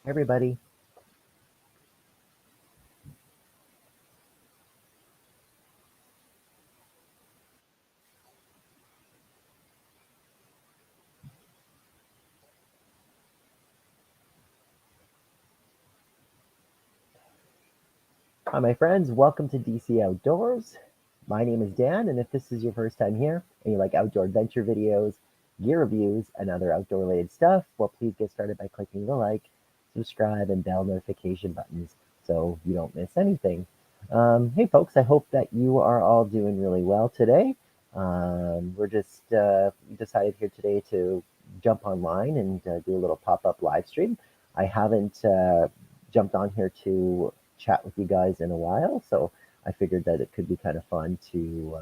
Everybody. Hi, my friends. Welcome to DC Outdoors. My name is Dan, and if this is your first time here and you like outdoor adventure videos, gear reviews, and other outdoor related stuff, well, please get started by clicking the like, subscribe, and bell notification buttons so you don't miss anything. Hey, folks, I hope that you are all doing really well today. We're just decided here today to jump online and do a little pop up live stream. I haven't jumped on here to chat with you guys in a while, so I figured that it could be kind of fun to,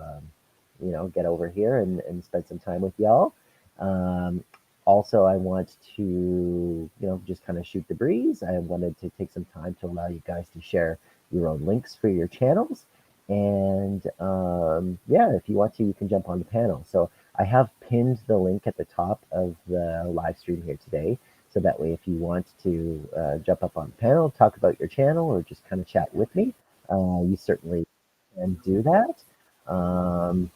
get over here and spend some time with y'all. Um, Also, I want to, just kind of shoot the breeze. I wanted to take some time to allow you guys to share your own links for your channels. And yeah, if you want to, you can jump on the panel. So I have pinned the link at the top of the live stream here today. So that way, if you want to jump up on the panel, talk about your channel, or just kind of chat with me, you certainly can do that. Um,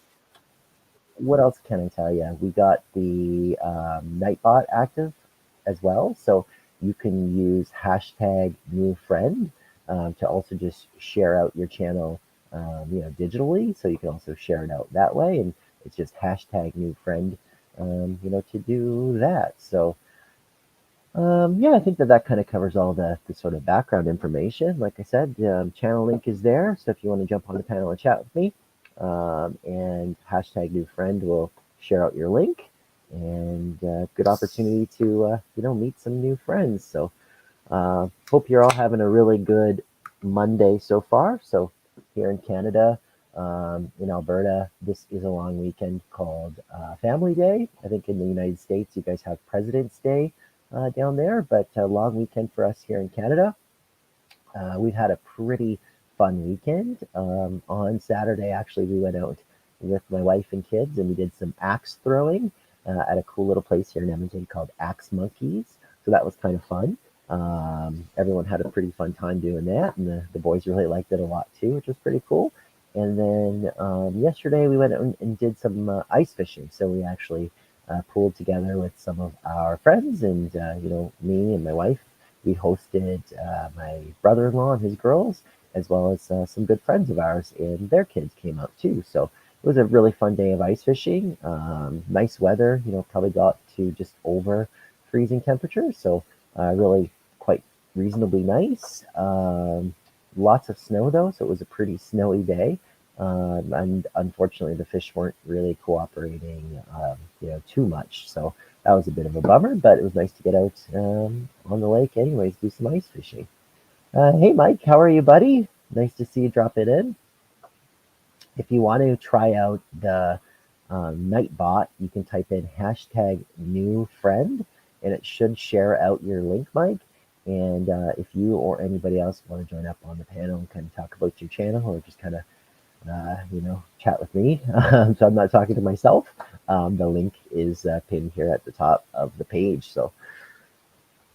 what else can I tell you? We got the Nightbot active as well. So you can use hashtag new friend to also just share out your channel, digitally. So you can also share it out that way. And it's just hashtag new friend, to do that. So yeah, I think that kind of covers all the sort of background information. Like I said, channel link is there. So if you want to jump on the panel and chat with me, and hashtag new friend will share out your link, and good opportunity to meet some new friends. So hope you're all having a really good Monday so far. So here in Canada, in Alberta, this is a long weekend called Family Day. I think in the United States, you guys have President's Day down there, but a long weekend for us here in Canada. We've had a pretty fun weekend. On Saturday, actually, we went out with my wife and kids and we did some axe throwing at a cool little place here in Edmonton called Axe Monkeys. So that was kind of fun. Everyone had a pretty fun time doing that, and the boys really liked it a lot too, which was pretty cool. And then yesterday we went out and did some ice fishing. So we actually pooled together with some of our friends, and me and my wife. We hosted my brother-in-law and his girls, as well as some good friends of ours, and their kids came out too. So it was a really fun day of ice fishing. Nice weather, probably got to just over freezing temperatures, so really quite reasonably nice. Lots of snow though, so it was a pretty snowy day. And unfortunately, the fish weren't really cooperating, too much. So that was a bit of a bummer, but it was nice to get out on the lake, anyways, do some ice fishing. Hey, Mike, how are you, buddy? Nice to see you drop it in. If you want to try out the Nightbot, you can type in hashtag new friend, and it should share out your link, Mike. And if you or anybody else want to join up on the panel and kind of talk about your channel, or just kind of chat with me. So I'm not talking to myself. The link is pinned here at the top of the page. So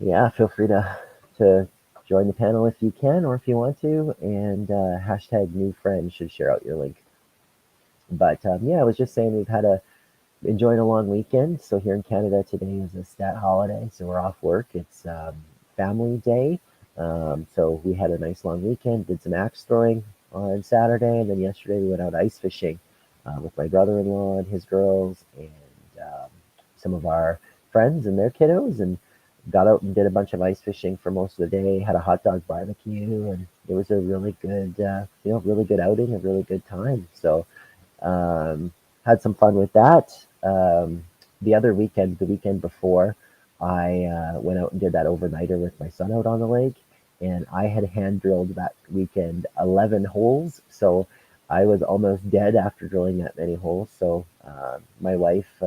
yeah, feel free to join the panel if you can, or if you want to, and hashtag new friend should share out your link. But yeah, I was just saying we've had a enjoying a long weekend. So here in Canada today is a stat holiday, so we're off work. It's Family Day. So we had a nice long weekend, did some axe throwing on Saturday, and then yesterday we went out ice fishing with my brother-in-law and his girls, and some of our friends and their kiddos, and got out and did a bunch of ice fishing for most of the day. Had a hot dog barbecue, and it was a really good, really good outing, a really good time. So had some fun with that. The other weekend, the weekend before, I went out and did that overnighter with my son out on the lake, and I had hand drilled that weekend 11 holes. So I was almost dead after drilling that many holes. So my wife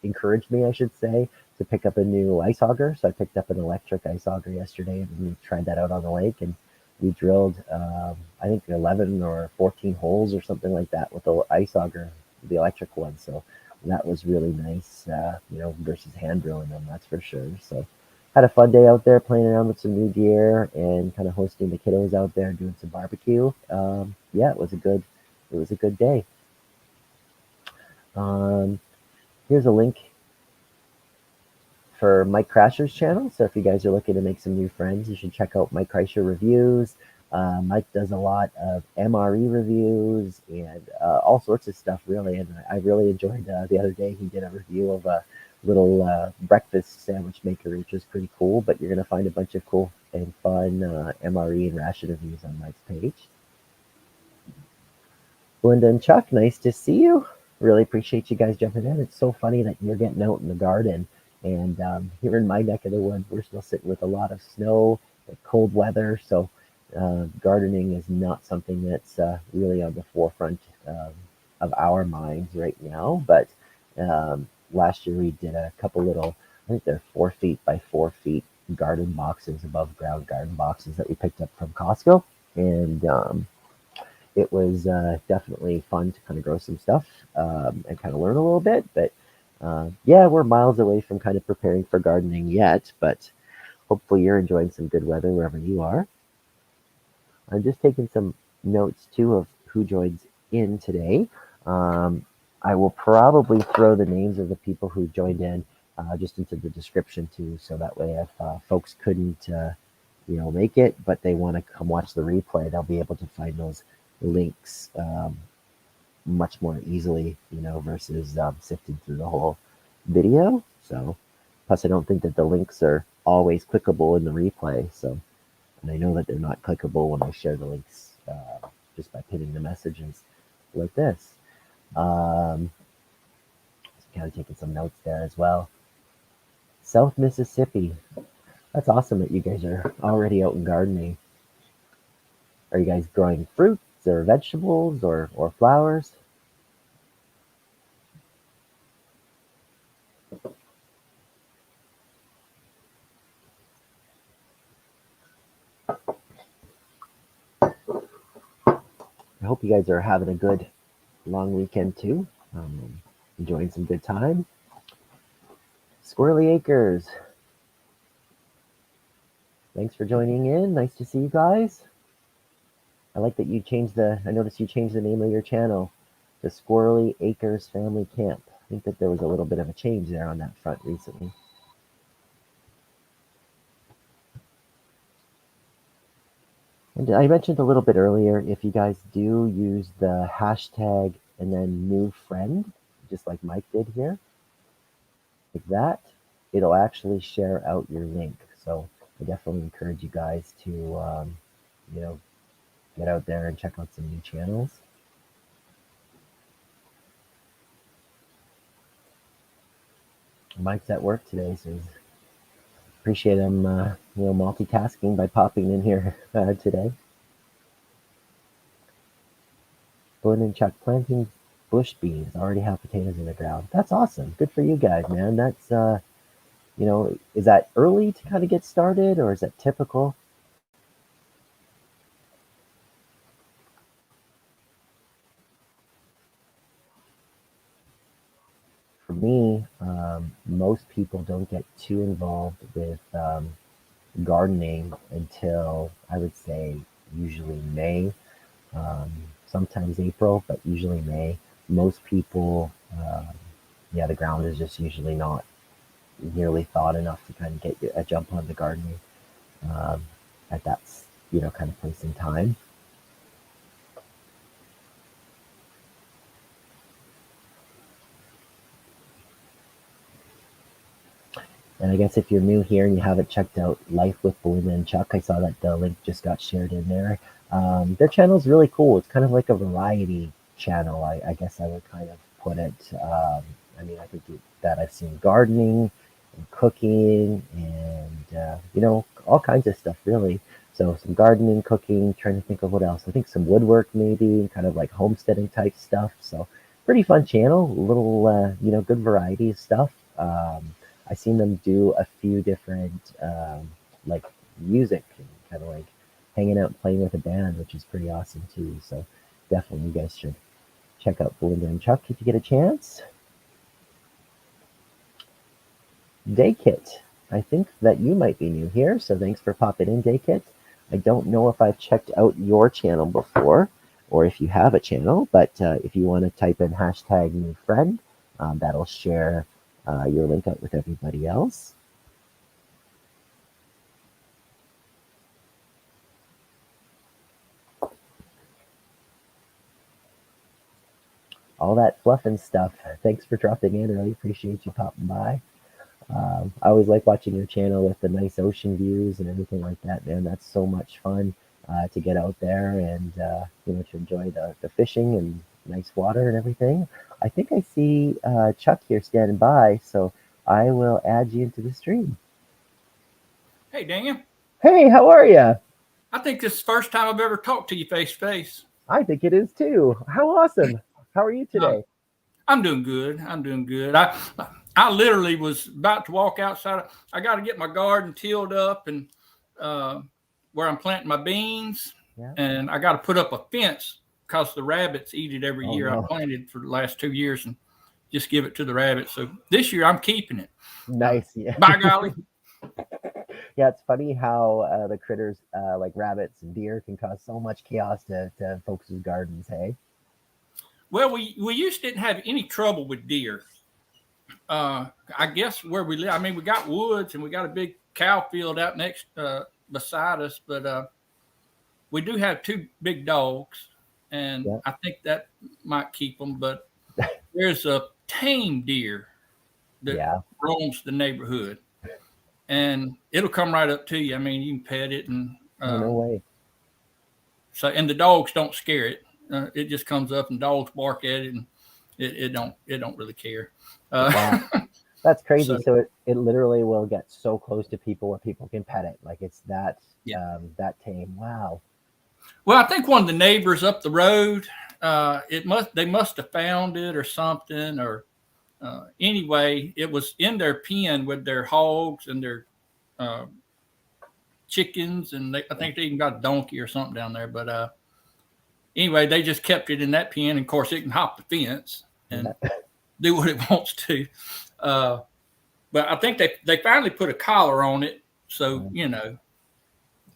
encouraged me, I should say, to pick up a new ice auger. So I picked up an electric ice auger yesterday, and we tried that out on the lake, and we drilled, I think 11 or 14 holes or something like that with the ice auger, the electric one. So that was really nice, versus hand drilling them, that's for sure. So had a fun day out there playing around with some new gear and kind of hosting the kiddos out there doing some barbecue. Yeah, it was a good day. Um, Here's a link for Mike Crasher's channel. So if you guys are looking to make some new friends, you should check out Mike Crasher reviews. Mike does a lot of MRE reviews and all sorts of stuff, really. And I really enjoyed the other day he did a review of a little breakfast sandwich maker, which was pretty cool. But you're going to find a bunch of cool and fun MRE and ration reviews on Mike's page. Linda and Chuck, nice to see you. Really appreciate you guys jumping in. It's so funny that you're getting out in the garden. And here in my neck of the woods, we're still sitting with a lot of snow and cold weather. So gardening is not something that's really on the forefront of our minds right now. But last year we did a couple little, I think they're 4 feet by 4 feet garden boxes, above ground garden boxes that we picked up from Costco. And it was definitely fun to kind of grow some stuff and kind of learn a little bit. But yeah, we're miles away from kind of preparing for gardening yet, but hopefully you're enjoying some good weather wherever you are. I'm just taking some notes too of who joins in today. Um, I will probably throw the names of the people who joined in just into the description too, so that way if folks couldn't make it, but they want to come watch the replay, they'll be able to find those links much more easily, versus sifting through the whole video. So, plus I don't think that the links are always clickable in the replay. So, and I know that they're not clickable when I share the links just by pinning the messages like this. Just kind of taking some notes there as well. South Mississippi. That's awesome that you guys are already out in gardening. Are you guys growing fruits or vegetables or flowers? I hope you guys are having a good long weekend too. Enjoying some good time. Squirrely Acres. Thanks for joining in. Nice to see you guys. I like that I noticed you changed the name of your channel to Squirrely Acres Family Camp. I think that there was a little bit of a change there on that front recently. And I mentioned a little bit earlier, if you guys do use the hashtag and then new friend, just like Mike did here, like that, it'll actually share out your link. So I definitely encourage you guys to, you know, get out there and check out some new channels. Mike's at work today, so appreciate him, multitasking by popping in here today. Gordon and Chuck planting bush beans. Already have potatoes in the ground. That's awesome. Good for you guys, man. That's is that early to kind of get started, or is that typical? For me, most people don't get too involved with gardening until I would say usually May, um, sometimes April, but usually May. Most people, yeah, the ground is just usually not nearly thawed enough to kind of get a jump on the gardening um, at that kind of place in time. And I guess if you're new here and you haven't checked out Life with Belinda and Chuck, I saw that the link just got shared in there. Their channel is really cool. It's kind of like a variety channel, I guess I would kind of put it. I mean, I think that I've seen gardening and cooking and, all kinds of stuff, really. So some gardening, cooking, trying to think of what else. I think some woodwork maybe, kind of like homesteading type stuff. So pretty fun channel, a little, good variety of stuff. I've seen them do a few different like music and kind of like hanging out and playing with a band, which is pretty awesome too. So definitely you guys should check out Belinda and Chuck if you get a chance. Day Kit. I think that you might be new here, so thanks for popping in, Daykit. I don't know if I've checked out your channel before or if you have a channel, but if you want to type in hashtag new friend, that'll share your link out with everybody else. All that fluff and stuff. Thanks for dropping in. Really appreciate you popping by. I always like watching your channel with the nice ocean views and everything like that, man. That's so much fun to get out there and to enjoy the fishing and nice water and everything. I think I see Chuck here standing by, so I will add you into the stream. Hey, Dan. Hey, how are you? I think this is the first time I've ever talked to you face to face. I think it is too. How awesome. How are you today? I'm doing good. I'm doing good. I literally was about to walk outside. I got to get my garden tilled up and where I'm planting my beans. Yeah. And I got to put up a fence because the rabbits eat it every year. No. I planted for the last 2 years and just give it to the rabbits. So this year I'm keeping it. Nice. Yeah. By golly. Yeah, it's funny how the critters like rabbits and deer can cause so much chaos to folks' gardens, hey? Well, we used to didn't have any trouble with deer. I guess where we live, I mean, we got woods and we got a big cow field out next beside us, but we do have 2 big dogs, and Yeah. I think that might keep them. But there's a tame deer that roams the neighborhood, and it'll come right up to you. I mean, you can pet it, and No way. So, and the dogs don't scare it. It just comes up, and dogs bark at it, and it don't really care. Wow. That's crazy. So it literally will get so close to people where people can pet it. Like it's that that tame. Wow. Well, I think one of the neighbors up the road, they must have found it or something, or anyway, it was in their pen with their hogs and their chickens, and I think they even got a donkey or something down there. But anyway, they just kept it in that pen, and of course, it can hop the fence and do what it wants to. But I think they finally put a collar on it, so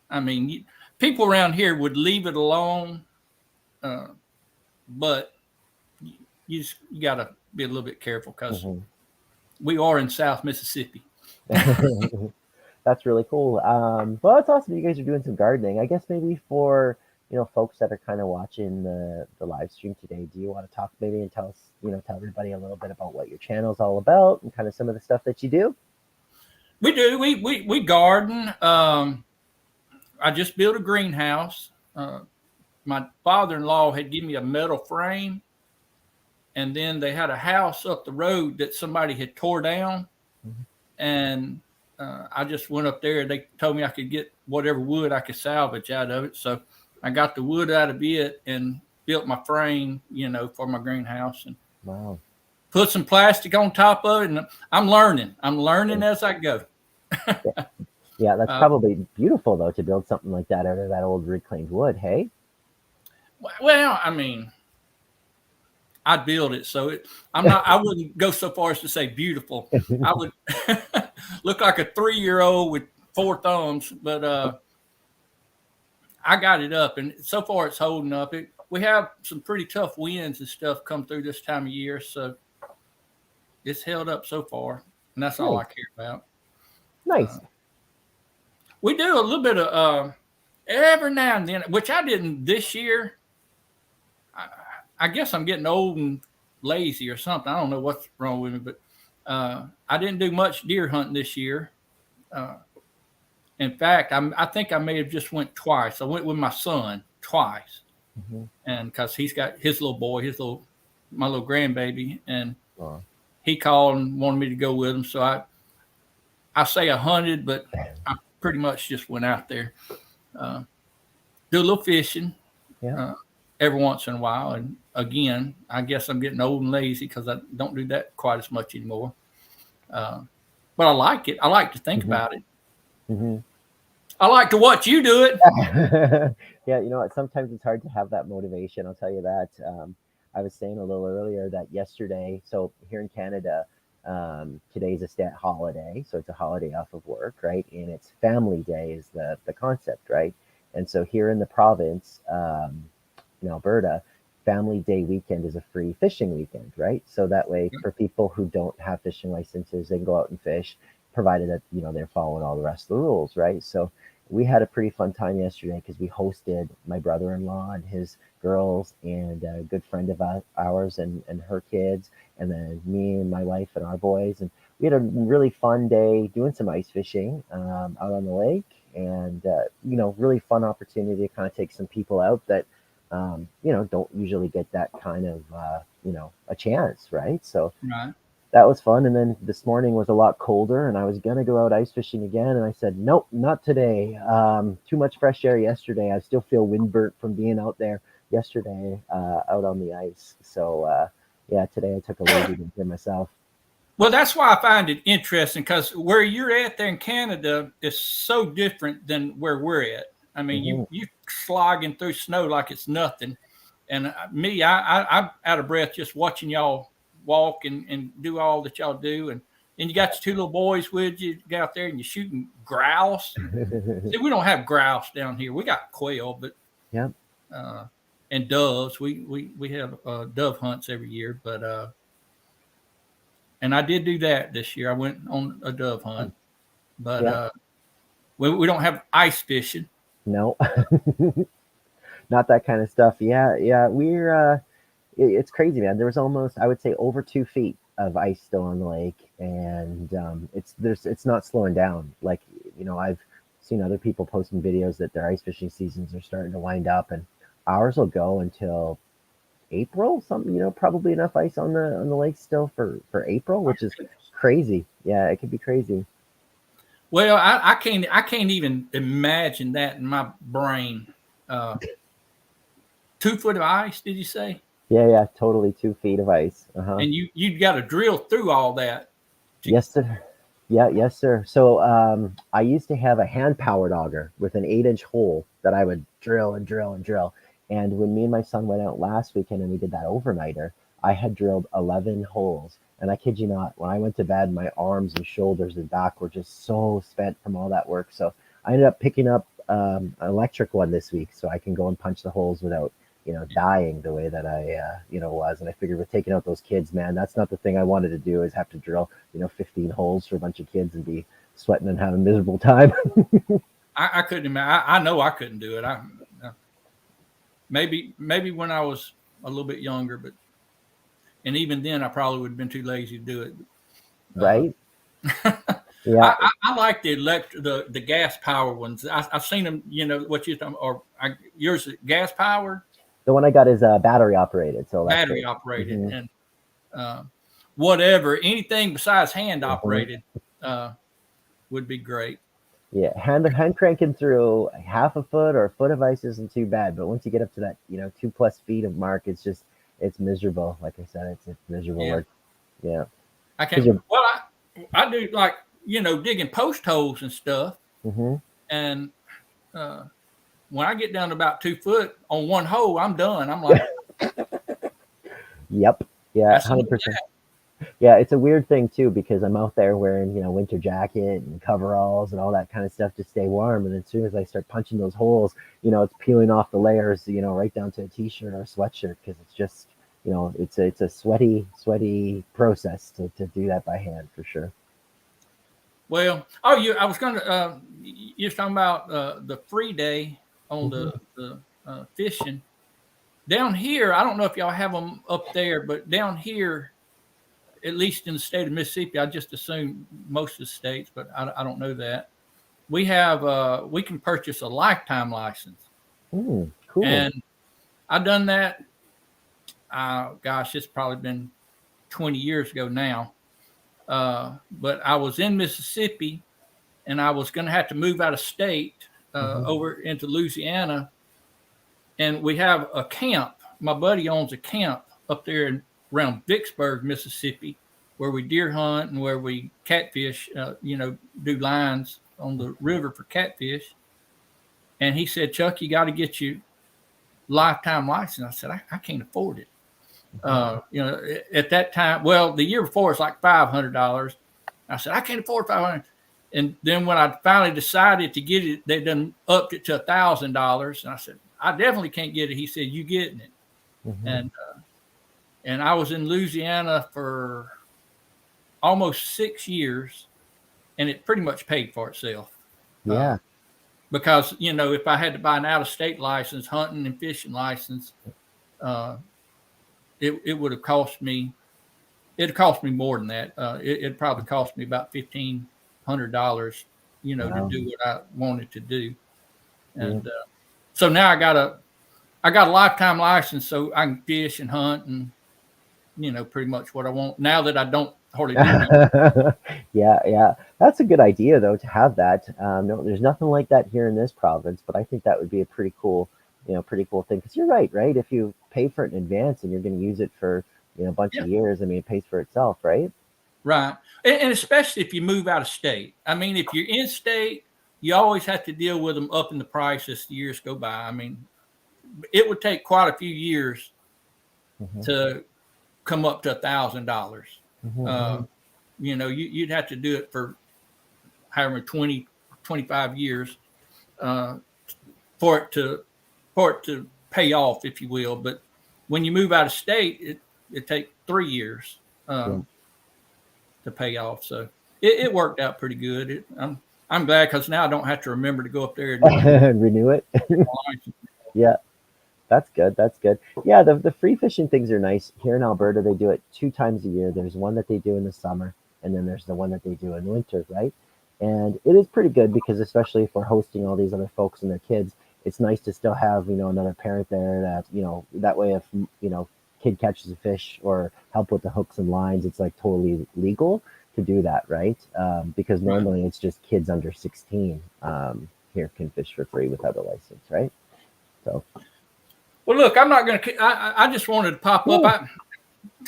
I mean, people around here would leave it alone, but you got to be a little bit careful because we are in South Mississippi. That's really cool. Well, it's awesome you guys are doing some gardening. I guess maybe for folks that are kind of watching the live stream today, do you want to talk maybe and tell us, tell everybody a little bit about what your channel is all about and kind of some of the stuff that you do? We do. We garden. I just built a greenhouse. My father-in-law had given me a metal frame, and then they had a house up the road that somebody had tore down, and I just went up there. They told me I could get whatever wood I could salvage out of it, so I got the wood out of it and built my frame, for my greenhouse, and put some plastic on top of it. And I'm learning as I go. Yeah, that's probably beautiful though to build something like that out of that old reclaimed wood. Hey. Well, I mean, I'd build it, so I wouldn't go so far as to say beautiful. I would look like a 3-year-old with 4 thumbs, but I got it up, and so far it's holding up. We have some pretty tough winds and stuff come through this time of year, so it's held up so far, and that's all I care about. Nice. We do a little bit of every now and then, which I didn't this year. I guess I'm getting old and lazy or something. I don't know what's wrong with me, but I didn't do much deer hunting this year. In fact, I think I may have just went twice. I went with my son twice, and because he's got his little boy, my little grandbaby, and he called and wanted me to go with him. So I say I hunted, but I pretty much just went out there, do a little fishing every once in a while. And again, I guess I'm getting old and lazy because I don't do that quite as much anymore. But I like it. I like to think about it. I like to watch you do it. Yeah, you know what? Sometimes it's hard to have that motivation. I'll tell you that. I was saying a little earlier that yesterday, so here in Canada, Today's a stat holiday, so it's a holiday off of work, right? And it's Family Day is the concept, right? And so here in the province, in Alberta, Family Day weekend is a free fishing weekend, right? So that way, for people who don't have fishing licenses, they can go out and fish, provided that they're following all the rest of the rules, right? So we had a pretty fun time yesterday because we hosted my brother-in-law and his girls and a good friend of ours and her kids, and then me and my wife and our boys, and we had a really fun day doing some ice fishing out on the lake, and really fun opportunity to kind of take some people out that don't usually get that kind of a chance, right? So Right. that was fun. And then this morning was a lot colder, and I was gonna go out ice fishing again, and I said, nope, not today. Too much fresh air yesterday. I still feel windburnt from being out there yesterday out on the ice. So yeah, today I took a lazy day for myself. Well, that's why I find it interesting, because where you're at there in Canada is so different than where we're at. I mean, Hmm. you slogging through snow like it's nothing, and me, I'm out of breath just watching y'all walk and do all that y'all do, and you got your two little boys with you, go out there and you're shooting grouse. See, we don't have grouse down here. We got quail, but Yeah. uh, and doves. We have dove hunts every year, but and I did do that this year. I went on a dove hunt, but Yeah. we don't have ice fishing. No, not that kind of stuff. Yeah, yeah. It's crazy, man. There was almost, I would say, over 2 feet of ice still on the lake, and it's not slowing down. Like I've seen other people posting videos that their ice fishing seasons are starting to wind up, and ours will go until April. Some probably enough ice on the lake still for April, which is crazy. Yeah, it could be crazy. Well, I can't even imagine that in my brain. 2 foot of ice, did you say? Yeah, yeah, totally 2 feet of ice. Uh-huh. And you got to drill through all that. To, Yes, sir. Yeah, yes, sir. So I used to have a hand powered auger with an 8-inch hole that I would drill and drill and drill. And when me and my son went out last weekend and we did that overnighter, I had drilled 11 holes. And I kid you not, when I went to bed, my arms and shoulders and back were just so spent from all that work. So I ended up picking up an electric one this week so I can go and punch the holes without dying the way that I, was. And I figured with taking out those kids, man, that's not the thing I wanted to do is have to drill, 15 holes for a bunch of kids and be sweating and having a miserable time. I couldn't imagine. I know I couldn't do it. Maybe when I was a little bit younger, but and even then I probably would have been too lazy to do it. Uh, Right? Yeah. I like the gas power ones. I've seen them. You know what you yours is gas powered, The one I got is battery operated, so battery electric. operated, Hmm. and uh, whatever anything besides hand Hmm. operated uh, would be great. Yeah, hand cranking through half a foot or a foot of ice isn't too bad, but once you get up to that, 2+ feet of mark, it's miserable. Like I said, it's miserable Yeah, work. Yeah, I because can't. you're. Well, I do like digging post holes and stuff, Hmm. and uh, when I get down to about 2 foot on one hole, I'm done. I'm like, Yep. Yeah, that's enough. 100%. Yeah, it's a weird thing too because I'm out there wearing, winter jacket and coveralls and all that kind of stuff to stay warm. And as soon as I start punching those holes, it's peeling off the layers, right down to a t-shirt or a sweatshirt because it's just, it's a sweaty process to do that by hand for sure. Well, I was going to. You're talking about the free day on Hmm. the fishing down here. I don't know if y'all have them up there, but down here, at least in the state of Mississippi, I just assume most of the states, but I don't know that we can purchase a lifetime license, Cool. and I've done that. Gosh, it's probably been 20 years ago now. But I was in Mississippi and I was going to have to move out of state Hmm. over into Louisiana. And we have a camp. My buddy owns a camp up there around Vicksburg, Mississippi, where we deer hunt and where we catfish, do lines on the river for catfish. And he said, Chuck, you got to get your lifetime license. I said, I can't afford it. At that time, well, the year before it's like $500. I said I can't afford 500. And then when I finally decided to get it, they done upped it to $1,000. And I said I definitely can't get it. He said you getting it, and I was in Louisiana for almost 6 years, and it pretty much paid for itself. Yeah. Because if I had to buy an out-of-state license, hunting and fishing license, it would have cost me. It'd cost me more than that. It'd probably cost me about $1,500, to do what I wanted to do. And so now I got a lifetime license, so I can fish and hunt and pretty much what I want. Now that I don't hardly do anything. Yeah. That's a good idea though, to have that. No, there's nothing like that here in this province, but I think that would be a pretty cool thing. Because you're right. If you pay for it in advance and you're going to use it for a bunch of years, I mean, it pays for itself, right? Right. And especially if you move out of state. I mean, if you're in state, you always have to deal with them up in the price as the years go by. I mean, it would take quite a few years to come up to $1,000. You'd have to do it for however 20, 25 years for it to pay off, if you will. But when you move out of state, it takes 3 years to pay off. So it worked out pretty good. I'm glad because now I don't have to remember to go up there and renew it. Yeah. That's good. Yeah, the free fishing things are nice. Here in Alberta, they do it 2 times a year. There's one that they do in the summer, and then there's the one that they do in winter, right? And it is pretty good because especially if we're hosting all these other folks and their kids, it's nice to still have, another parent there that, that way if, kid catches a fish or help with the hooks and lines, it's like totally legal to do that, right? Because normally it's just kids under 16 here can fish for free without a license, right? So. Well, look, I'm not going to. I just wanted to pop up.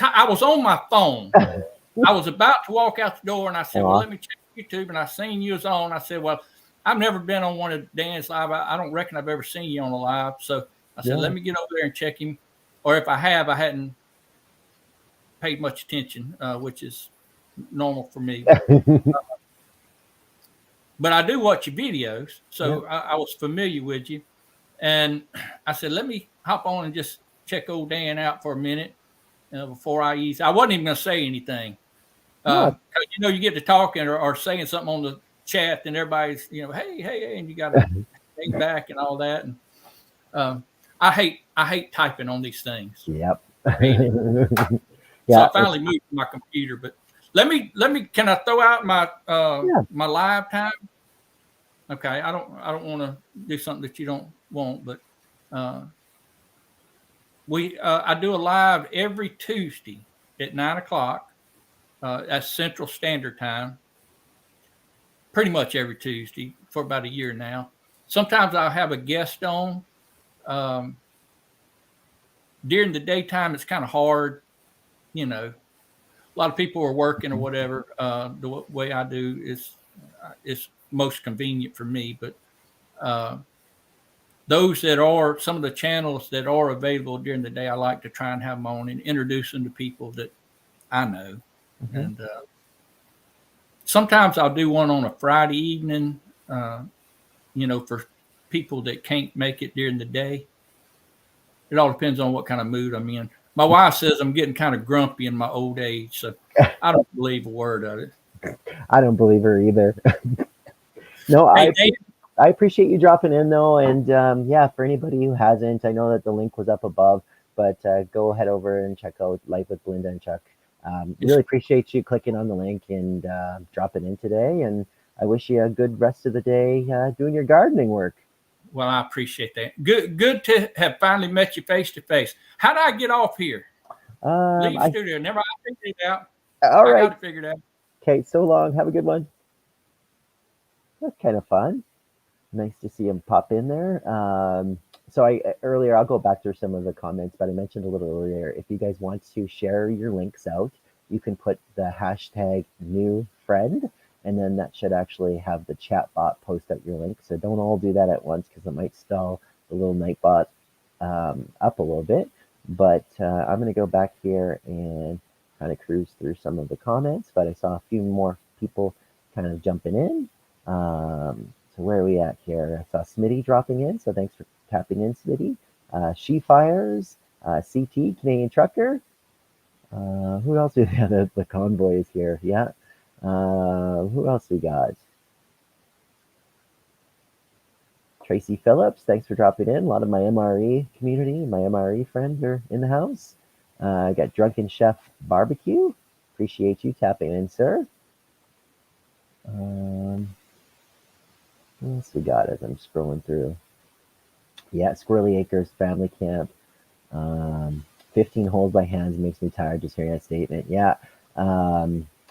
I was on my phone. I was about to walk out the door, and I said, "Well, let me check YouTube." And I seen you was on. I said, "Well, I've never been on one of Dan's live. I don't reckon I've ever seen you on a live." So I said, "Let me get over there and check him." Or if I have, I hadn't paid much attention, which is normal for me. But I do watch your videos, so I was familiar with you. And I said, let me hop on and just check old Dan out for a minute before I ease. I wasn't even going to say anything. You get to talking or saying something on the chat, and everybody's, hey, and you got to hang back and all that. And I hate typing on these things. Yep. So I finally moved to my computer. But let me. Can I throw out my my live time? Okay, I don't want to do something that you don't want, but I do a live every Tuesday at 9:00. That's Central Standard Time. Pretty much every Tuesday for about a year now. Sometimes I'll have a guest on. During the daytime, it's kind of hard. A lot of people are working or whatever. The way I do is most convenient for me, but those that are some of the channels that are available during the day, I like to try and have them on and introduce them to people that I know. And sometimes I'll do one on a Friday evening, for people that can't make it during the day. It all depends on what kind of mood I'm in. My wife says I'm getting kind of grumpy in my old age, so I don't believe a word of it. I don't believe her either. No, I appreciate you dropping in though, and for anybody who hasn't, I know that the link was up above, but go head over and check out Life with Belinda and Chuck. Really appreciate you clicking on the link and dropping in today, and I wish you a good rest of the day doing your gardening work. Well, I appreciate that. Good to have finally met you face to face. How do I get off here? Leave studio. Never, I figured it out. All right. I got it figured out. Okay, so long. Have a good one. That's kind of fun. Nice to see him pop in there. So earlier, I'll go back through some of the comments, but I mentioned a little earlier, if you guys want to share your links out, you can put the hashtag new friend, and then that should actually have the chat bot post out your link. So don't all do that at once because it might stall the little Nightbot up a little bit. But I'm going to go back here and kind of cruise through some of the comments. But I saw a few more people kind of jumping in. So where are we at here? I saw Smitty dropping in, so thanks for tapping in, Smitty. She Fires, CT, Canadian Trucker. Who else? Yeah, the convoy is here. Yeah. Who else we got? Tracy Phillips, thanks for dropping in. A lot of my MRE community, my MRE friends are in the house. I got Drunken Chef Barbecue. Appreciate you tapping in, sir. What else we got as I'm scrolling through? Yeah, Squirrely Acres Family Camp. Um, 15 holes by hands makes me tired just hearing that statement. Yeah.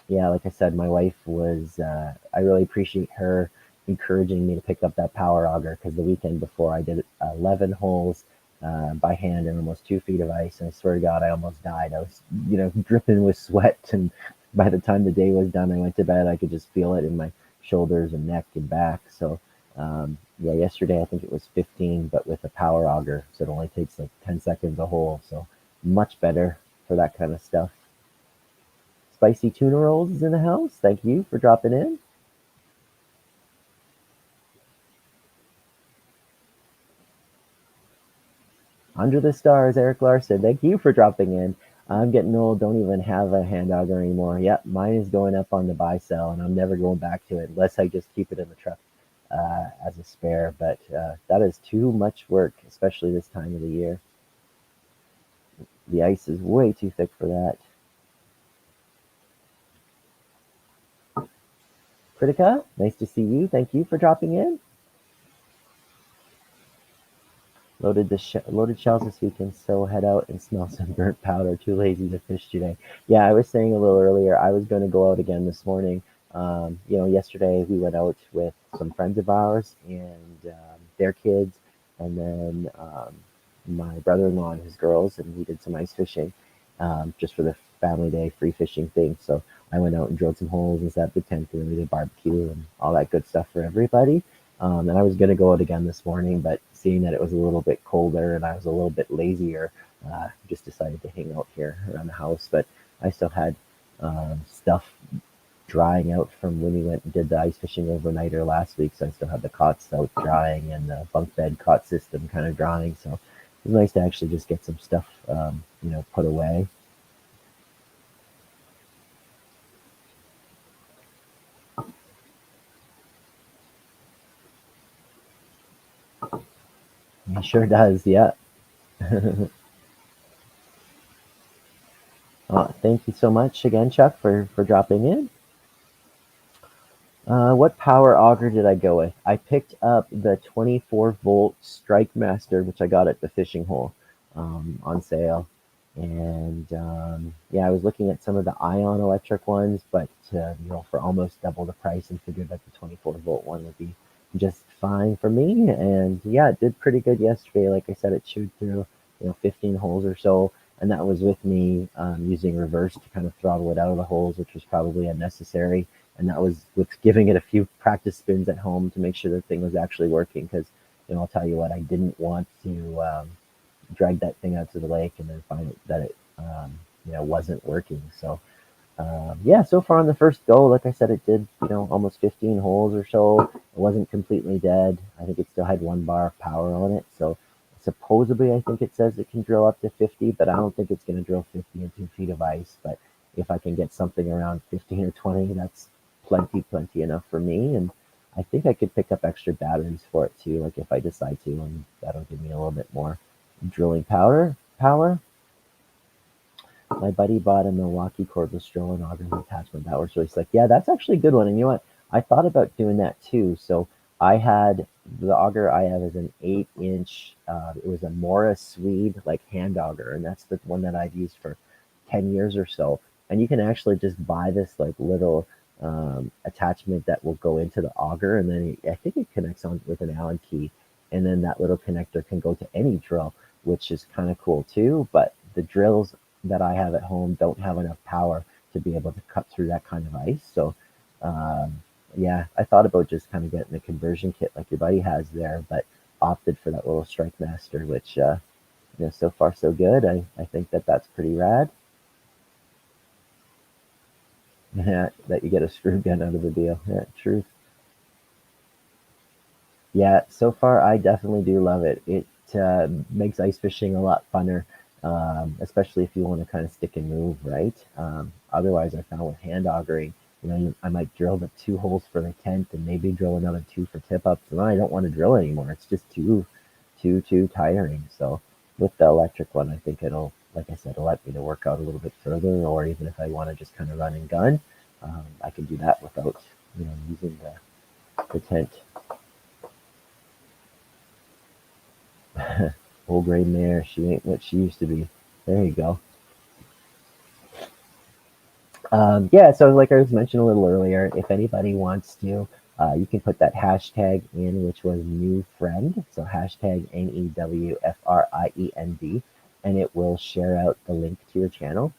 Yeah, like I said, my wife was, I really appreciate her encouraging me to pick up that power auger because the weekend before I did 11 holes by hand and almost 2 feet of ice. And I swear to God, I almost died. I was, dripping with sweat. And by the time the day was done, I went to bed. I could just feel it in my shoulders and neck and back. So, yeah, yesterday I think it was 15, but with a power auger, so it only takes like 10 seconds a hole. So much better for that kind of stuff. Spicy tuna rolls is in the house. Thank you for dropping in. Under the stars, Eric Larson. Thank you for dropping in. I'm getting old. Don't even have a hand auger anymore. Yep, mine is going up on the buy sell, and I'm never going back to it unless I just keep it in the truck as a spare. But that is too much work, especially this time of the year. The ice is way too thick for that. Critica, nice to see you. Thank you for dropping in. Loaded shells this weekend, so head out and smell some burnt powder. Too lazy to fish today. Yeah, I was saying a little earlier, I was going to go out again this morning. Yesterday we went out with some friends of ours and their kids, and then my brother-in-law and his girls, and we did some ice fishing just for the family day free fishing thing. So I went out and drilled some holes and set up the tent, and we did barbecue and all that good stuff for everybody. And I was going to go out again this morning, but seeing that it was a little bit colder and I was a little bit lazier, just decided to hang out here around the house. But I still had stuff drying out from when we went and did the ice fishing overnighter last week. So I still had the cots out drying and the bunk bed cot system kind of drying. So it was nice to actually just get some stuff, put away. It sure does, yeah. Thank you so much again, Chuck, for dropping in. What power auger did I go with? I picked up the 24-volt Strike Master, which I got at the fishing hole on sale. And yeah, I was looking at some of the ion electric ones, but for almost double the price, and figured that the 24-volt one would be just fine for me. And yeah, it did pretty good yesterday. Like I said, it chewed through 15 holes or so, and that was with me using reverse to kind of throttle it out of the holes, which was probably unnecessary. And that was with giving it a few practice spins at home to make sure the thing was actually working. Because I'll tell you what, I didn't want to drag that thing out to the lake and then find that it wasn't working. So yeah, so far on the first go, like I said, it did almost 15 holes or so. It wasn't completely dead. I think it still had 1 bar of power on it. So supposedly, I think it says it can drill up to 50, but I don't think it's going to drill 50 in 2 feet of ice. But if I can get something around 15 or 20, that's plenty enough for me. And I think I could pick up extra batteries for it too, like if I decide to, and that'll give me a little bit more drilling power. My buddy bought a Milwaukee cordless drilling auger attachment. That was really slick. Yeah, that's actually a good one. And you know what? I thought about doing that too. So I had the auger I have is an 8-inch. It was a Morris Swede like hand auger, and that's the one that I've used for 10 years or so. And you can actually just buy this like little attachment that will go into the auger, and then I think it connects on with an Allen key, and then that little connector can go to any drill, which is kind of cool too. But the drills that I have at home don't have enough power to be able to cut through that kind of ice. So, yeah, I thought about just kind of getting a conversion kit like your buddy has there, but opted for that little Strike Master, which so far so good. I think that that's pretty rad. That you get a screw gun out of the deal. Yeah, truth. Yeah, so far I definitely do love it. It makes ice fishing a lot funner, especially if you want to kind of stick and move, right? Otherwise, I found with hand augering, I might drill the 2 holes for the tent and maybe drill another 2 for tip ups, and then I don't want to drill anymore. It's just too tiring. So with the electric one, I think it'll, like I said, it'll let me to work out a little bit further, or even if I want to just kind of run and gun, I can do that without, using the tent. Old gray mare, she ain't what she used to be. There you go. Yeah, so like I was mentioned a little earlier, if anybody wants to, you can put that hashtag in, which was new friend. So hashtag NEWFRIEND, and it will share out the link to your channel.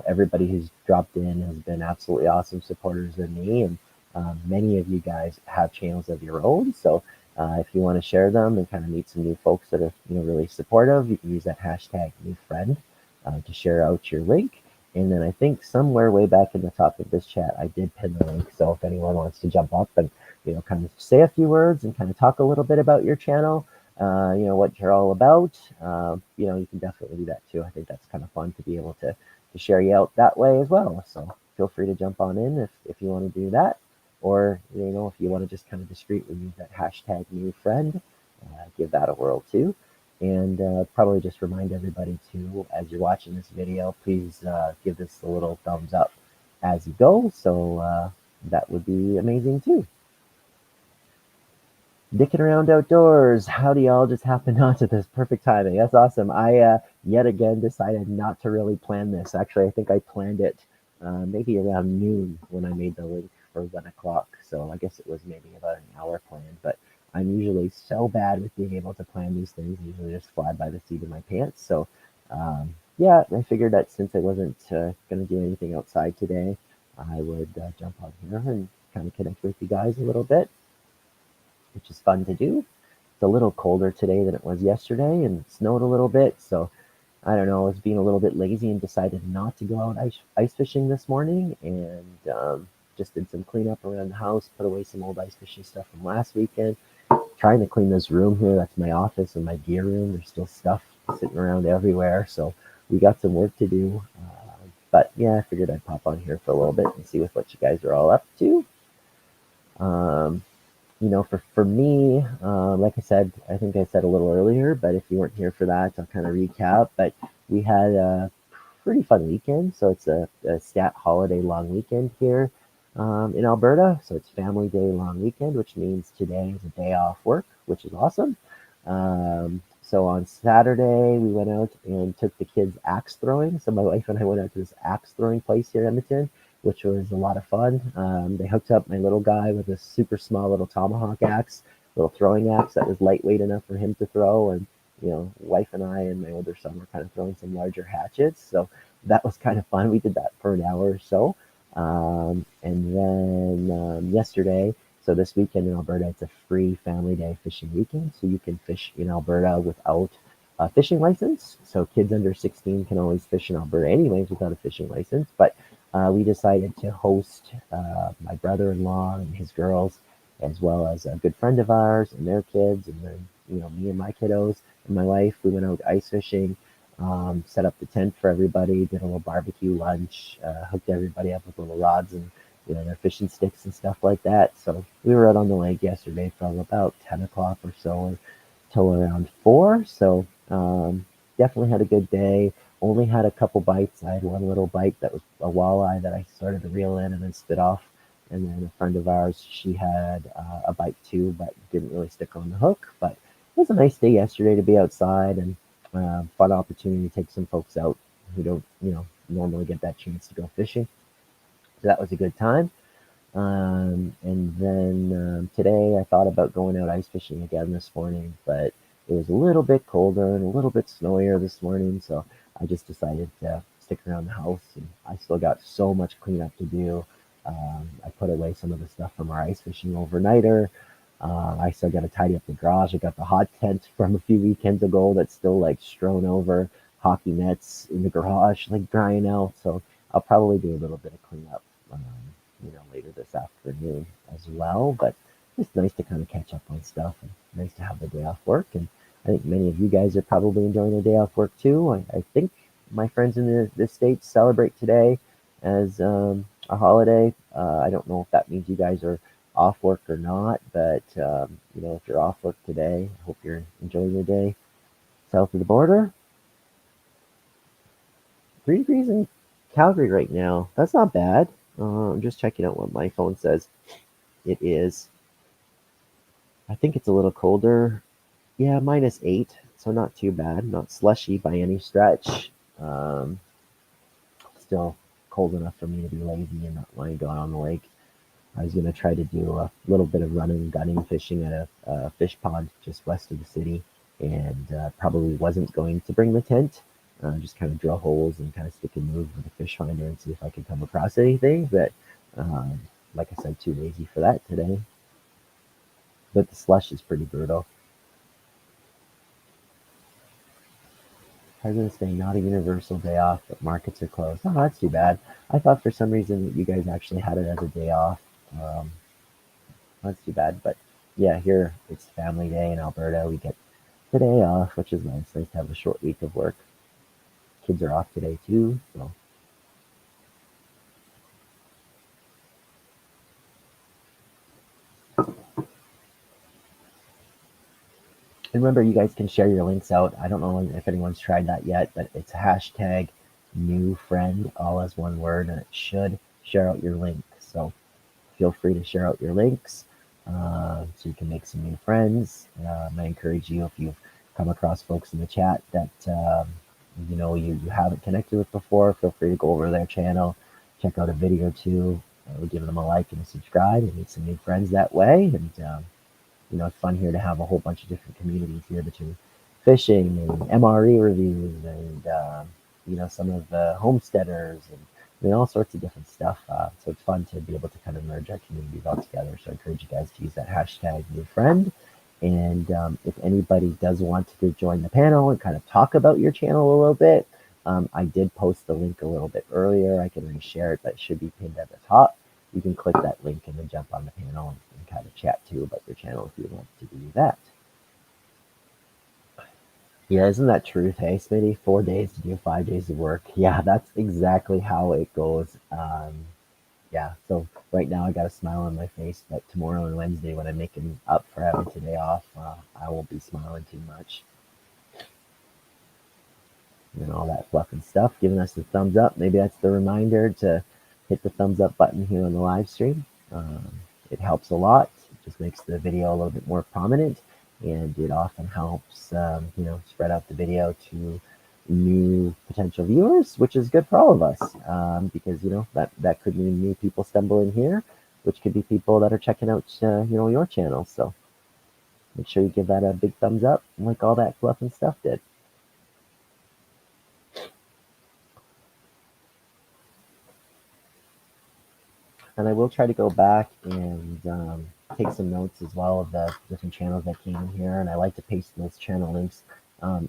Everybody who's dropped in has been absolutely awesome supporters of me, and many of you guys have channels of your own. So if you want to share them and kind of meet some new folks that are really supportive, you can use that hashtag new friend to share out your link. And then I think somewhere way back in the top of this chat, I did pin the link. So if anyone wants to jump up and, kind of say a few words and kind of talk a little bit about your channel, what you're all about, you can definitely do that too. I think that's kind of fun to be able to share you out that way as well. So feel free to jump on in if you want to do that. Or, if you want to just kind of discreetly use that hashtag new friend, give that a whirl too. And probably just remind everybody to, as you're watching this video, please give this a little thumbs up as you go. So that would be amazing too. Dicking around outdoors. How do y'all just happen onto this perfect timing? That's awesome. I yet again decided not to really plan this. Actually, I think I planned it maybe around noon when I made the link for 1 o'clock. So I guess it was maybe about an hour planned. But I'm usually so bad with being able to plan these things. I usually just fly by the seat of my pants. So yeah, I figured that since I wasn't going to do anything outside today, I would jump on here and kind of connect with you guys a little bit, which is fun to do. It's a little colder today than it was yesterday, and it snowed a little bit. So I don't know, I was being a little bit lazy and decided not to go out ice fishing this morning, and just did some cleanup around the house, put away some old ice fishing stuff from last weekend. Trying to clean this room here. That's my office and my gear room. There's still stuff sitting around everywhere, so we got some work to do. But yeah, I figured I'd pop on here for a little bit and see what you guys are all up to. For me, like I said, I think I said a little earlier, but if you weren't here for that, I'll kind of recap. But we had a pretty fun weekend. So it's a stat holiday long weekend here in Alberta. So it's Family Day long weekend, which means today is a day off work, which is awesome. So on Saturday, we went out and took the kids axe throwing. So my wife and I went out to this axe throwing place here in Edmonton, which was a lot of fun. They hooked up my little guy with a super small little tomahawk axe, little throwing axe that was lightweight enough for him to throw. And, wife and I and my older son were kind of throwing some larger hatchets. So that was kind of fun. We did that for an hour or so. And then yesterday, so this weekend in Alberta, it's a free Family Day fishing weekend. So you can fish in Alberta without a fishing license. So kids under 16 can always fish in Alberta anyways without a fishing license. But we decided to host my brother-in-law and his girls, as well as a good friend of ours and their kids, and then me and my kiddos and my wife. We went out ice fishing, set up the tent for everybody, did a little barbecue lunch, hooked everybody up with little rods and their fishing sticks and stuff like that. So we were out on the lake yesterday from about 10 o'clock or so till around 4. So definitely had a good day. Only had a couple bites. I had one little bite that was a walleye that I started to reel in and then spit off. And then a friend of ours, she had a bite too, but didn't really stick on the hook. But it was a nice day yesterday to be outside, and fun opportunity to take some folks out who don't, normally get that chance to go fishing. So that was a good time. And then today I thought about going out ice fishing again this morning, but it was a little bit colder and a little bit snowier this morning, so I just decided to stick around the house. And I still got so much cleanup to do. I put away some of the stuff from our ice fishing overnighter. I still got to tidy up the garage. I got the hot tent from a few weekends ago that's still like strewn over, hockey nets in the garage, like drying out. So I'll probably do a little bit of cleanup, later this afternoon as well. But it's nice to kind of catch up on stuff and nice to have the day off work. And I think many of you guys are probably enjoying a day off work too. I think my friends in the States celebrate today as a holiday. I don't know if that means you guys are off work or not, but if you're off work today, I hope you're enjoying your day south of the border. 3 degrees in Calgary right now. That's not bad. I'm just checking out what my phone says. It is. I think it's a little colder. Yeah, -8, so not too bad. Not slushy by any stretch. Still cold enough for me to be lazy and not want to go out on the lake. I was going to try to do a little bit of running, gunning fishing at a fish pond just west of the city, and probably wasn't going to bring the tent. Just kind of drill holes and kind of stick and move with a fish finder and see if I could come across anything. But like I said, too lazy for that today. But the slush is pretty brutal. I was going to say not a universal day off, but markets are closed. Oh, that's too bad. I thought for some reason that you guys actually had it as a day off. Um, that's too bad. But yeah, here it's family day in Alberta. We get the day off, which is nice. Nice to have a short week of work. Kids are off today too, so. And remember, you guys can share your links out. I don't know if anyone's tried that yet, but it's hashtag new friend, all as one word, and it should share out your link. So feel free to share out your links so you can make some new friends. I encourage you, if you've come across folks in the chat that you haven't connected with before, feel free to go over to their channel, check out a video or two, give them a like and a subscribe, and meet some new friends that way. And it's fun here to have a whole bunch of different communities here between fishing and MRE reviews and some of the homesteaders and all sorts of different stuff. So it's fun to be able to kind of merge our communities all together. So I encourage you guys to use that hashtag new friend. And if anybody does want to join the panel and kind of talk about your channel a little bit, I did post the link a little bit earlier. I can reshare it, but it should be pinned at the top. You can click that link and then jump on the panel and kind of chat too about your channel if you want to do that. Yeah, isn't that truth? Hey, Smitty, 4 days to do 5 days of work. Yeah, that's exactly how it goes. Yeah, so right now I got a smile on my face, but tomorrow and Wednesday when I'm making up for having today off, I won't be smiling too much. And all that fluff and stuff, giving us the thumbs up. Maybe that's the reminder to hit the thumbs up button here on the live stream. It helps a lot. It just makes the video a little bit more prominent, and it often helps, spread out the video to new potential viewers, which is good for all of us, because that could mean new people stumble in here, which could be people that are checking out your channel. So make sure you give that a big thumbs up, like all that fluff and stuff did. And I will try to go back and take some notes as well of the different channels that came in here. And I like to paste those channel links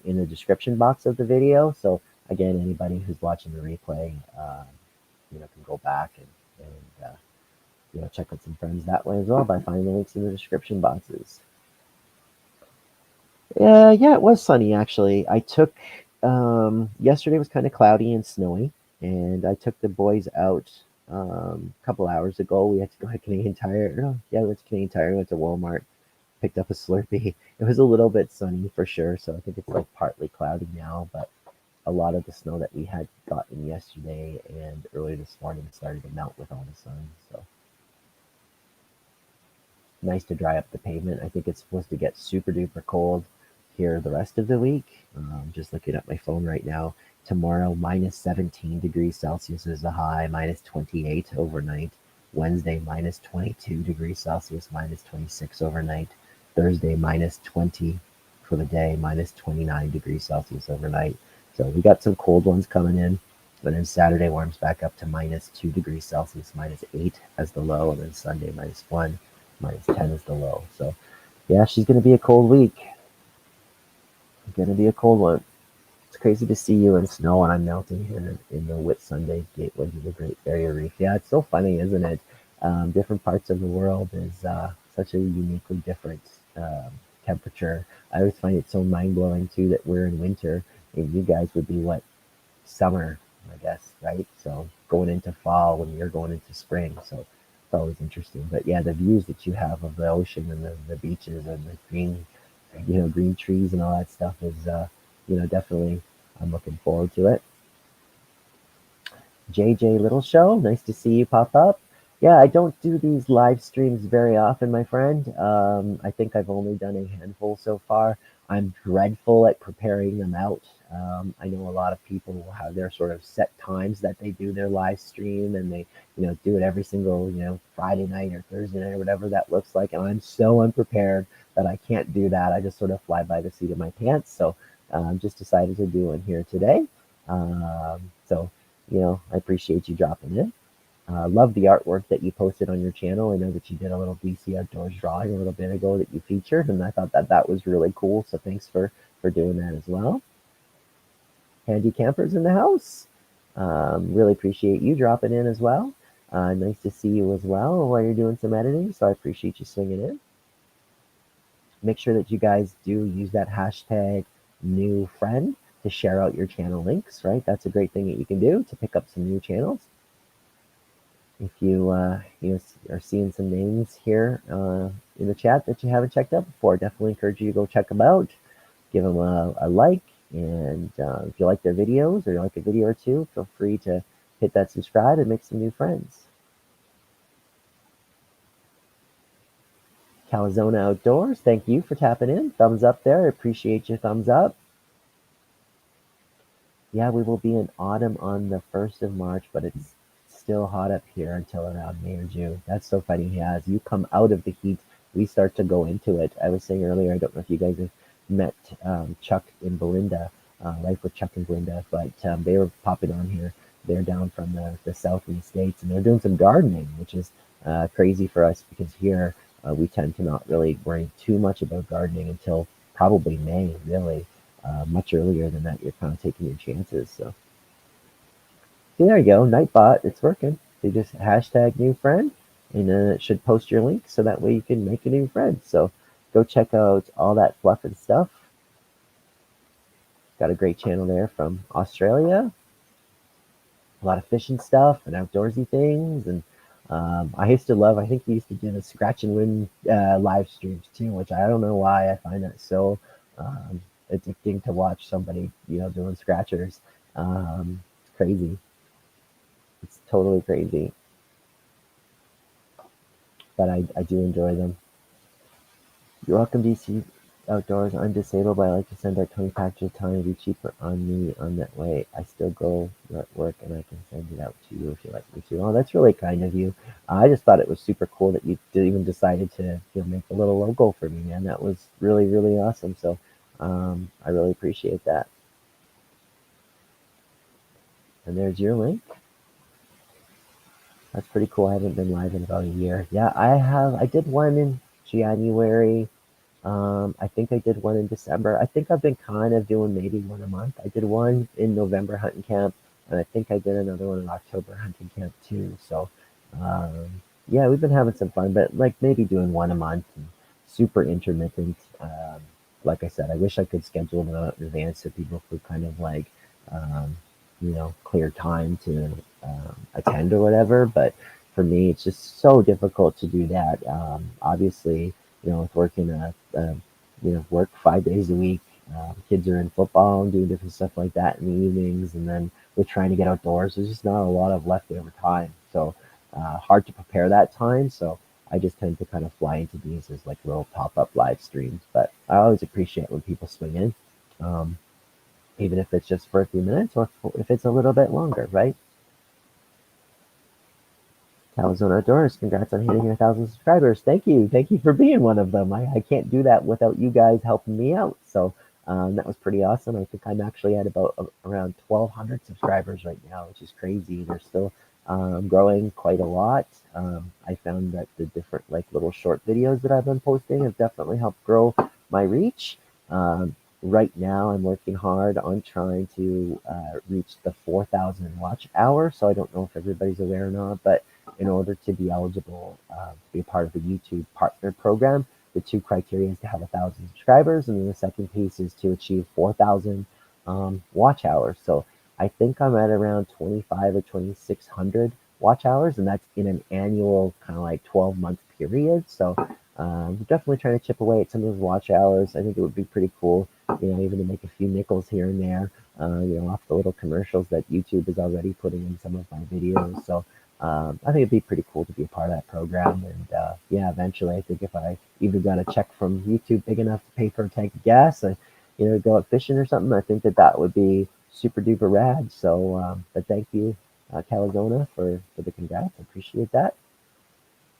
in the description box of the video. So again, anybody who's watching the replay, can go back and check out some friends that way as well by finding the links in the description boxes. Yeah, it was sunny actually. I took yesterday was kind of cloudy and snowy, and I took the boys out a couple hours ago. We had to go to Canadian Tire. No, yeah, we went to Canadian Tire. We went to Walmart, picked up a Slurpee. It was a little bit sunny for sure, so I think it's like partly cloudy now, but a lot of the snow that we had gotten yesterday and early this morning started to melt with all the sun. So nice to dry up the pavement. I think it's supposed to get super duper cold here the rest of the week. Just looking at my phone right now. Tomorrow, -17 degrees Celsius is the high, -28 overnight. Wednesday, -22 degrees Celsius, -26 overnight. Thursday, -20 for the day, -29 degrees Celsius overnight. So we got some cold ones coming in. But then Saturday warms back up to -2 degrees Celsius, -8 as the low, and then Sunday -1. -10 is the low. So yeah, she's gonna be a cold week. Gonna be a cold one. It's crazy to see you in snow, and I'm melting here in the Whitsunday Gateway to the Great Barrier Reef. Yeah, it's so funny, isn't it? Different parts of the world is such a uniquely different temperature. I always find it so mind blowing too that we're in winter, and you guys would be what, summer, I guess, right? So going into fall when you're going into spring. So it's always interesting. But yeah, the views that you have of the ocean and the beaches and the green, green trees and all that stuff is, definitely, I'm looking forward to it. JJ Little Show, nice to see you pop up. Yeah, I don't do these live streams very often, my friend. I think I've only done a handful so far. I'm dreadful at preparing them out. I know a lot of people will have their sort of set times that they do their live stream, and they, do it every single, Friday night or Thursday night or whatever that looks like. And I'm so unprepared that I can't do that. I just sort of fly by the seat of my pants. So just decided to do one here today. So I appreciate you dropping in. Love the artwork that you posted on your channel. I know that you did a little DC Outdoors drawing a little bit ago that you featured, and I thought that that was really cool. So thanks for doing that as well. Handy Campers in the house. Really appreciate you dropping in as well. Nice to see you as well while you're doing some editing. So I appreciate you swinging in. Make sure that you guys do use that hashtag new friend to share out your channel links, right? That's a great thing that you can do to pick up some new channels. If you are seeing some names here in the chat that you haven't checked out before, definitely encourage you to go check them out. Give them a like, and if you like their videos or you like a video or two, feel free to hit that subscribe and make some new friends. Calzona Outdoors, thank you for tapping in. Thumbs up there. I appreciate your thumbs up. Yeah, we will be in autumn on the 1st of March, but it's still hot up here until around May or June. That's so funny. Yeah, as you come out of the heat, we start to go into it. I was saying earlier, I don't know if you guys have met Chuck and Belinda, Life with Chuck and Belinda, but they were popping on here. They're down from the southeast states, and they're doing some gardening, which is crazy for us because here we tend to not really worry too much about gardening until probably May, really. Much earlier than that, you're kind of taking your chances. So, see, there you go, Nightbot, it's working. You just hashtag new friend, and then it should post your link so that way you can make a new friend. So, go check out all that fluff and stuff. Got a great channel there from Australia. A lot of fishing stuff and outdoorsy things. And I used to love, I think we used to do the scratch and win live streams too, which I don't know why I find that so addicting to watch somebody, doing scratchers. It's crazy. It's totally crazy. But I do enjoy them. You're welcome, DC Outdoors. I'm disabled, but I like to send out 20 packages at a time. It'd be cheaper on me on that way. I still go at work, and I can send it out to you if you like me to. Oh, that's really kind of you. I just thought it was super cool that you even decided to make a little logo for me, man. That was really, really awesome. So I really appreciate that. And there's your link. That's pretty cool. I haven't been live in about a year. Yeah, I have. I did one in January. I think I did one in December. I think I've been kind of doing maybe one a month. I did one in November hunting camp, and I think I did another one in October hunting camp too. So, yeah, we've been having some fun, but like maybe doing one a month, and super intermittent. Like I said, I wish I could schedule them out in advance so people could kind of like, um, clear time to attend or whatever. But for me, it's just so difficult to do that. Obviously, with working work 5 days a week. Kids are in football and doing different stuff like that in the evenings, and then with trying to get outdoors, there's just not a lot of leftover time. So hard to prepare that time. So I just tend to kind of fly into these as like little pop-up live streams. But I always appreciate when people swing in, even if it's just for a few minutes or if it's a little bit longer, right? Calzone Outdoors, congrats on hitting 1,000 subscribers. Thank you. Thank you for being one of them. I can't do that without you guys helping me out. So that was pretty awesome. I think I'm actually at about around 1,200 subscribers right now, which is crazy. There's still growing quite a lot. I found that the different like little short videos that I've been posting have definitely helped grow my reach. Right now, I'm working hard on trying to reach the 4,000 watch hour. So I don't know if everybody's aware or not, but in order to be eligible to be a part of the YouTube Partner Program, the two criteria is to have 1,000 subscribers, and then the second piece is to achieve 4,000 watch hours. So I think I'm at around 25 or 2,600 watch hours, and that's in an annual kind of like 12-month period. So definitely trying to chip away at some of those watch hours. I think it would be pretty cool, even to make a few nickels here and there, off the little commercials that YouTube is already putting in some of my videos. So I think it'd be pretty cool to be a part of that program. And yeah, eventually, I think if I even got a check from YouTube big enough to pay for a tank of gas, and go out fishing or something, I think that would be super duper rad. So, but thank you, Calzona, for the congrats. I appreciate that.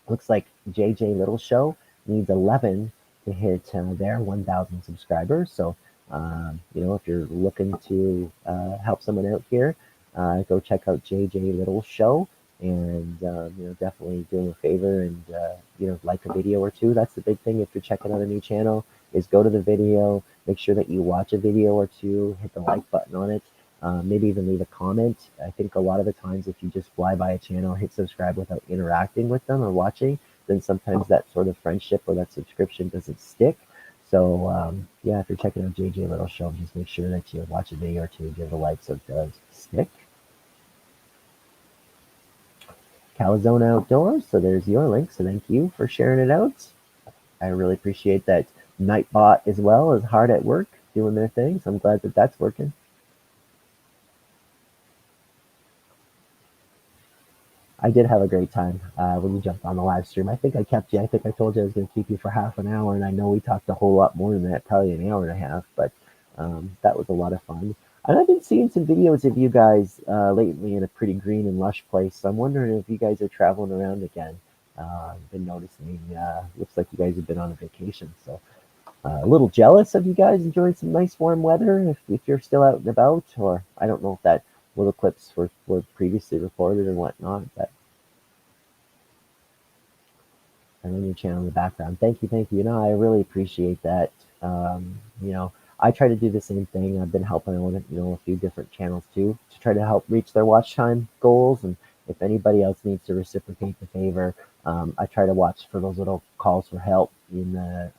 Looks like JJ Little Show needs 11 to hit their 1,000 subscribers. So, if you're looking to help someone out here, go check out JJ Little Show, and definitely do him a favor and like a video or two. That's the big thing if you're checking out a new channel, is go to the video, make sure that you watch a video or two, hit the like button on it. Maybe even leave a comment. I think a lot of the times, if you just fly by a channel, hit subscribe without interacting with them or watching, then sometimes that sort of friendship or that subscription doesn't stick. So yeah, if you're checking out JJ Little Show, just make sure that you watch a video or two, give it a like so it does stick. Calzone Outdoors, so there's your link. So thank you for sharing it out. I really appreciate that. Nightbot as well is hard at work doing their thing, so I'm glad that that's working. I did have a great time when you jumped on the live stream. I think I kept you. I think I told you I was going to keep you for half an hour, and I know we talked a whole lot more than that, probably an hour and a half, but that was a lot of fun. And I've been seeing some videos of you guys lately in a pretty green and lush place, so I'm wondering if you guys are traveling around again. I've been noticing, looks like you guys have been on a vacation, so a little jealous of you guys enjoying some nice warm weather if you're still out and about, or I don't know if that little clips were previously recorded or whatnot, but and on your channel in the background. Thank you, thank you. I really appreciate that. I try to do the same thing. I've been helping out, a few different channels too, to try to help reach their watch time goals. And if anybody else needs to reciprocate the favor, I try to watch for those little calls for help in the,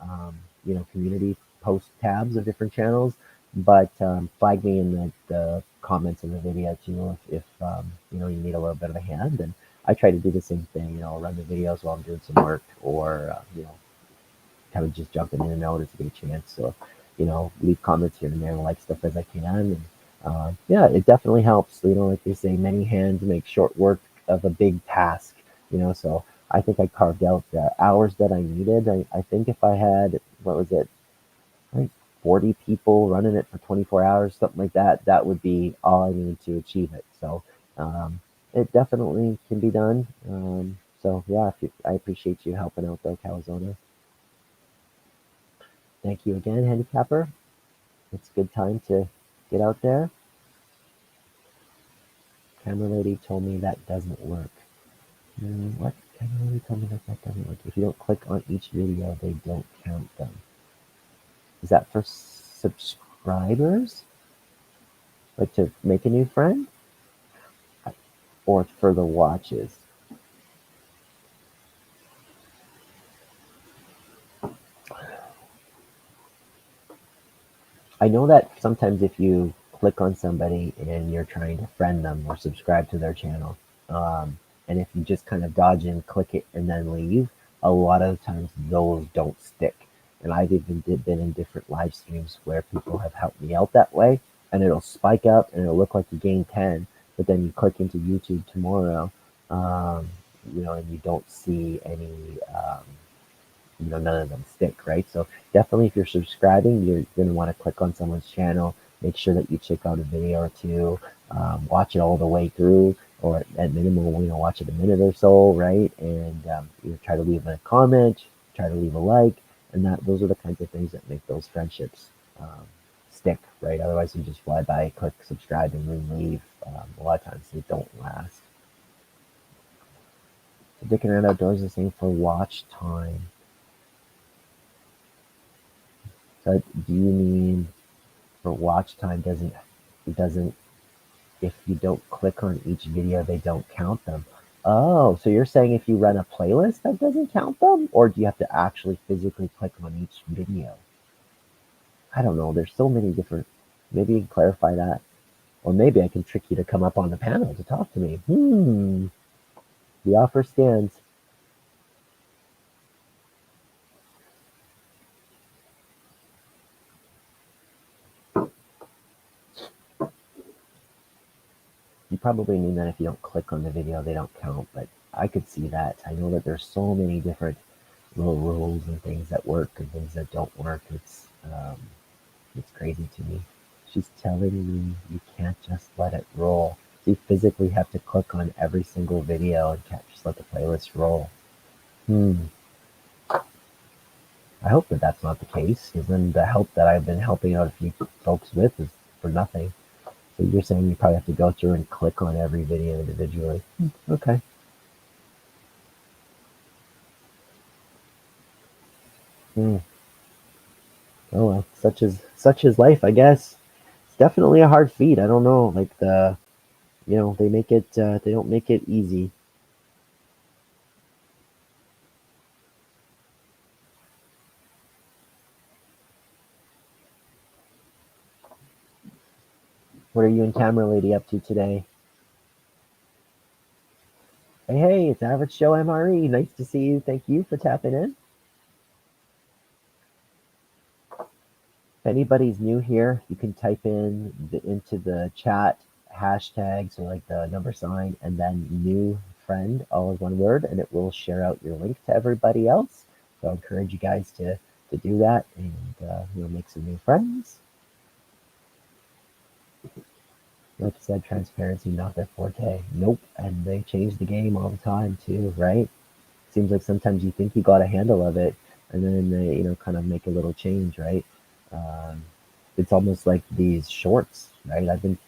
community post tabs of different channels. But flag me in the comments of the video too if you need a little bit of a hand. And I try to do the same thing. I'll run the videos while I'm doing some work, or kind of just jumping in and out as I get a chance. So, leave comments here and there and like stuff as I can. And yeah, it definitely helps. Like they say, many hands make short work of a big task. So I think I carved out the hours that I needed. I think if I had, what was it, like 40 people running it for 24 hours, something like that, that would be all I needed to achieve it. So it definitely can be done. So yeah, I appreciate you helping out though, Calzona. Thank you again, handicapper. It's a good time to get out there. Camera lady told me that doesn't work. What? Camera lady told me that doesn't work. If you don't click on each video, they don't count them. Is that for subscribers? Like to make a new friend? Or for the watches? I know that sometimes if you click on somebody and you're trying to friend them or subscribe to their channel, and if you just kind of dodge in, click it, and then leave, a lot of times those don't stick. And I've even been in different live streams where people have helped me out that way, and it'll spike up and it'll look like you gained 10, but then you click into YouTube tomorrow, and you don't see any none of them stick, right? So definitely if you're subscribing, you're going to want to click on someone's channel, make sure that you check out a video or two, watch it all the way through, or at minimum, watch it a minute or so, right? And try to leave a comment, try to leave a like, and those are the kinds of things that make those friendships stick, right? Otherwise, you just fly by, click subscribe, and then leave. A lot of times they don't last. Dicking around outdoors is the same for watch time. So do you mean for watch time doesn't if you don't click on each video they don't count them? Oh, so you're saying if you run a playlist that doesn't count them? Or do you have to actually physically click on each video? I don't know. There's so many different. Maybe you can clarify that. Or maybe I can trick you to come up on the panel to talk to me. The offer stands. You probably mean that if you don't click on the video, they don't count, but I could see that. I know that there's so many different little rules and things that work and things that don't work. It's crazy to me. She's telling me you can't just let it roll. So you physically have to click on every single video and can't just let the playlist roll. I hope that that's not the case, because then the help that I've been helping out a few folks with is for nothing. So you're saying you probably have to go through and click on every video individually. Okay. Hmm. Oh well, such is life, I guess. It's definitely a hard feat. I don't know, like they make it. They don't make it easy. What are you and Camera Lady up to today? Hey, it's Average Joe MRE. Nice to see you. Thank you for tapping in. If anybody's new here, you can type into the chat hashtag, so like the number sign, and then new friend, all as one word, and it will share out your link to everybody else. So I encourage you guys to do that and make some new friends. Like I said, transparency not their forte. Nope, and they change the game all the time too, right? Seems like sometimes you think you got a handle of it, and then they kind of make a little change, right? Um, it's almost like these shorts, right? I've been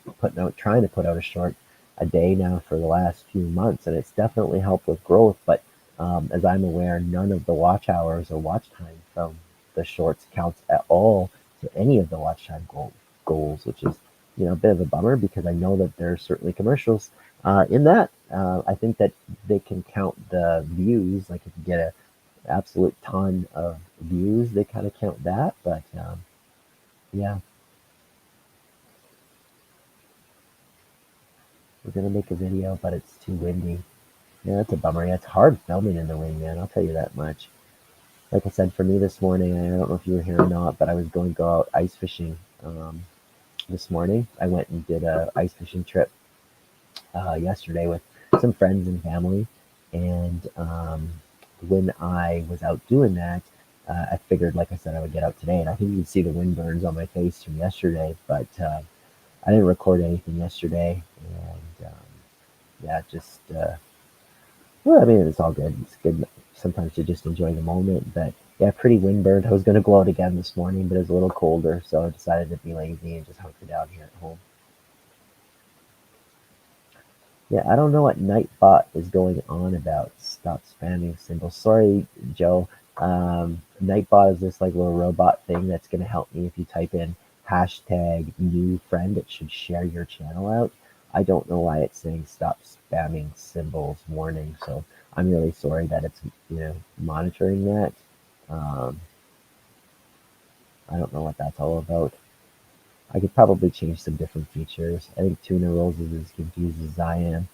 trying to put out a short a day now for the last few months, and it's definitely helped with growth. But as I'm aware, none of the watch hours or watch time from the shorts counts at all to any of the watch time goals, which is a bit of a bummer, because I know that there's certainly commercials in that. I think that they can count the views, like if you get a absolute ton of views, they kind of count that. But yeah, we're gonna make a video, but it's too windy. Yeah, that's a bummer. Yeah, it's hard filming in the wind, man. I'll tell you that much. Like I said, for me this morning, I don't know if you were here or not, but I was going to go out ice fishing this morning. I went and did a ice fishing trip yesterday with some friends and family, and when I was out doing that, I figured, like I said, I would get out today, and I think you can see the wind burns on my face from yesterday, but I didn't record anything yesterday, and yeah, just well, I mean, it's all good. It's good sometimes to just enjoy the moment, but yeah, pretty windburned. I was going to go out again this morning, but it was a little colder, so I decided to be lazy and just hunker down here at home. Yeah, I don't know what Nightbot is going on about. Stop spamming symbols. Sorry, Joe. Nightbot is this like little robot thing that's going to help me if you type in hashtag new friend. It should share your channel out. I don't know why it's saying stop spamming symbols warning. So I'm really sorry that it's monitoring that. Um, I don't know what that's all about. I could probably change some different features. I think Tuna Rolls is as confused as I am.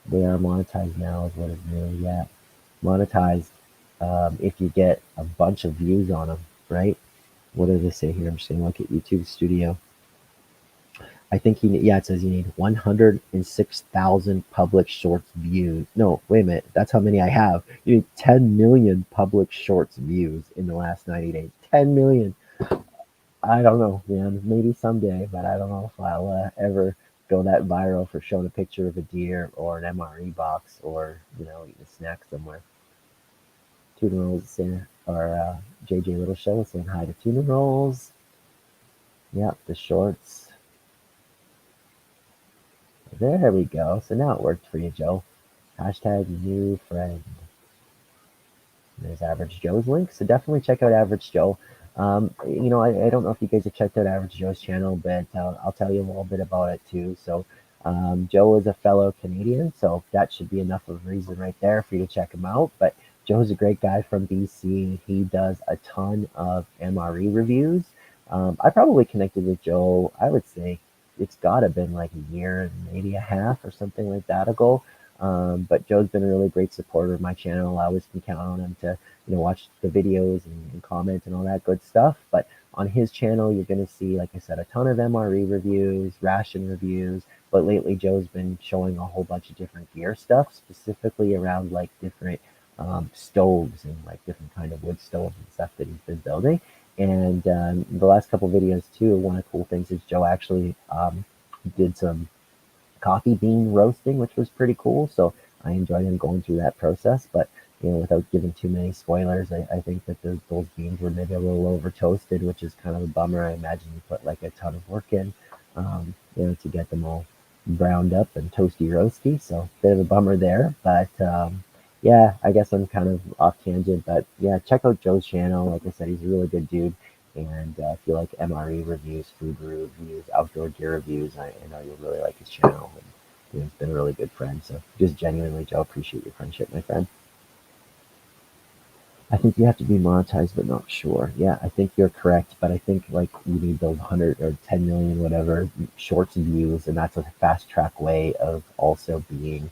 They are monetized now, is what is new. Yeah, monetized if you get a bunch of views on them, right? What does it say here? I'm just gonna look at YouTube Studio. I think it says you need 106,000 public shorts views. No, wait a minute. That's how many I have. You need 10 million public shorts views in the last 90 days. 10 million. I don't know, man. Maybe someday, but I don't know if I'll ever go that viral for showing a picture of a deer or an MRE box or eating a snack somewhere. Tuna Rolls saying, or JJ Little Show is saying hi to Tuna Rolls. Yep, the shorts. There we go. So now it worked for you, Joe. Hashtag new friend. There's Average Joe's link. So definitely check out Average Joe. I don't know if you guys have checked out Average Joe's channel, but I'll tell you a little bit about it too. So Joe is a fellow Canadian, so that should be enough of a reason right there for you to check him out. But Joe's a great guy from BC. He does a ton of MRE reviews. I probably connected with Joe, I would say it's got to been like a year and maybe a half or something like that ago. But Joe's been a really great supporter of my channel. I always can count on him to, watch the videos and comment and all that good stuff. But on his channel, you're going to see, like I said, a ton of MRE reviews, ration reviews. But lately, Joe's been showing a whole bunch of different gear stuff, specifically around like different stoves and like different kind of wood stoves and stuff that he's been building. And the last couple videos too, one of the cool things is Joe actually did some coffee bean roasting, which was pretty cool. So I enjoyed him going through that process. But without giving too many spoilers, I think that those beans were maybe a little over toasted, which is kind of a bummer. I imagine you put like a ton of work in, to get them all browned up and toasty roasty. So bit of a bummer there. But yeah, I guess I'm kind of off tangent. But yeah, check out Joe's channel. Like I said, he's a really good dude. And if you like MRE reviews, food reviews, outdoor gear reviews, I know you'll really like his channel. And he's been a really good friend. So just genuinely, Joe, appreciate your friendship, my friend. I think you have to be monetized, but not sure. Yeah, I think you're correct, but I think like you need those 100 or 10 million, whatever, shorts views, and that's a fast track way of also being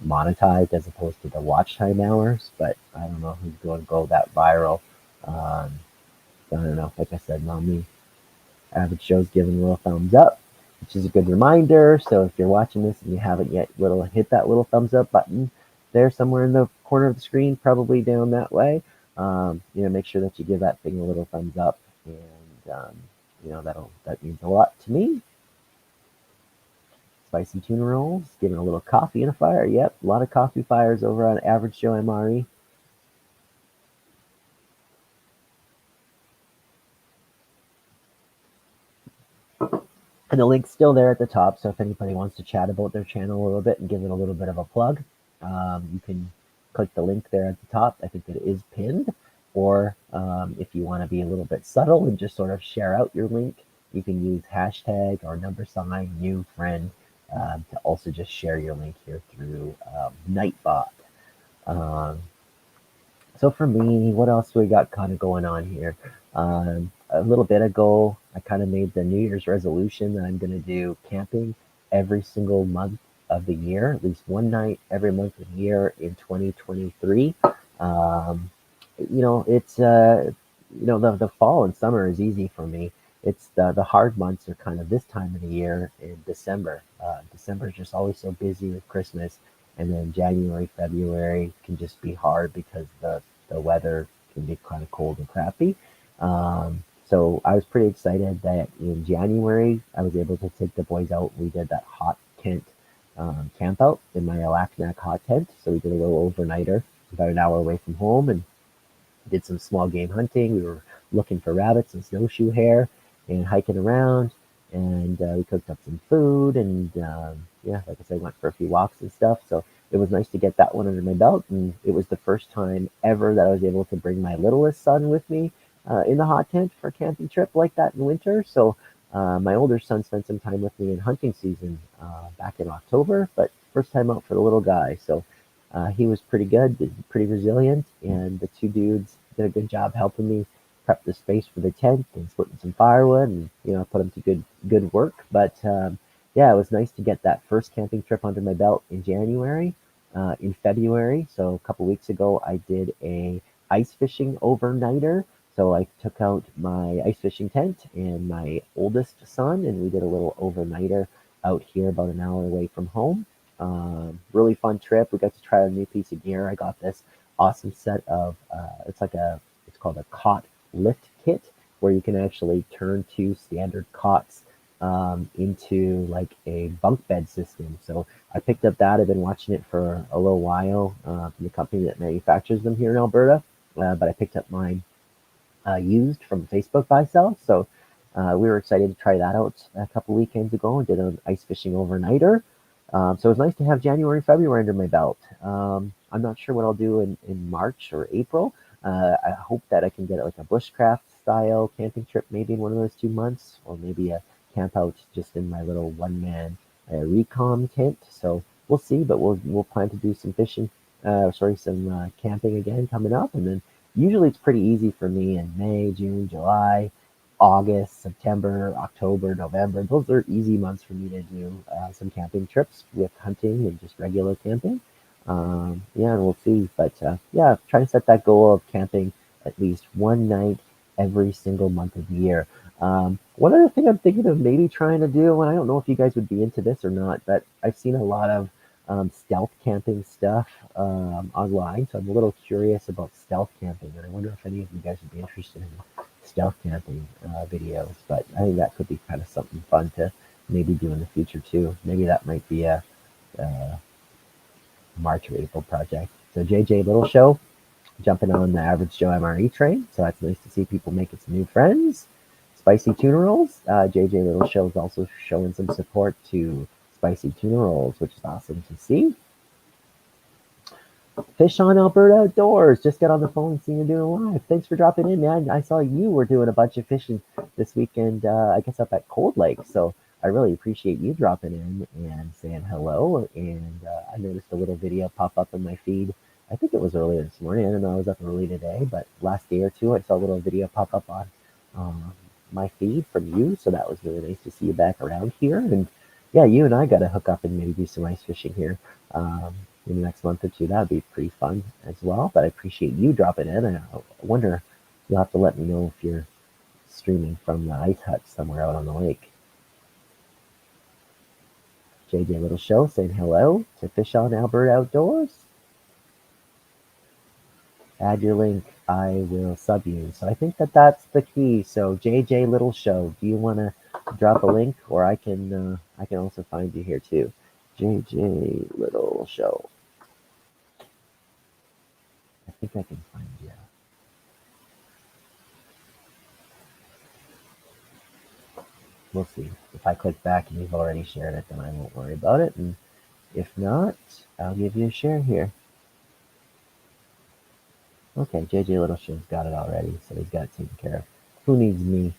monetized as opposed to the watch time hours. But I don't know who's going to go that viral. Um, I don't know. Like I said, not me. Average Joe's giving a little thumbs up, which is a good reminder. So if you're watching this and you haven't yet hit that little thumbs up button there somewhere in the corner of the screen, probably down that way. Make sure that you give that thing a little thumbs up, and that means a lot to me. Spicy tuna rolls, giving a little coffee in a fire. Yep, a lot of coffee fires over on Average Joe MRE. And the link's still there at the top, so if anybody wants to chat about their channel a little bit and give it a little bit of a plug, you can click the link there at the top. I think that it is pinned. Or if you want to be a little bit subtle and just sort of share out your link, you can use hashtag or # new friend to also just share your link here through Nightbot. So for me, what else do we got kind of going on here? A little bit ago, I kind of made the New Year's resolution that I'm going to do camping every single month of the year, at least one night every month of the year in 2023. It's the fall and summer is easy for me. It's the hard months are kind of this time of the year in December. December is just always so busy with Christmas, and then January, February can just be hard because the weather can be kind of cold and crappy. So I was pretty excited that in January I was able to take the boys out. We did that hot tent camp out in my Alaknak hot tent. So we did a little overnighter about an hour away from home and did some small game hunting. We were looking for rabbits and snowshoe hare and hiking around. And we cooked up some food and yeah, like I said, went for a few walks and stuff. So it was nice to get that one under my belt. And it was the first time ever that I was able to bring my littlest son with me in the hot tent for a camping trip like that in winter. So my older son spent some time with me in hunting season back in October, but first time out for the little guy. So he was pretty good, pretty resilient, and the two dudes did a good job helping me prep the space for the tent and splitting some firewood, and put them to good work. But yeah, it was nice to get that first camping trip under my belt in January. In February, so a couple weeks ago, I did a ice fishing overnighter. So I took out my ice fishing tent and my oldest son, and we did a little overnighter out here about an hour away from home. Really fun trip. We got to try a new piece of gear. I got this awesome set of it's called a cot lift kit, where you can actually turn two standard cots into like a bunk bed system. So I picked up that. I've been watching it for a little while from the company that manufactures them here in Alberta. But I picked up mine used from Facebook buy sell. So we were excited to try that out a couple weekends ago and did an ice fishing overnighter. So it's nice to have January and February under my belt. I'm not sure what I'll do in March or April. I hope that I can get like a bushcraft style camping trip maybe in one of those 2 months, or maybe a camp out just in my little one man recon tent. So we'll see, but we'll plan to do some fishing, some camping again coming up, and then usually it's pretty easy for me in May, June, July. August, September, October, November. Those are easy months for me to do some camping trips with hunting and just regular camping. Yeah, and we'll see. But yeah, trying to set that goal of camping at least one night every single month of the year. One other thing I'm thinking of maybe trying to do, and I don't know if you guys would be into this or not, but I've seen a lot of stealth camping stuff online, so I'm a little curious about stealth camping, and I wonder if any of you guys would be interested in stealth camping videos. But I think that could be kind of something fun to maybe do in the future too. Maybe that might be a March or April project. So JJ Little Show jumping on the Average Joe MRE train. So that's nice to see people making some new friends. Spicy tuna rolls. JJ Little Show is also showing some support to spicy tuna rolls, which is awesome to see. Fish on Alberta Outdoors. Just got on the phone and seen you doing live. Thanks for dropping in, man. I saw you were doing a bunch of fishing this weekend, I guess up at Cold Lake. So I really appreciate you dropping in and saying hello. And I noticed a little video pop up in my feed. I think it was earlier this morning. I don't know. I was up early today, but last day or two, I saw a little video pop up on my feed from you. So that was really nice to see you back around here. And yeah, you and I got to hook up and maybe do some ice fishing here. In the next month or two. That'd be pretty fun as well. But I appreciate you dropping in. And I wonder, you'll have to let me know if you're streaming from the ice hut somewhere out on the lake. JJ Little Show saying hello to Fish on Alberta Outdoors. Add your link. I will sub you. So I think that's the key. So JJ Little Show, do you want to drop a link, or I can also find you here too. JJ Little Show. I think I can find you. We'll see. If I click back and you've already shared it, then I won't worry about it. And if not, I'll give you a share here. Okay, JJ Little Show's got it already, so he's got it taken care of. Who needs me?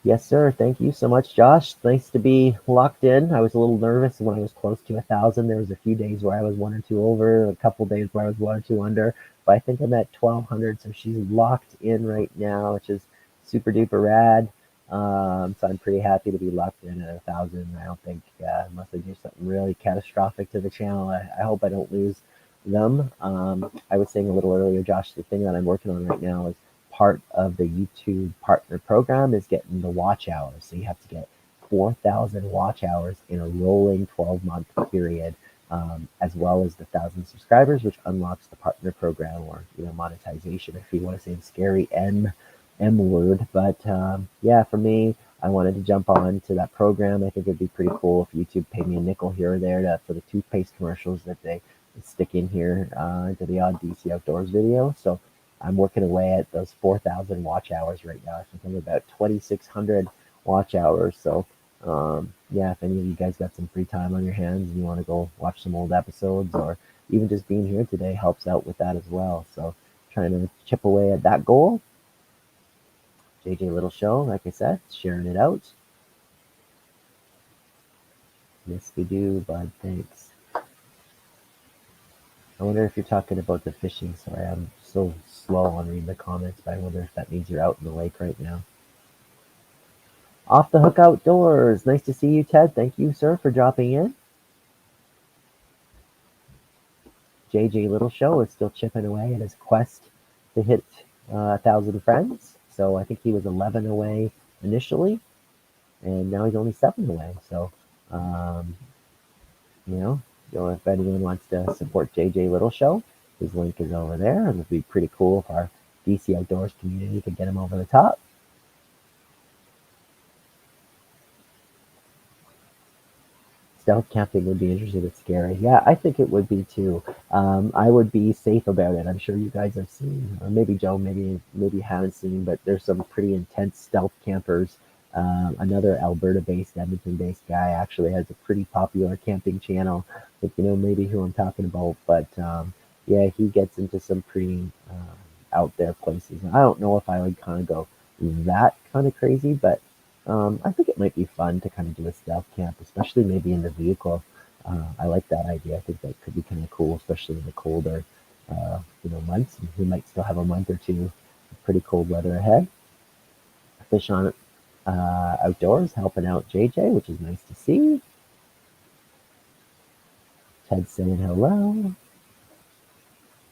Yes, sir. Thank you so much, Josh. Nice to be locked in. I was a little nervous when I was close to 1,000. There was a few days where I was 1 or 2 over, a couple days where I was 1 or 2 under. But I think I'm at 1,200, so she's locked in right now, which is super duper rad. So I'm pretty happy to be locked in at 1,000. I don't think, unless I do something really catastrophic to the channel, I hope I don't lose them. I was saying a little earlier, Josh, the thing that I'm working on right now is part of the YouTube partner program is getting the watch hours. So you have to get 4,000 watch hours in a rolling 12-month period, as well as the 1,000 subscribers, which unlocks the partner program, or monetization, if you want to say the scary M word. But yeah, for me, I wanted to jump on to that program. I think it'd be pretty cool if YouTube paid me a nickel here or there for the toothpaste commercials that they stick in here into the odd DC Outdoors video. So I'm working away at those 4,000 watch hours right now. I think I'm about 2,600 watch hours. So yeah, if any of you guys got some free time on your hands and you want to go watch some old episodes, or even just being here today helps out with that as well. So trying to chip away at that goal. JJ Little Show, like I said, sharing it out. Yes, we do, bud. Thanks. I wonder if you're talking about the fishing. Sorry, I'm so slow on reading the comments, but I wonder if that means you're out in the lake right now. Off the Hook Outdoors. Nice to see you, Ted. Thank you, sir, for dropping in. JJ Little Show is still chipping away at his quest to hit 1,000 friends. So I think he was 11 away initially, and now he's only 7 away. So, if anyone wants to support JJ Little Show, his link is over there. And it'd be pretty cool if our DC Outdoors community could get him over the top. Stealth camping would be interesting but scary. Yeah, I think it would be too. I would be safe about it. I'm sure you guys have seen, or maybe Joe, maybe you haven't seen, but there's some pretty intense stealth campers. Another Alberta-based, Edmonton-based guy actually has a pretty popular camping channel. I think you know maybe who I'm talking about, but yeah, he gets into some pretty out there places. I don't know if I would kind of go that kind of crazy, but I think it might be fun to kind of do a stealth camp, especially maybe in the vehicle. I like that idea. I think that could be kind of cool, especially in the colder, months. We might still have a month or two of pretty cold weather ahead. Fish on outdoors, helping out JJ, which is nice to see. Ted saying hello.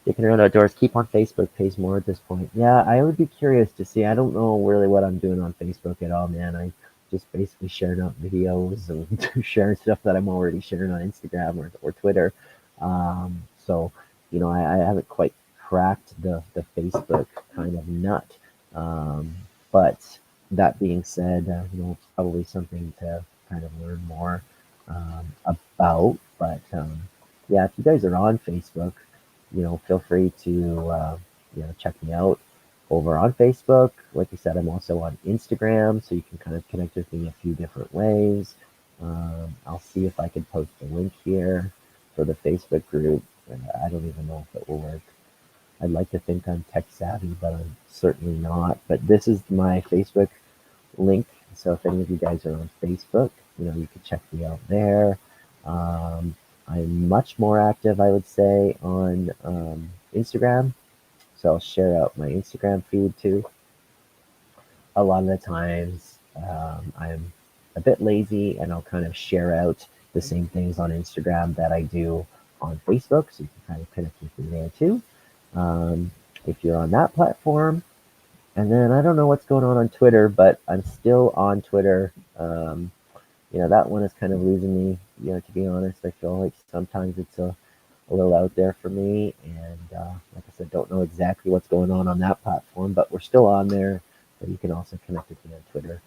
Sticking around outdoors, keep on Facebook pays more at this point. Yeah, I would be curious to see. I don't know really what I'm doing on Facebook at all, man. I just basically sharing out videos and sharing stuff that I'm already sharing on Instagram or Twitter. So, I haven't quite cracked the Facebook kind of nut. Um, but that being said, it's probably something to kind of learn more about. But yeah, if you guys are on Facebook, feel free to, check me out over on Facebook. Like I said, I'm also on Instagram, so you can kind of connect with me a few different ways. I'll see if I can post a link here for the Facebook group. I don't even know if it will work. I'd like to think I'm tech savvy, but I'm certainly not. But this is my Facebook link. So if any of you guys are on Facebook, you can check me out there. Um, I'm much more active, I would say, on Instagram. So I'll share out my Instagram feed too. A lot of the times, I'm a bit lazy and I'll kind of share out the same things on Instagram that I do on Facebook. So you can kind of connect with me there too. Um, if you're on that platform, and then I don't know what's going on Twitter, but I'm still on Twitter. That one is kind of losing me, to be honest. I feel like sometimes it's a little out there for me. And like I said, don't know exactly what's going on that platform, but we're still on there. But you can also connect with me on Twitter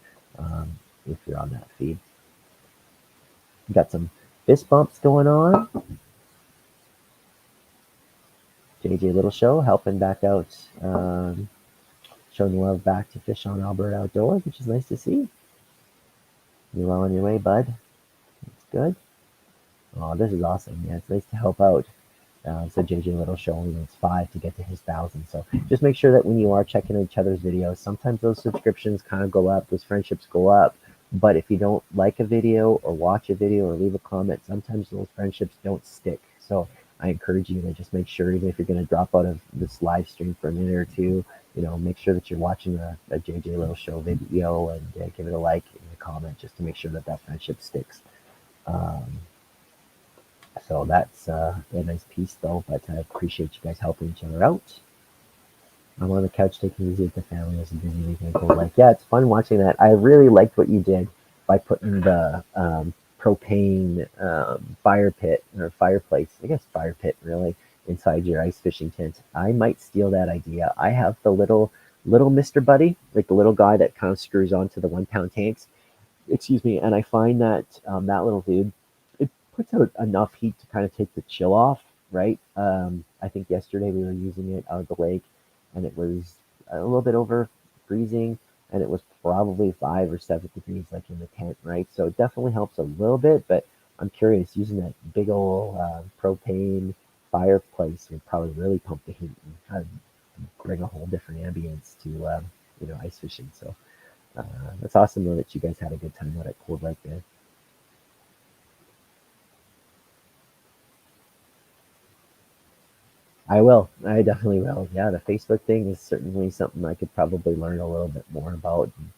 if you're on that feed. We got some fist bumps going on. JJ Little Show helping back out, showing love back to Fish on Alberta Outdoors, which is nice to see. You well on your way, bud? That's good. Oh, this is awesome. Yeah, it's nice to help out. So JJ Little Show only needs 5 to get to his 1,000. So just make sure that when you are checking each other's videos, sometimes those subscriptions kind of go up, those friendships go up. But if you don't like a video or watch a video or leave a comment, sometimes those friendships don't stick. So I encourage you to just make sure, even if you're going to drop out of this live stream for a minute or two, make sure that you're watching the JJ Little Show video and give it a like and a comment just to make sure that friendship sticks. So that's a nice piece, though. But I appreciate you guys helping each other out. I'm on the couch taking it easy with the family. It's a busy weekend. Cool. Like, yeah, it's fun watching that. I really liked what you did by putting the propane fire pit or fireplace, I guess fire pit, really, inside your ice fishing tent. I might steal that idea. I have the little Mr. Buddy, like the little guy that kind of screws onto the 1 pound tanks. Excuse me. And I find that that little dude, it puts out enough heat to kind of take the chill off, right? I think yesterday we were using it out of the lake and it was a little bit over freezing and it was probably 5 or 7 degrees like in the tent, right? So it definitely helps a little bit, but I'm curious, using that big old propane fireplace would probably really pump the heat and kind of bring a whole different ambience to ice fishing. So that's awesome though that you guys had a good time out at Cold Lake there. I will. I definitely will. Yeah, the Facebook thing is certainly something I could probably learn a little bit more about. And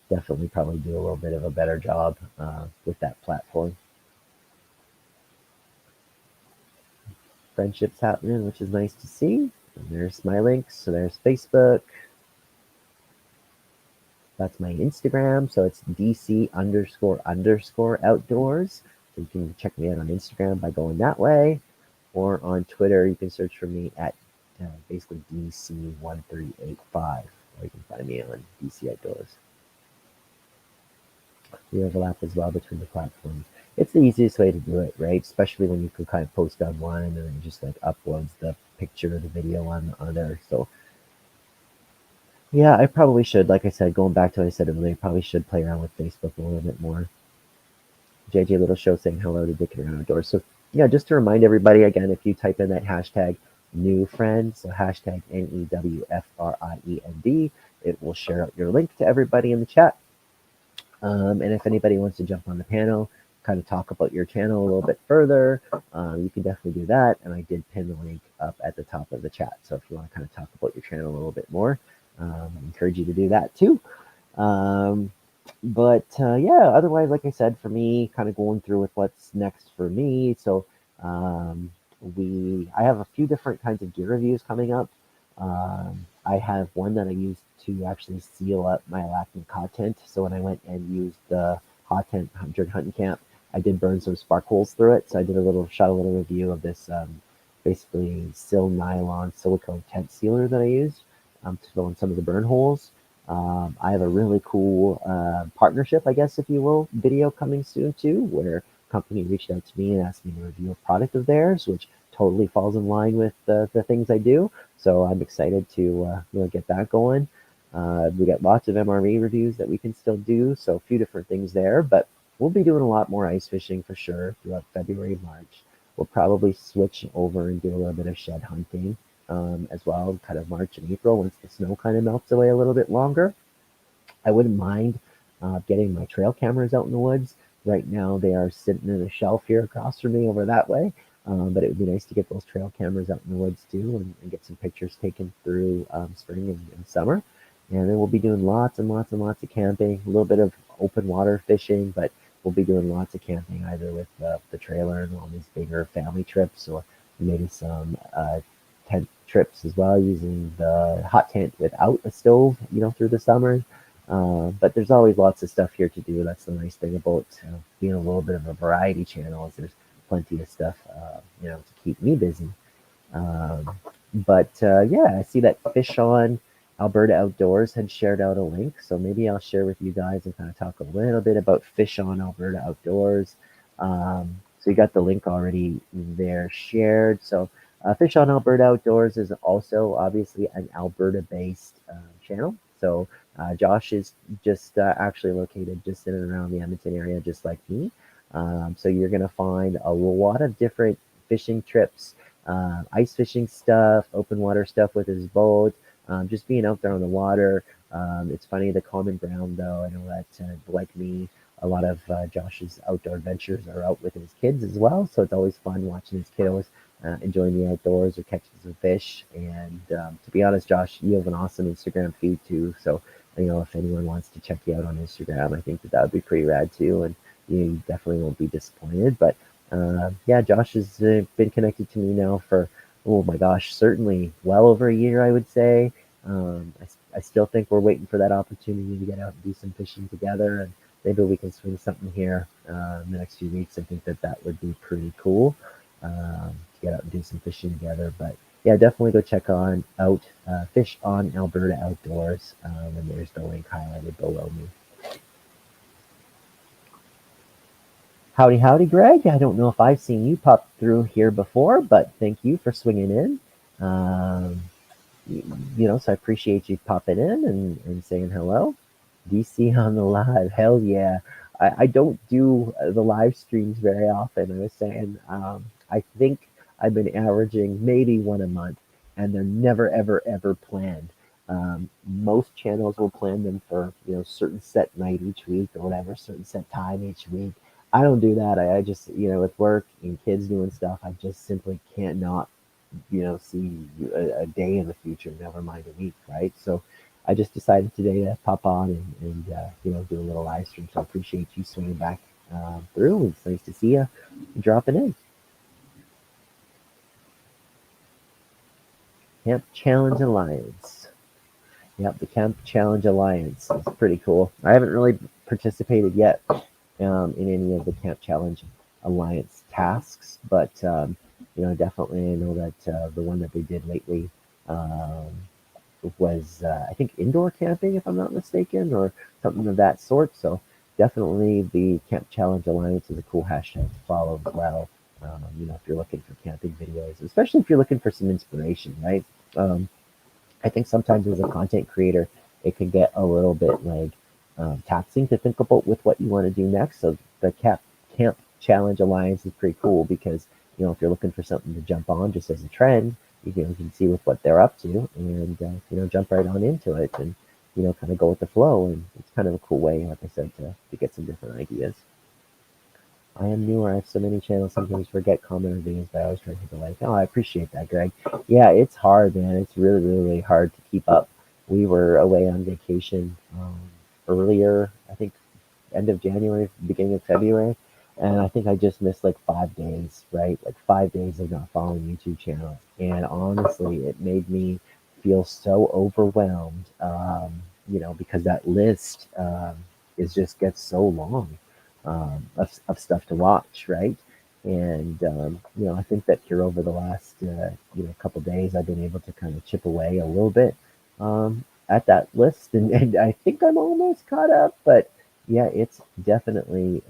definitely probably do a little bit of a better job with that platform. Friendships happening, which is nice to see. And there's my links. So there's Facebook. That's my Instagram. So it's DC___ outdoors. So you can check me out on Instagram by going that way. Or on Twitter, you can search for me at basically DC1385. Or you can find me on DC Outdoors. the overlap as well between the platforms. It's the easiest way to do it, right? Especially when you can kind of post on one and then just like uploads the picture or the video on there. So yeah, I probably should, like I said, going back to what I said earlier, probably should play around with Facebook a little bit more. JJ Little Show saying hello to Dick and Outdoors. So yeah, just to remind everybody again, if you type in that hashtag new friend, so hashtag NEWFRIEND, it will share out your link to everybody in the chat. And if anybody wants to jump on the panel, kind of talk about your channel a little bit further, you can definitely do that. And I did pin the link up at the top of the chat. So if you want to kind of talk about your channel a little bit more, I encourage you to do that too. Yeah, otherwise, like I said, for me, kind of going through with what's next for me. So I have a few different kinds of gear reviews coming up. I have one that I used to actually seal up my Alacan cod tent. So when I went and used the hot tent during hunting camp, I did burn some spark holes through it. So I did shot a little review of this basically sil nylon silicone tent sealer that I used to fill in some of the burn holes. I have a really cool partnership, I guess, if you will, video coming soon too, where a company reached out to me and asked me to review a product of theirs, which totally falls in line with the things I do. So I'm excited to get that going. We got lots of MRE reviews that we can still do, so a few different things there. But we'll be doing a lot more ice fishing for sure throughout February, March. We'll probably switch over and do a little bit of shed hunting as well, kind of March and April once the snow kind of melts away a little bit longer. I wouldn't mind getting my trail cameras out in the woods. Right now, they are sitting in a shelf here across from me over that way. But it would be nice to get those trail cameras out in the woods too and get some pictures taken through spring and summer. And then we'll be doing lots and lots and lots of camping, a little bit of open water fishing, but we'll be doing lots of camping either with the trailer and all these bigger family trips or maybe some tent trips as well using the hot tent without a stove, through the summer. But there's always lots of stuff here to do. That's the nice thing about being a little bit of a variety channel is there's plenty of stuff, to keep me busy. Yeah, I see that Fish on Alberta Outdoors had shared out a link, so maybe I'll share with you guys and kind of talk a little bit about Fish on Alberta Outdoors. So you got the link already there shared. So Fish on Alberta Outdoors is also obviously an Alberta-based channel. So Josh is just actually located just in and around the Edmonton area, just like me. So you're going to find a lot of different fishing trips, ice fishing stuff, open water stuff with his boat, just being out there on the water. It's funny, the common ground, though. I know that, like me, a lot of Josh's outdoor adventures are out with his kids as well. So it's always fun watching his kiddos enjoying the outdoors or catching some fish. And to be honest, Josh, you have an awesome Instagram feed too. So, if anyone wants to check you out on Instagram, I think that would be pretty rad too. And you definitely won't be disappointed. But yeah, Josh has been connected to me now for, oh my gosh, certainly well over a year, I would say. I still think we're waiting for that opportunity to get out and do some fishing together, and maybe we can swing something here in the next few weeks. I think that would be pretty cool to get out and do some fishing together. But yeah, definitely go check out Fish on Alberta Outdoors, and there's the link highlighted below me. Howdy, howdy, Greg. I don't know if I've seen you pop through here before, but thank you for swinging in. So I appreciate you popping in and saying hello. DC on the live. Hell yeah. I don't do the live streams very often. I was saying, I think I've been averaging maybe one a month, and they're never, ever, ever planned. Most channels will plan them for, certain set night each week or whatever, certain set time each week. I don't do that. I just, with work and kids doing stuff, I just simply can't not, see a day in the future, never mind a week, right? So I just decided today to pop on and do a little live stream. So I appreciate you swinging back through. It's nice to see you dropping in. Camp Challenge Alliance. Yep, the Camp Challenge Alliance is pretty cool. I haven't really participated yet in any of the Camp Challenge Alliance tasks, but definitely I know that the one that they did lately was I think indoor camping, if I'm not mistaken, or something of that sort. So definitely the Camp Challenge Alliance is a cool hashtag to follow as well. If you're looking for camping videos, especially if you're looking for some inspiration, right? Um, I think sometimes as a content creator, it can get a little bit like taxing to think about with what you want to do next. So the Camp Challenge Alliance is pretty cool because if you're looking for something to jump on just as a trend, you can see with what they're up to and jump right on into it and kind of go with the flow. And it's kind of a cool way, like I said, to get some different ideas. I am new. I have so many channels. Sometimes forget comment or videos, but I always try to hit the like. Oh, I appreciate that, Greg. Yeah, it's hard, man. It's really, really hard to keep up. We were away on vacation earlier, I think end of January, beginning of February, and I think I just missed like 5 days, right? Like 5 days of not following YouTube channels, and honestly, it made me feel so overwhelmed. Because that list is just gets so long of stuff to watch, right? And I think that here over the last couple days, I've been able to kind of chip away a little bit at that list, and I think I'm almost caught up. But yeah, it's definitely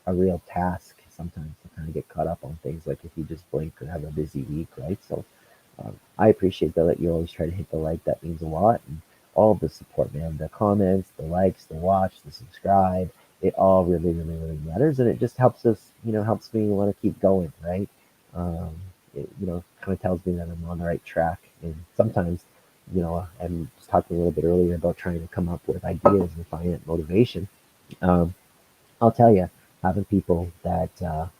a real task sometimes to kind of get caught up on things. Like if you just blink or have a busy week, right? So I appreciate though that you always try to hit the like. That means a lot. And all of the support, man. The comments, the likes, the watch, the subscribe. It all really, really, really matters, and it just helps us. Helps me want to keep going, right? Um, it kind of tells me that I'm on the right track. And sometimes, I'm just talking a little bit earlier about trying to come up with ideas and find that motivation. Um, I'll tell you, having people that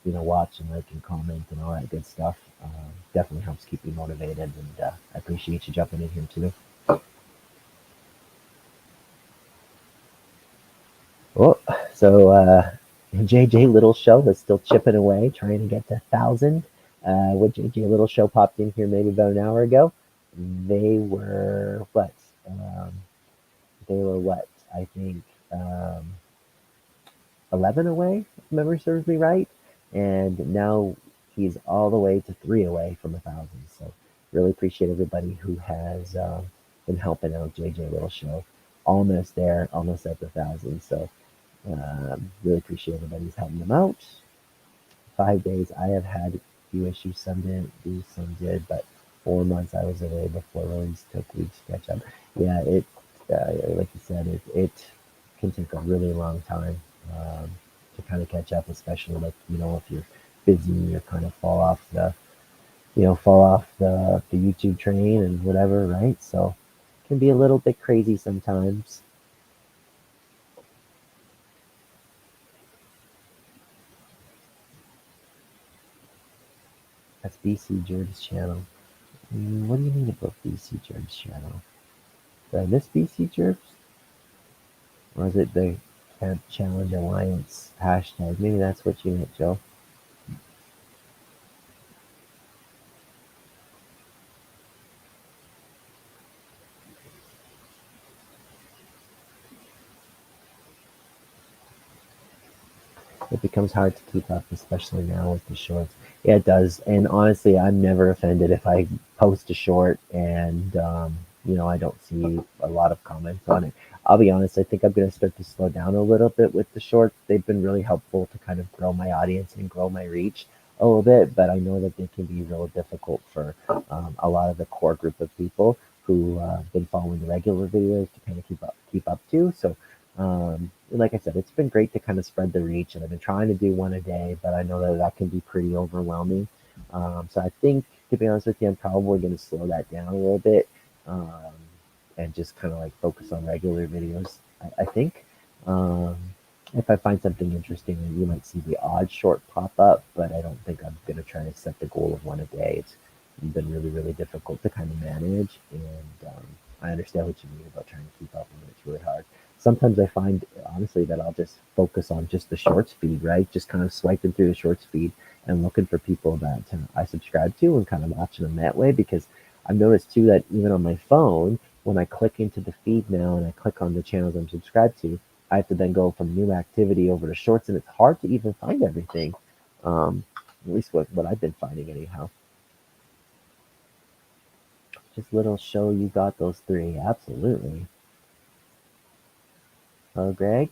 watch and like and comment and all that good stuff definitely helps keep me motivated. And I appreciate you jumping in here too. Oh, so JJ Little Show is still chipping away, trying to get to 1,000. When JJ Little Show popped in here maybe about an hour ago, they were what? Um, they were what? I think 11 away, if memory serves me right. And now he's all the way to 3 away from 1,000. So really appreciate everybody who has been helping out JJ Little Show. Almost there, almost at the 1,000. So really appreciate everybody who's helping them out. 5 days, I have had a few issues. Some didn't do, some did, but 4 months I was away before release. Took weeks to catch up. Yeah, like you said, it can take a really long time um, to kind of catch up, especially like if you're busy, you kind of fall off the YouTube train and whatever, right? So it can be a little bit crazy sometimes. That's BC Jared's channel. What do you mean about BC Jared's channel? Did I miss BC Jared? Or is it the Camp Challenge Alliance hashtag? Maybe that's what you meant, Joe. It becomes hard to keep up, especially now with the shorts. Yeah, it does. And honestly, I'm never offended if I post a short and I don't see a lot of comments on it. I'll be honest, I think I'm going to start to slow down a little bit with the shorts. They've been really helpful to kind of grow my audience and grow my reach a little bit, but I know that they can be real difficult for a lot of the core group of people who have been following the regular videos to kind of keep up to. So like I said, it's been great to kind of spread the reach, and I've been trying to do one a day, but I know that that can be pretty overwhelming. So I think, to be honest with you, I'm probably going to slow that down a little bit um, and just kind of like focus on regular videos. I think um, if I find something interesting, you might see the odd short pop up, but I don't think I'm going to try to set the goal of one a day. It's been really, really difficult to kind of manage, and I understand what you mean about trying to keep up, and it's really hard. Sometimes I find honestly that I'll just focus on just the shorts feed, right? Just kind of swiping through the shorts feed and looking for people that I subscribe to and kind of watching them that way, because I've noticed too that even on my phone, when I click into the feed now and I click on the channels I'm subscribed to, I have to then go from new activity over to shorts, and it's hard to even find everything. At least what I've been finding anyhow. Just little show you got those three. Absolutely. Greg,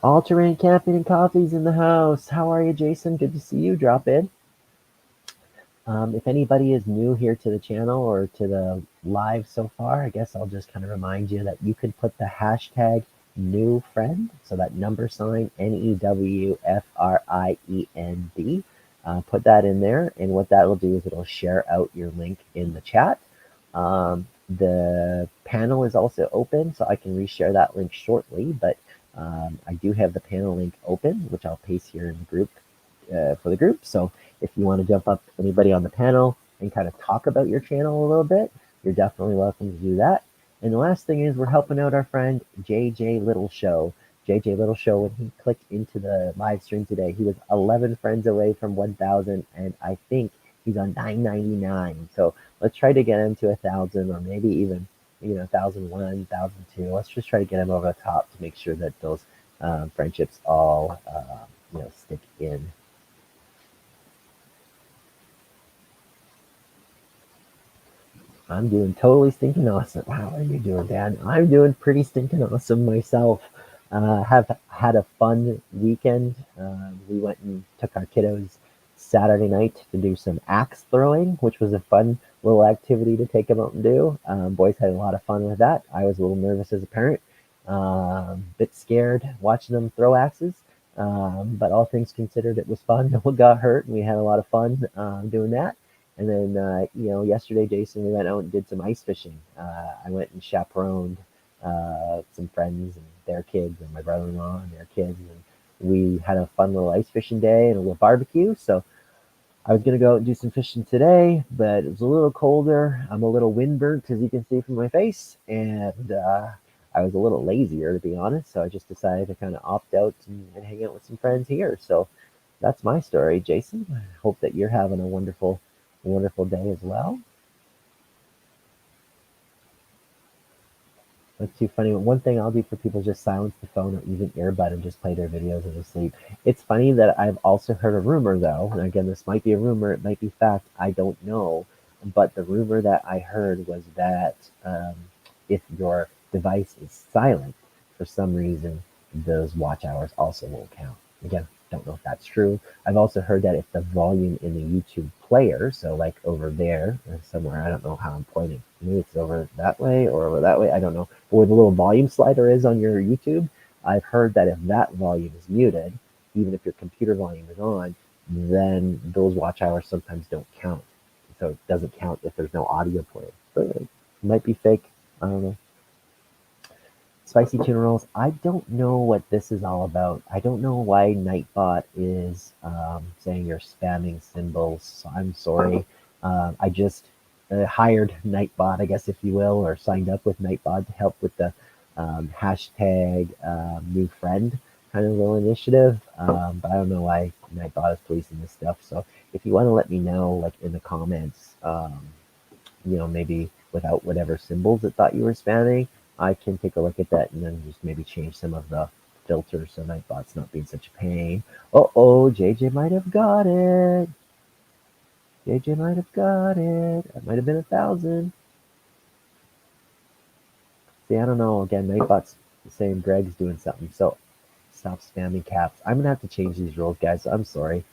All terrain camping and coffees in the house. How are you, Jason? Good to see you. Drop in. If anybody is new here to the channel or to the live so far, I guess I'll just kind of remind you that you can put the hashtag new friend, so that number sign NEWFRIEND. Put that in there, and what that will do is it'll share out your link in the chat. The panel is also open, so I can reshare that link shortly, but I do have the panel link open, which I'll paste here in the group for the group. So if you want to jump up anybody on the panel and kind of talk about your channel a little bit, you're definitely welcome to do that. And the last thing is we're helping out our friend JJ Little Show. JJ Little Show, when he clicked into the live stream today, he was 11 friends away from 1,000, and I think he's on 999. So let's try to get him to 1,000, or maybe even 1,001, 1,002. Let's just try to get him over the top to make sure that those friendships all stick in. I'm doing totally stinking awesome. How are you doing, Dan? I'm doing pretty stinking awesome myself. Have had a fun weekend. We went and took our kiddos Saturday night to do some axe throwing, which was a fun little activity to take them out and do. Boys had a lot of fun with that. I was a little nervous as a parent, bit scared watching them throw axes. But all things considered, it was fun. No one got hurt, and we had a lot of fun doing that. And then, yesterday, Jason, we went out and did some ice fishing. I went and chaperoned some friends and their kids, and my brother-in-law and their kids. And we had a fun little ice fishing day and a little barbecue. So I was going to go out and do some fishing today, but it was a little colder. I'm a little windburnt, as you can see from my face. And I was a little lazier, to be honest. So I just decided to kind of opt out and hang out with some friends here. So that's my story, Jason. I hope that you're having a wonderful day as well. That's too funny. One thing I'll do for people is just silence the phone or even earbud and just play their videos as they sleep. It's funny that I've also heard a rumor, though, and again, this might be a rumor, it might be fact, I don't know. But the rumor that I heard was that if your device is silent, for some reason, those watch hours also won't count. Again, don't know if that's true. I've also heard that if the volume in the YouTube player, so like over there somewhere, I don't know how I'm pointing. Maybe it's over that way or over that way. I don't know. But where the little volume slider is on your YouTube, I've heard that if that volume is muted, even if your computer volume is on, then those watch hours sometimes don't count. So it doesn't count if there's no audio playing. So it might be fake. I don't know. Spicy tuna rolls. I don't know what this is all about. I don't know why Nightbot is saying you're spamming symbols. So I'm sorry. I just hired Nightbot, I guess, if you will, or signed up with Nightbot to help with the hashtag new friend kind of little initiative. But I don't know why Nightbot is policing this stuff. So if you want to let me know, like in the comments, maybe without whatever symbols it thought you were spamming, I can take a look at that and then just maybe change some of the filters so Nightbot's not being such a pain. Oh, JJ might have got it. JJ might have got it. It might have been 1,000. See, I don't know. Again, Nightbot's saying Greg's doing something. So stop spamming caps. I'm going to have to change these rules, guys. I'm sorry.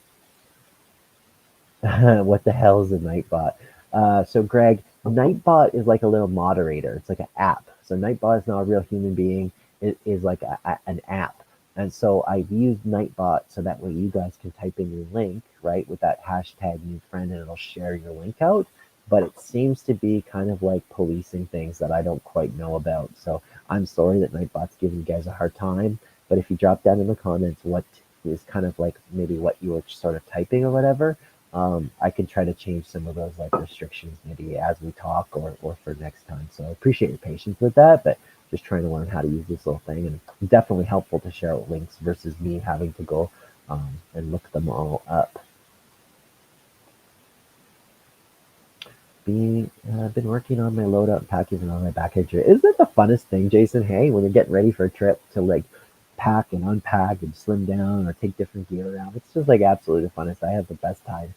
What the hell is a Nightbot? So Greg, Nightbot is like a little moderator. It's like an app. So Nightbot is not a real human being. It is like an app. And so I've used Nightbot so that way you guys can type in your link, right, with that hashtag new friend, and it'll share your link out. But it seems to be kind of like policing things that I don't quite know about. So I'm sorry that Nightbot's giving you guys a hard time. But if you drop down in the comments what is kind of like maybe what you were sort of typing or whatever, I can try to change some of those like restrictions maybe as we talk or for next time. So I appreciate your patience with that, but just trying to learn how to use this little thing, and definitely helpful to share out links versus me having to go and look them all up. Been working on my loadout and packing on my baggage. Isn't that the funnest thing, Jason? Hey, when you're getting ready for a trip to like pack and unpack and slim down or take different gear around, it's just like absolutely the funnest. I have the best time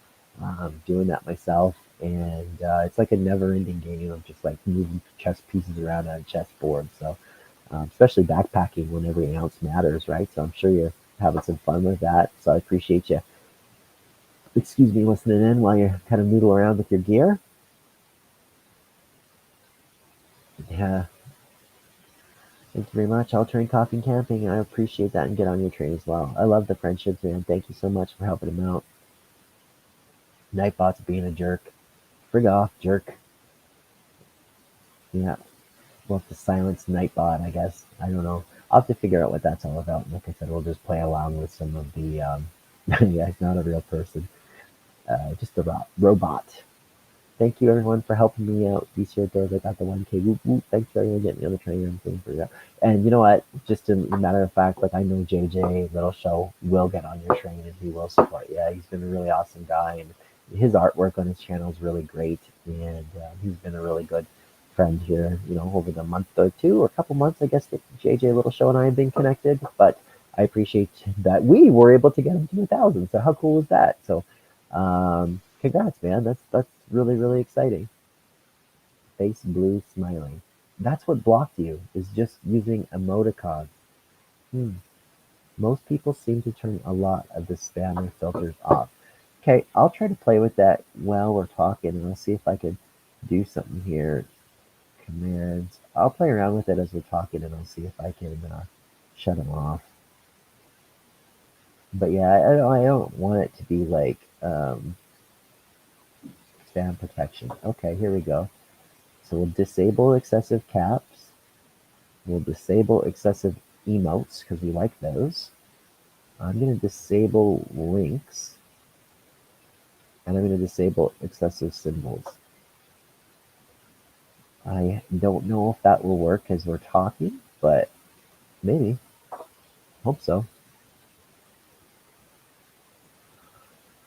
doing that myself, and it's like a never-ending game of just like moving chess pieces around on a chessboard. So especially backpacking when every ounce matters, right? So I'm sure you're having some fun with that. So I appreciate you, excuse me, listening in while you kind of noodle around with your gear. Yeah, thank you very much. I'll train coffee and camping, and I appreciate that and get on your train as well. I love the friendships, man. Thank you so much for helping him out. Nightbot's being a jerk. Frig off, jerk. Yeah, we'll have to silence Nightbot, I guess. I don't know. I'll have to figure out what that's all about. Like I said, we'll just play along with some of the. Yeah, he's not a real person, just a robot. Thank you everyone for helping me out. DC Outdoors, I got the 1K. Whoop, whoop. Thanks for everyone getting me on the train. I'm thing for that. And you know what? Just a matter of fact, like I know JJ Little Show will get on your train and he will support you. He's been a really awesome guy, and his artwork on his channel is really great. And he's been a really good friend here. You know, over the month or two or a couple months, I guess that JJ Little Show and I have been connected. But I appreciate that we were able to get him to 1,000. So how cool was that? So congrats, man. That's really really exciting. Face blue smiling. That's what blocked you, is just using emoticons. Hmm. Most people seem to turn a lot of the spammer filters off. Okay, I'll try to play with that while we're talking, and I'll see if I can do something here. Commands. I'll play around with it as we're talking, and I'll see if I can shut them off. But yeah, I don't want it to be like spam protection. Okay, here we go. So we'll disable excessive caps. We'll disable excessive emotes because we like those. I'm going to disable links. And I'm going to disable excessive symbols. I don't know if that will work as we're talking, but maybe. Hope so.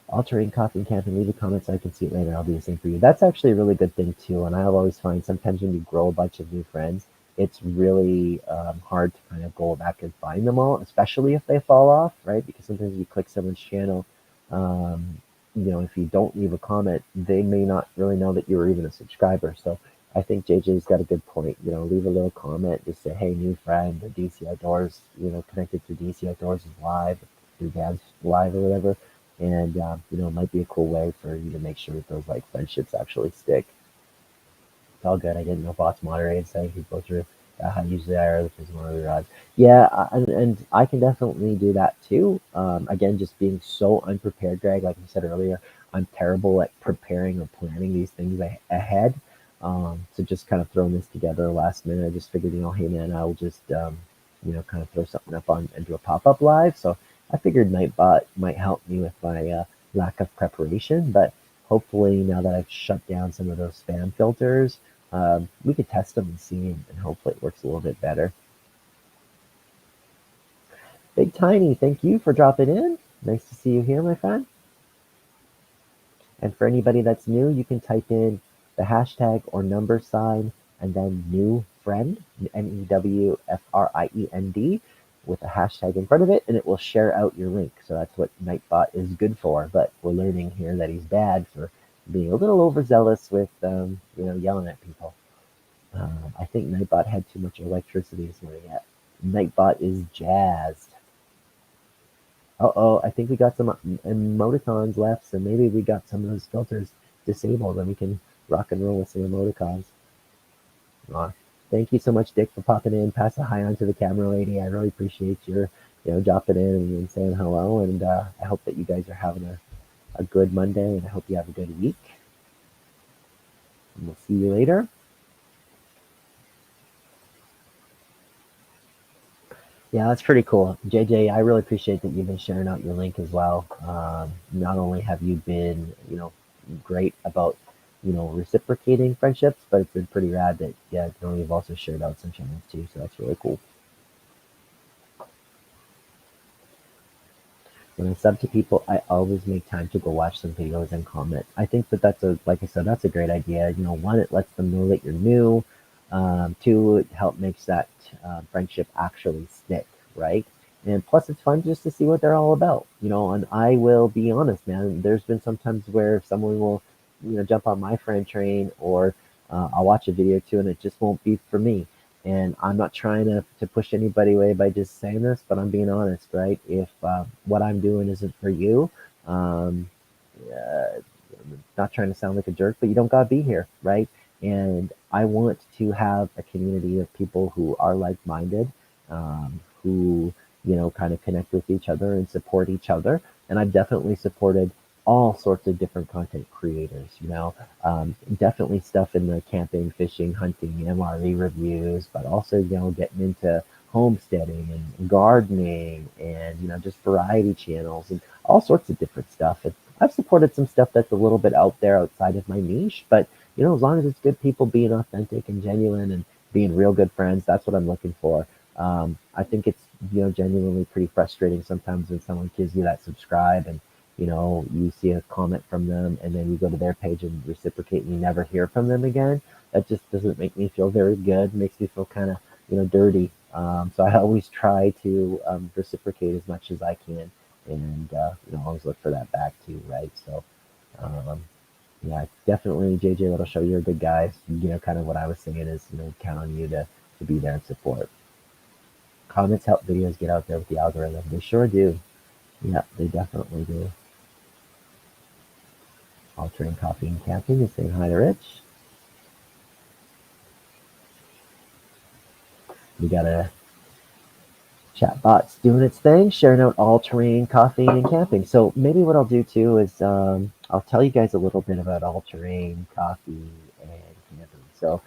Altering coffee and camping, leave a comment so I can see it later. I'll do the same for you. That's actually a really good thing too. And I always find sometimes when you grow a bunch of new friends, it's really hard to kind of go back and find them all, especially if they fall off, right? Because sometimes you click someone's channel, you know, if you don't leave a comment, they may not really know that you were even a subscriber. So I think JJ's got a good point. You know, leave a little comment, just say, hey, new friend, the DC Outdoors, you know, connected to DC Outdoors is live, through Dad's live or whatever. And, you know, it might be a cool way for you to make sure that those like friendships actually stick. It's all good. I didn't know bots moderated, so you go through usually I are the one of the rods. Yeah, and I can definitely do that too. Again, just being so unprepared, Greg. Like I said earlier, I'm terrible at preparing or planning these things ahead. So just kind of throwing this together last minute, I just figured, you know, hey man, I'll just you know, kind of throw something up on and do a pop-up live. So I figured Nightbot might help me with my lack of preparation, but hopefully now that I've shut down some of those spam filters, we could test them and see, and hopefully it works a little bit better. Big Tiny, thank you for dropping in. Nice to see you here, my friend. And for anybody that's new, you can type in the hashtag or number sign and then new friend, NEWFRIEND, with a hashtag in front of it, and it will share out your link. So that's what Nightbot is good for. But we're learning here that he's bad for being a little overzealous with, you know, yelling at people. I think Nightbot had too much electricity this morning. Yeah. Nightbot is jazzed. Uh-oh, I think we got some emoticons left, so maybe we got some of those filters disabled and we can rock and roll with some emoticons. Aw. Thank you so much, Dick, for popping in. Pass a hi on to the camera lady. I really appreciate your, you know, dropping in and saying hello. And I hope that you guys are having a good Monday, and I hope you have a good week. And we'll see you later. Yeah, that's pretty cool. JJ, I really appreciate that you've been sharing out your link as well. Not only have you been, you know, great about, you know, reciprocating friendships, but it's been pretty rad that, yeah, you know, you've also shared out some channels too, so that's really cool. When I sub to people, I always make time to go watch some videos and comment. I think that that's like I said, that's a great idea. You know, one, it lets them know that you're new. Two, it help makes that friendship actually stick, right? And plus, it's fun just to see what they're all about, you know. And I will be honest, man. There's been some times where someone will, you know, jump on my friend train, or I'll watch a video too, and it just won't be for me. And I'm not trying to push anybody away by just saying this, but I'm being honest, right? If what I'm doing isn't for you, um, not trying to sound like a jerk, but you don't gotta be here, right? And I want to have a community of people who are like-minded, who kind of connect with each other and support each other. And I've definitely supported all sorts of different content creators. Definitely stuff in the camping, fishing, hunting, MRE reviews, but also getting into homesteading and gardening and just variety channels and all sorts of different stuff. And I've supported some stuff that's a little bit out there outside of my niche, but as long as it's good people being authentic and genuine and being real good friends, that's what I'm looking for. I think it's genuinely pretty frustrating sometimes when someone gives you that subscribe and you see a comment from them and then you go to their page and reciprocate and you never hear from them again. That just doesn't make me feel very good. It makes me feel kind of dirty. So I always try to reciprocate as much as I can and always look for that back too, right? So um, yeah, definitely, JJ Little Show, you're a good guy. Kind of what I was saying is count on you to be there and support. Comments help videos get out there with the algorithm. They sure do. Yeah, they definitely do. Altering coffee and camping is saying hi to Rich. We got a chatbot's doing its thing, sharing out all terrain coffee and camping. So maybe what I'll do too is I'll tell you guys a little bit about all terrain coffee and camping. So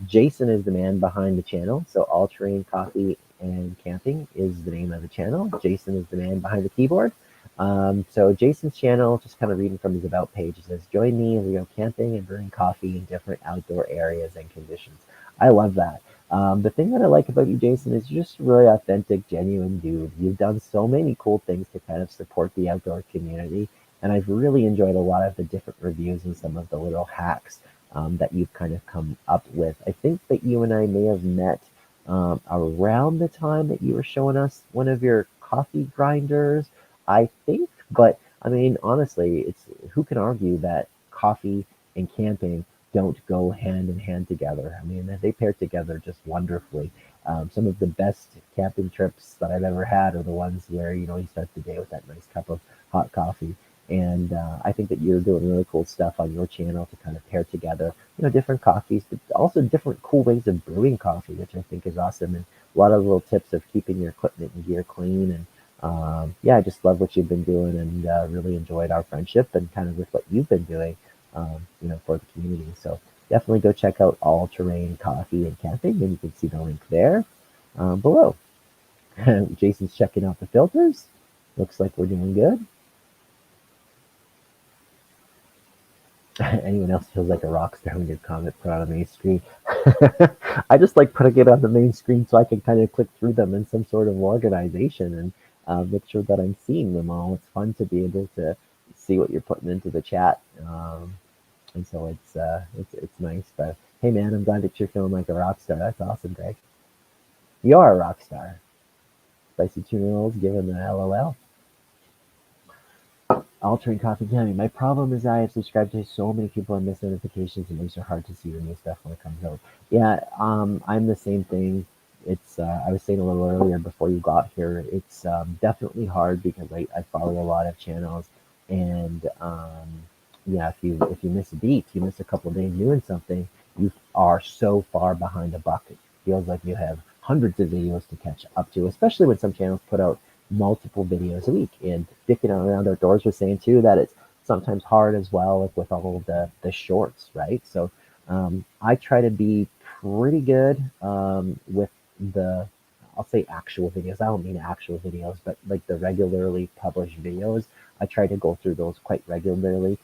Jason is the man behind the channel. So all terrain coffee and camping is the name of the channel. Jason is the man behind the keyboard. So Jason's channel, just kind of reading from his about page, it says, "Join me in Rio camping and brewing coffee in different outdoor areas and conditions." I love that. The thing that I like about you, Jason, is you're just a really authentic, genuine dude. You've done so many cool things to kind of support the outdoor community, and I've really enjoyed a lot of the different reviews and some of the little hacks that you've kind of come up with. I think that you and I may have met around the time that you were showing us one of your coffee grinders, I think. But I mean, honestly, it's who can argue that coffee and camping don't go hand in hand together. I mean, they pair together just wonderfully. Some of the best camping trips that I've ever had are the ones where you start the day with that nice cup of hot coffee. And I think that you're doing really cool stuff on your channel to kind of pair together, different coffees, but also different cool ways of brewing coffee, which I think is awesome. And a lot of little tips of keeping your equipment and gear clean. And yeah, I just love what you've been doing and really enjoyed our friendship and kind of with what you've been doing for the community. So definitely go check out All Terrain Coffee and Camping, and you can see the link there below. Jason's checking out the filters. Looks like we're doing good. Anyone else feels like a rock star when your comment put on the main screen? I just like putting it on the main screen so I can kind of click through them in some sort of organization and make sure that I'm seeing them all. It's fun to be able to see what you're putting into the chat. And so it's nice. But hey, man, I'm glad that you're feeling like a rock star. That's awesome, Greg. You are a rock star. Spicy tuna rolls, given the LOL. Altering coffee candy. My problem is I have subscribed to so many people and miss notifications. It makes it hard to see the new stuff when it comes out. Yeah, I'm the same thing. It's I was saying a little earlier before you got here. It's definitely hard because I follow a lot of channels, and yeah, if you miss a beat, you miss a couple of days doing something, you are so far behind the buck. It feels like you have hundreds of videos to catch up to, especially when some channels put out multiple videos a week. And Dicking Around Outdoors was saying too that it's sometimes hard as well, like with all of the shorts, right? So I try to be pretty good with the, I'll say actual videos. I don't mean actual videos, but like the regularly published videos. I try to go through those quite regularly.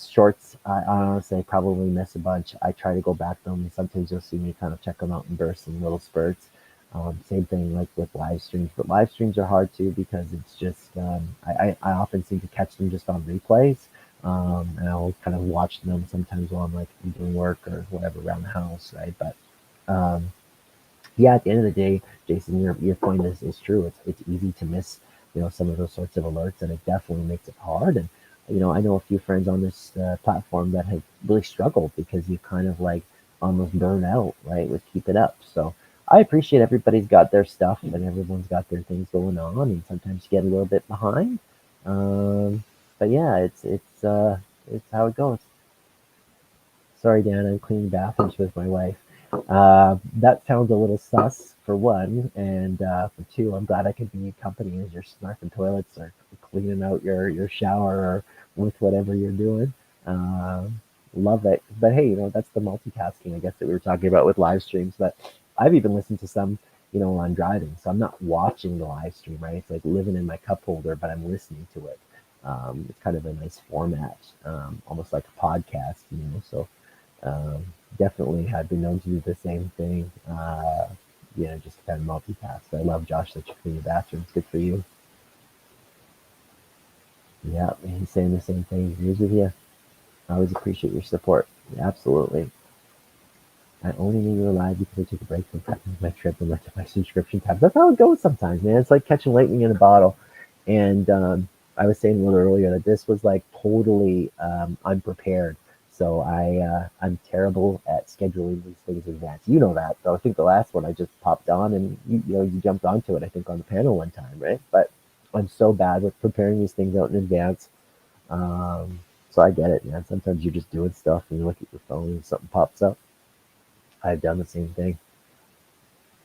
Shorts, I honestly probably miss a bunch. I try to go back to them. Sometimes you'll see me kind of check them out in bursts and little spurts. Same thing like with live streams, but live streams are hard too because it's just I often seem to catch them just on replays, and I'll kind of watch them sometimes while I'm like doing work or whatever around the house, right? But um, yeah, at the end of the day, Jason, your point is true. It's easy to miss some of those sorts of alerts, and it definitely makes it hard. And I know a few friends on this platform that have really struggled because you kind of like almost burn out, right, with keep it up. So I appreciate everybody's got their stuff and everyone's got their things going on, and sometimes you get a little bit behind. Um, but yeah, it's how it goes. Sorry, Dan, I'm cleaning bathrooms with my wife. That sounds a little sus for one, and for two, I'm glad I could be accompanied as you're snarfing toilets or cleaning out your shower or with whatever you're doing. Um, Love it. But hey, that's the multitasking, I guess, that we were talking about with live streams. But I've even listened to some, while I'm driving, so I'm not watching the live stream, right? It's like living in my cup holder, but I'm listening to it. It's kind of a nice format, almost like a podcast. So um, definitely have been known to do the same thing. Just to kind of multitask. I love Josh that you clean the bathrooms. Good for you. Yeah, he's saying the same thing. Here's with you. I always appreciate your support. Yeah, absolutely. I only knew you were live because I took a break from prepping my trip and went to my subscription tab. That's how it goes sometimes, man. It's like catching lightning in a bottle. And I was saying a little earlier that this was like totally unprepared. So I'm terrible at scheduling these things in advance. You know that, though. I think the last one I just popped on and you jumped onto it. I think on the panel one time, right? But I'm so bad with preparing these things out in advance. Um, so I get it, man. Sometimes you're just doing stuff and you look at your phone and something pops up. I've done the same thing.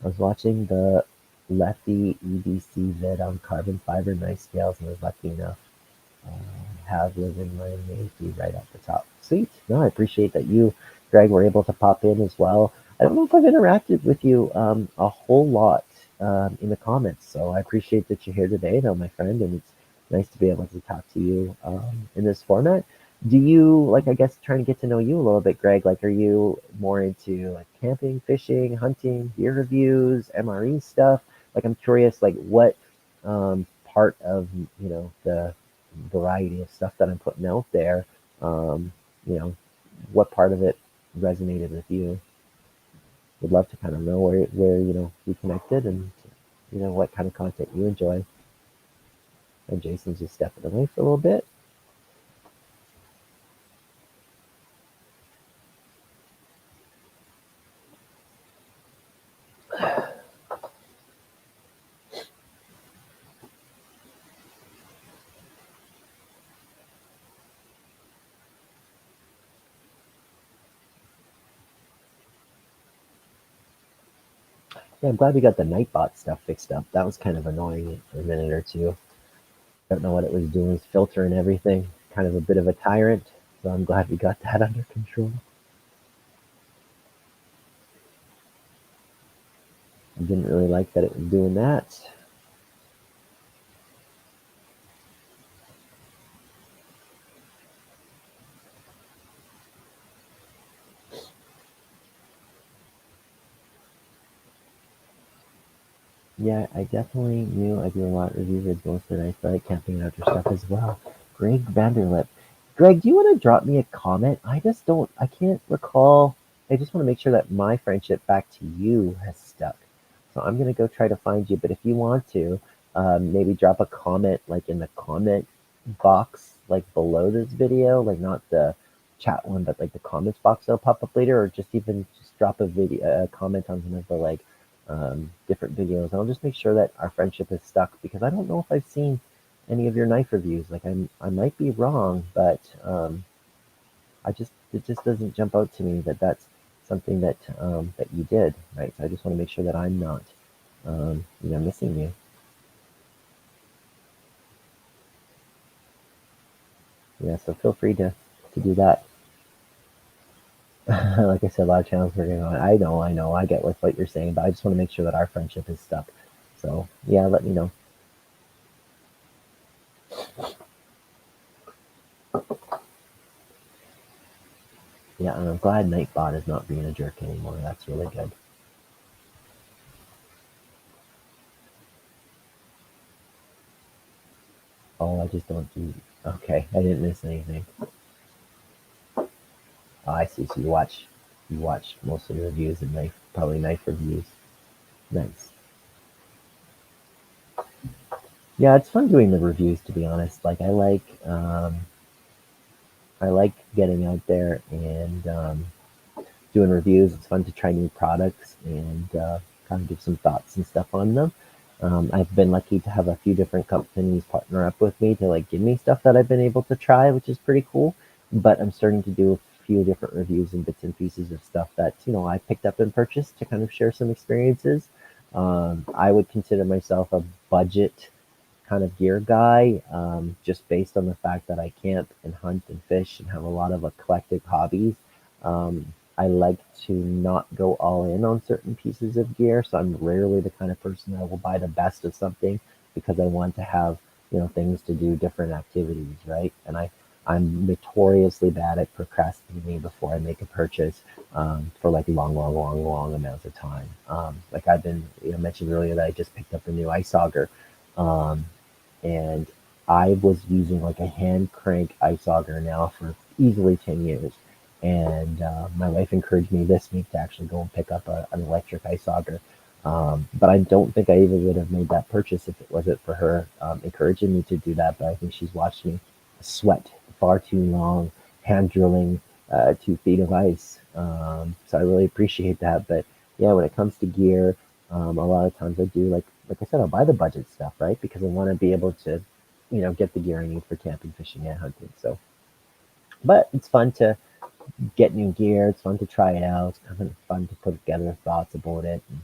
I was watching the Lefty EBC vid on carbon fiber knife scales and was lucky enough have live in my Navy right at the top. Sweet. No, I appreciate that you, Greg, were able to pop in as well. I don't know if I've interacted with you a whole lot in the comments, so I appreciate that you're here today, though, my friend, and it's nice to be able to talk to you in this format. Do you like? I guess trying to get to know you a little bit, Greg. Like, are you more into like camping, fishing, hunting, gear reviews, MRE stuff? Like, I'm curious, like what part of the variety of stuff that I'm putting out there, um, you know, what part of it resonated with you? Would love to kind of know where we connected and what kind of content you enjoy. And Jason's just stepping away for a little bit. Yeah, I'm glad we got the Nightbot stuff fixed up. That was kind of annoying for a minute or two. Don't know what it was doing, filtering everything. Kind of a bit of a tyrant. So I'm glad we got that under control. I didn't really like that it was doing that. Yeah, I definitely knew I do a lot of review vids most of the night, but I camping and outdoor stuff as well. Greg Vanderlip. Greg, do you want to drop me a comment? I can't recall. I just want to make sure that my friendship back to you has stuck. So I'm going to go try to find you. But if you want to, maybe drop a comment like in the comment box, like below this video, like not the chat one, but like the comments box that'll pop up later, or just even just drop a comment on some of the like different videos. I'll just make sure that our friendship is stuck because I don't know if I've seen any of your knife reviews. Like I might be wrong, but it just doesn't jump out to me that that's something that you did, right? So I just want to make sure that I'm not missing you. Yeah, so feel free to do that. Like I said, a lot of channels are going on. I know, I get what you're saying, but I just want to make sure that our friendship is stuck. So yeah, let me know. Yeah, and I'm glad Nightbot is not being a jerk anymore. That's really good. Oh, I just don't do. Okay, I didn't miss anything. Oh, I see. So you watch mostly reviews and probably knife reviews. Nice. Yeah, it's fun doing the reviews. To be honest, like I like getting out there and doing reviews. It's fun to try new products and kind of give some thoughts and stuff on them. I've been lucky to have a few different companies partner up with me to like give me stuff that I've been able to try, which is pretty cool. But I'm starting to do a few different reviews and bits and pieces of stuff that I picked up and purchased to kind of share some experiences. I would consider myself a budget kind of gear guy, just based on the fact that I camp and hunt and fish and have a lot of eclectic hobbies. I like to not go all in on certain pieces of gear, so I'm rarely the kind of person that will buy the best of something because I want to have things to do, different activities, right? And I'm notoriously bad at procrastinating before I make a purchase, for like long amounts of time. Like I've been, mentioned earlier that I just picked up a new ice auger. Um, and I was using like a hand crank ice auger now for easily 10 years. And my wife encouraged me this week to actually go and pick up an electric ice auger. But I don't think I even would have made that purchase if it wasn't for her encouraging me to do that. But I think she's watched me sweat far too long, hand drilling 2 feet of ice. So I really appreciate that. But yeah, when it comes to gear, a lot of times I do like I said, I'll buy the budget stuff, right? Because I want to be able to, get the gear I need for camping, fishing, and hunting. So, but it's fun to get new gear. It's fun to try it out. It's kind of fun to put together thoughts about it. And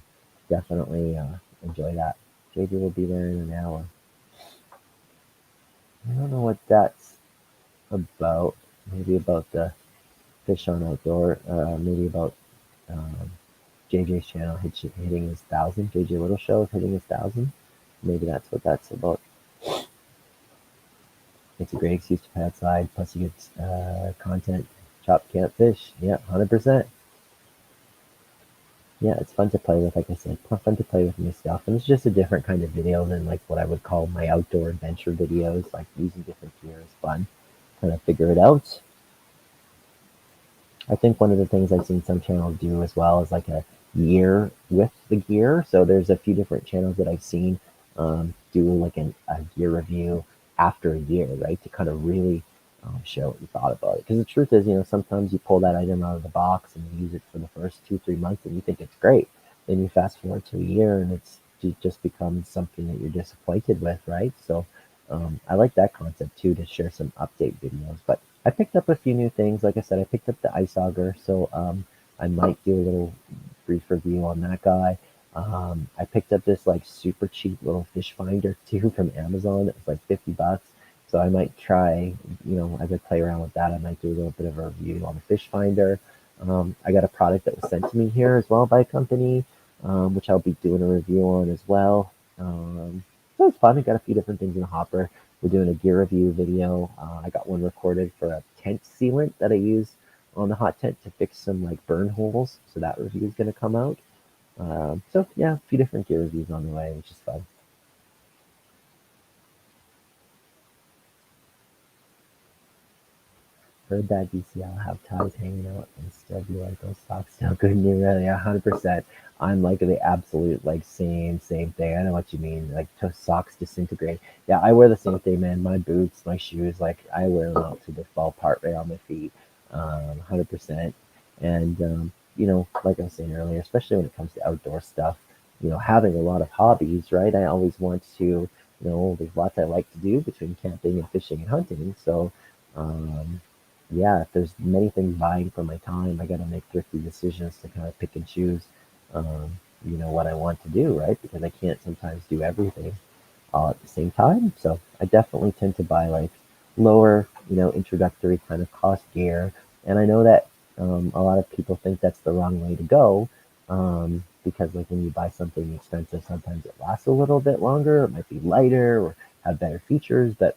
definitely enjoy that. JJ will be there in an hour. I don't know what that's about. Maybe about the fish on outdoor. Maybe about um, JJ's channel hitting his 1,000. JJ Little Show is hitting his 1,000. Maybe that's what that's about. It's a great excuse to play outside. Plus, you get content. Chop, camp, fish. Yeah, 100%. Yeah, it's fun to play with. Like I said, fun to play with new stuff. And it's just a different kind of video than like what I would call my outdoor adventure videos. Like using different gear is fun. Kind of figure it out. I think one of the things I've seen some channels do as well is like a year with the gear. So there's a few different channels that I've seen do like a gear review after a year, right? To kind of really show what you thought about it. Because the truth is, sometimes you pull that item out of the box and you use it for the first 2, 3 months and you think it's great. Then you fast forward to a year and it just becomes something that you're disappointed with, right? So I like that concept too, to share some update videos. But I picked up a few new things. Like I said, I picked up the ice auger, so I might do a little brief review on that guy. I picked up this like super cheap little fish finder too from Amazon. It was like $50. So I might try, as I play around with that, I might do a little bit of a review on the fish finder. I got a product that was sent to me here as well by a company, which I'll be doing a review on as well. So it's fun. I got a few different things in the hopper. We're doing a gear review video. I got one recorded for a tent sealant that I use on the hot tent to fix some like burn holes. So that review is going to come out. So yeah, a few different gear reviews on the way, which is fun. Heard that DCL have ties hanging out and still be like those socks still good and new. Yeah, 100%. I'm like the absolute like same thing. I know what you mean. Like socks disintegrate. Yeah, I wear the same thing, man. My boots, my shoes, like I wear them out to the fall part right on my feet. 100%. And like I was saying earlier, especially when it comes to outdoor stuff, having a lot of hobbies, right? I always want to, there's lots I like to do between camping and fishing and hunting. So um, yeah, if there's many things vying for my time, I got to make thrifty decisions to kind of pick and choose, what I want to do, right? Because I can't sometimes do everything all at the same time. So I definitely tend to buy like lower, introductory kind of cost gear. And I know that a lot of people think that's the wrong way to go, because like when you buy something expensive, sometimes it lasts a little bit longer. It might be lighter or have better features, but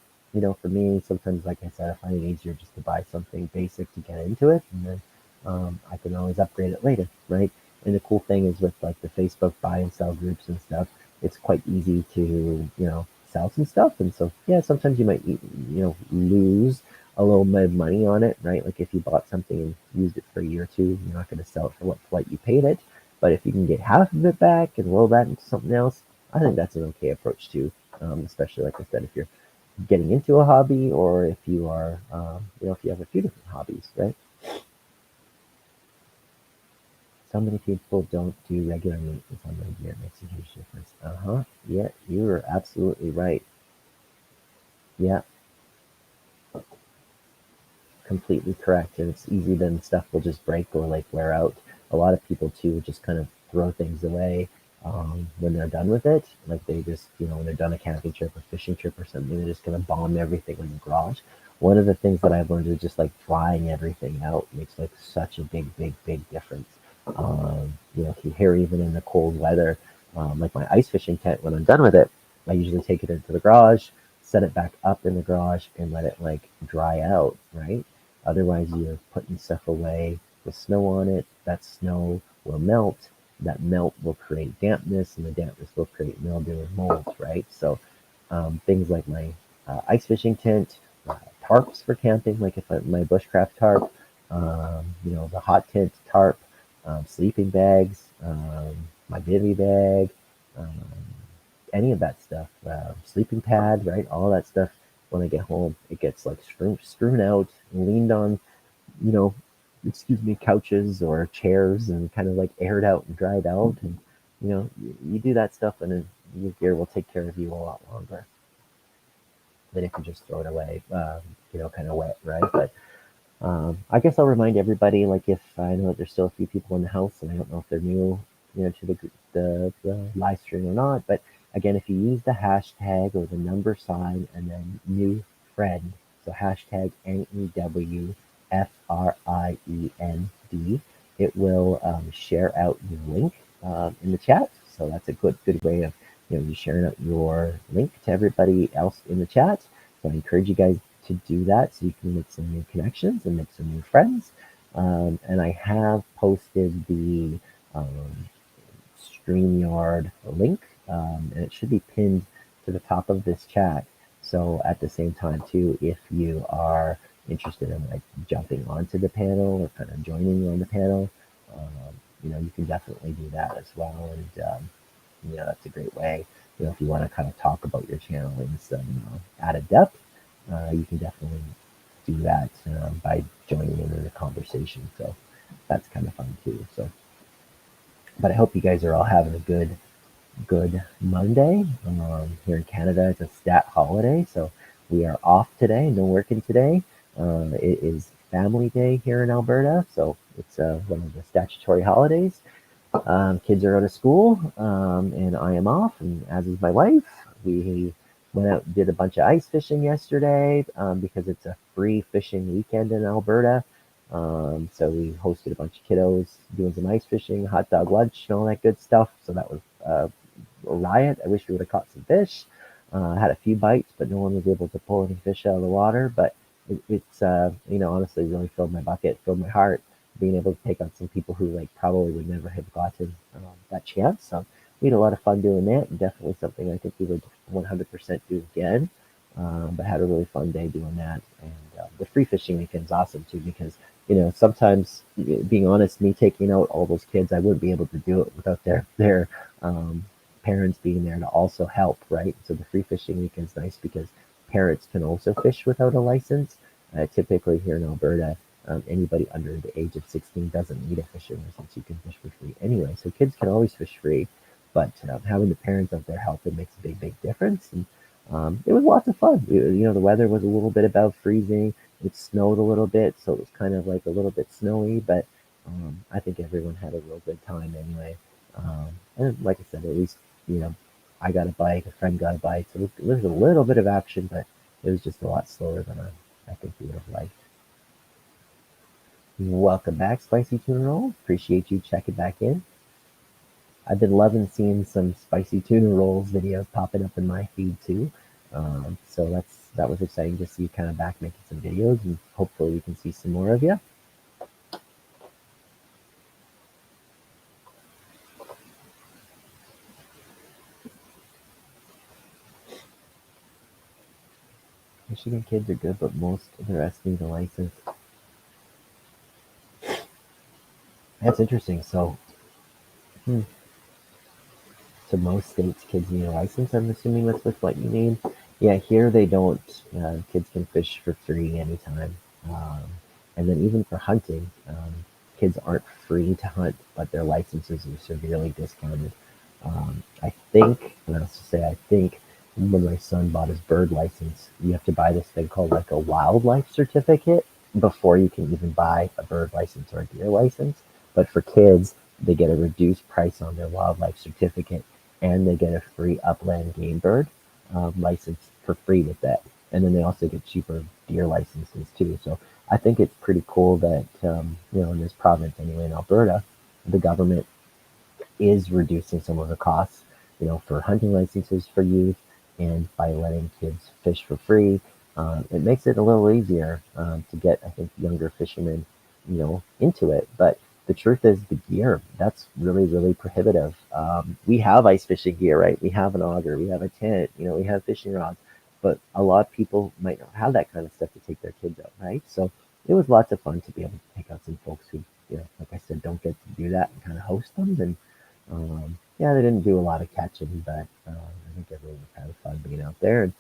for me, sometimes, like I said, I find it easier just to buy something basic to get into it, and then I can always upgrade it later, right? And the cool thing is with like the Facebook buy and sell groups and stuff, it's quite easy to, sell some stuff. And so, yeah, sometimes you might, lose a little bit of money on it, right? Like if you bought something and used it for a year or two, you're not going to sell it for what you paid it. But if you can get half of it back and roll that into something else, I think that's an okay approach too. Especially like I said, if you're getting into a hobby or if you are, if you have a few different hobbies, right? So many people don't do regular maintenance on their gear. It makes a huge difference. Yeah, you are absolutely right. Yeah, completely correct. And it's easy then stuff will just break or like wear out. A lot of people too just kind of throw things away when they're done with it. Like they just, when they're done a camping trip or fishing trip or something, they're just gonna bomb everything in the garage. One of the things that I've learned is just like drying everything out makes like such a big difference. Here even in the cold weather, like my ice fishing tent, when I'm done with it, I usually take it into the garage, set it back up in the garage, and let it like dry out, right? Otherwise, you're putting stuff away with snow on it. That snow will melt. That melt will create dampness, and the dampness will create mildew and mold, right? So, things like my ice fishing tent, tarps for camping, like if my bushcraft tarp, the hot tent tarp, sleeping bags, my bivy bag, um, any of that stuff, sleeping pad, right? All that stuff. When I get home, it gets like strewn out, leaned on, you know, couches or chairs, and kind of like aired out and dried out. And you do that stuff, and then your gear will take care of you a lot longer than if you just throw it away, kind of wet, right? But I guess I'll remind everybody, like if I know that there's still a few people in the house, and I don't know if they're new, to the live stream or not. But again, if you use the hashtag or the number sign and then new friend, so hashtag NEWFRIEND, it will share out your link in the chat. So that's a good way of you sharing out your link to everybody else in the chat. So I encourage you guys to do that so you can make some new connections and make some new friends. And I have posted the um, StreamYard link, and it should be pinned to the top of this chat. So at the same time, too, if you are interested in like jumping onto the panel or kind of joining on the panel, you can definitely do that as well. And that's a great way. If you want to kind of talk about your channel in some added depth, you can definitely do that by joining in the conversation. So that's kind of fun too. So, but I hope you guys are all having a good Monday. Here in Canada, it's a stat holiday, so we are off today. No working today. It is Family Day here in Alberta, so it's one of the statutory holidays. Kids are out of school, and I am off, and as is my wife. We went out and did a bunch of ice fishing yesterday because it's a free fishing weekend in Alberta. So we hosted a bunch of kiddos doing some ice fishing, hot dog lunch, and all that good stuff. So that was a riot. I wish we would have caught some fish. Had a few bites, but no one was able to pull any fish out of the water. But it's honestly really filled my bucket, filled my heart, being able to take on some people who like probably would never have gotten that chance. So we had a lot of fun doing that, and definitely something I think we would 100% do again. But had a really fun day doing that, and the free fishing weekend's awesome too because sometimes, being honest, me taking out all those kids, I wouldn't be able to do it without their um, parents being there to also help, right? So the free fishing weekend's nice because parents can also fish without a license. Typically here in Alberta, anybody under the age of 16 doesn't need a fishing license. You can fish for free anyway. So kids can always fish free, but having the parents out there helping makes a big difference. And it was lots of fun. The weather was a little bit above freezing. It snowed a little bit, so it was kind of like a little bit snowy, but I think everyone had a real good time anyway. And like I said, at least, I got a bike, a friend got a bike, so there was a little bit of action, but it was just a lot slower than I think we would have liked. Welcome back, Spicy Tuna Roll. Appreciate you checking back in. I've been loving seeing some Spicy Tuna Rolls videos popping up in my feed too. So that was exciting to see kind of back making some videos, and hopefully we can see some more of you. Michigan kids are good, but most of the rest need a license. That's interesting. So most states, kids need a license. I'm assuming that's what you mean. Yeah, here they don't. Kids can fish for free anytime, and then even for hunting. kids aren't free to hunt, but their licenses are severely discounted. I think, and I'll just say I think, when my son bought his bird license, you have to buy this thing called like a wildlife certificate before you can even buy a bird license or a deer license. But for kids, they get a reduced price on their wildlife certificate, and they get a free upland game bird license for free with that. And then they also get cheaper deer licenses too. So I think it's pretty cool that in this province anyway in Alberta, the government is reducing some of the costs, for hunting licenses for youth, and by letting kids fish for free, it makes it a little easier to get, I think, younger fishermen, into it. But the truth is, the gear that's really, really prohibitive. We have ice fishing gear, right? We have an auger, we have a tent, we have fishing rods, but a lot of people might not have that kind of stuff to take their kids out, right? So it was lots of fun to be able to take out some folks who, like I said, don't get to do that and kind of host them. And yeah, they didn't do a lot of catching, but I think everyone was kind of fun being out there and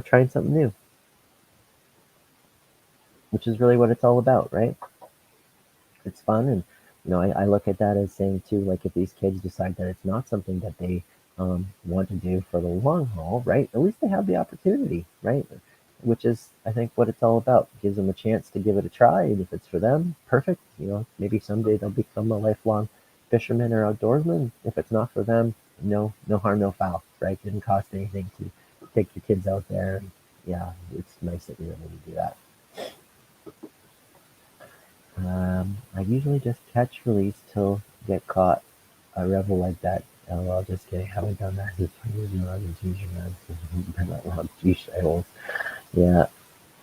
trying something new, which is really what it's all about, right? It's fun, and I look at that as saying too, like if these kids decide that it's not something that they want to do for the long haul, right? At least they have the opportunity, right? Which is, I think, what it's all about. It gives them a chance to give it a try, and if it's for them, perfect. Maybe someday they'll become a lifelong fisherman or outdoorsman. If it's not for them, no harm, no foul, right? Didn't cost anything to take your kids out there. And yeah, it's nice that you're able to do that. I usually just catch, release till get caught. A rebel like that. LOL, just kidding. Haven't done that since 20 years ago. Been that long. Geez, I holes. Yeah.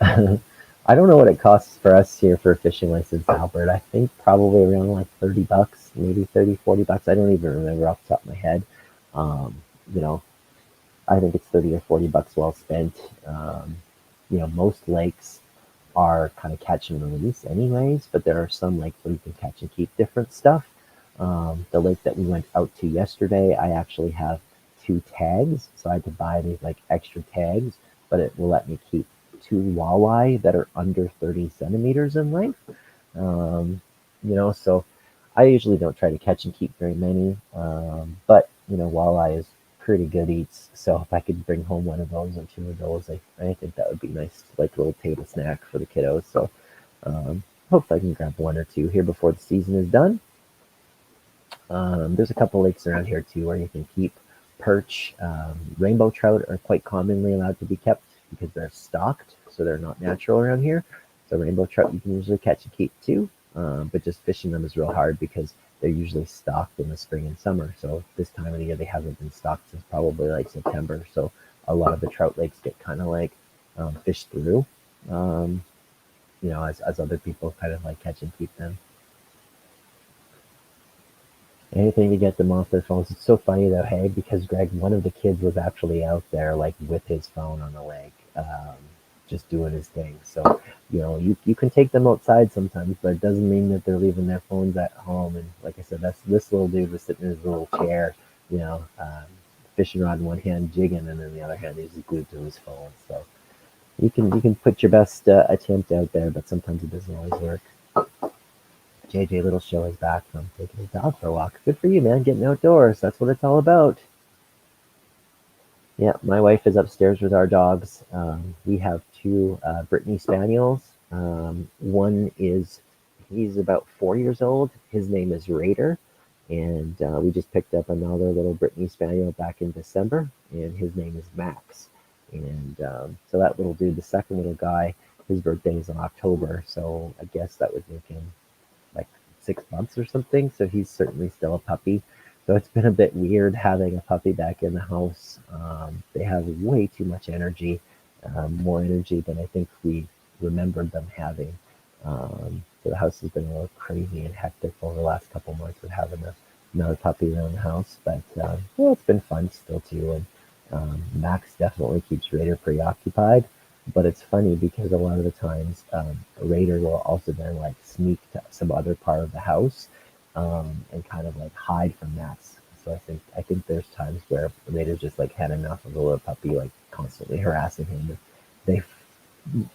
I don't know what it costs for us here for a fishing license in Alberta. I think probably around like $30, maybe 30, $40. I don't even remember off the top of my head. Um, you know, I think it's 30 or $40 well spent. Most lakes are kind of catch and release anyways, but there are some lakes where you can catch and keep different stuff. The lake that we went out to yesterday, I actually have 2 tags, so I had to buy these like extra tags, but it will let me keep 2 walleye that are under 30 centimeters in length. So I usually don't try to catch and keep very many, but walleye is pretty good eats. So if I could bring home one of those or 2 of those, I think that would be nice, like a little table snack for the kiddos. So hopefully I can grab 1 or 2 here before the season is done. There's a couple lakes around here too where you can keep perch. Rainbow trout are quite commonly allowed to be kept because they're stocked, so they're not natural around here. So rainbow trout you can usually catch and keep too, but just fishing them is real hard because they're usually stocked in the spring and summer. So this time of the year they haven't been stocked since probably like September. So a lot of the trout lakes get kind of like fished through, as other people kind of like catch and keep them. Anything to get them off their phones. It's so funny though, hey, because Greg, one of the kids was actually out there like with his phone on the lake, just doing his thing. So, you can take them outside sometimes, but it doesn't mean that they're leaving their phones at home. And like I said, this little dude was sitting in his little chair, fishing rod in one hand, jigging, and then the other hand he's glued to his phone. So you can put your best attempt out there, but sometimes it doesn't always work. JJ Little Show is back from taking his dog for a walk. Good for you, man. Getting outdoors. That's what it's all about. Yeah, my wife is upstairs with our dogs. We have 2 Brittany Spaniels. He's about 4 years old. His name is Raider. And we just picked up another little Brittany Spaniel back in December. And his name is Max. And so that little dude, the second little guy, his birthday is in October. So I guess that would make him like 6 months or something. So he's certainly still a puppy. So it's been a bit weird having a puppy back in the house. They have way too much energy, more energy than I think we remembered them having. So the house has been a little crazy and hectic over the last couple months with having another puppy around the house. But it's been fun still too. And Max definitely keeps Raider preoccupied. But it's funny because a lot of the times Raider will also then like sneak to some other part of the house and kind of like hide from Max. So I think there's times where Raider's just like had enough of the little puppy like constantly harassing him. They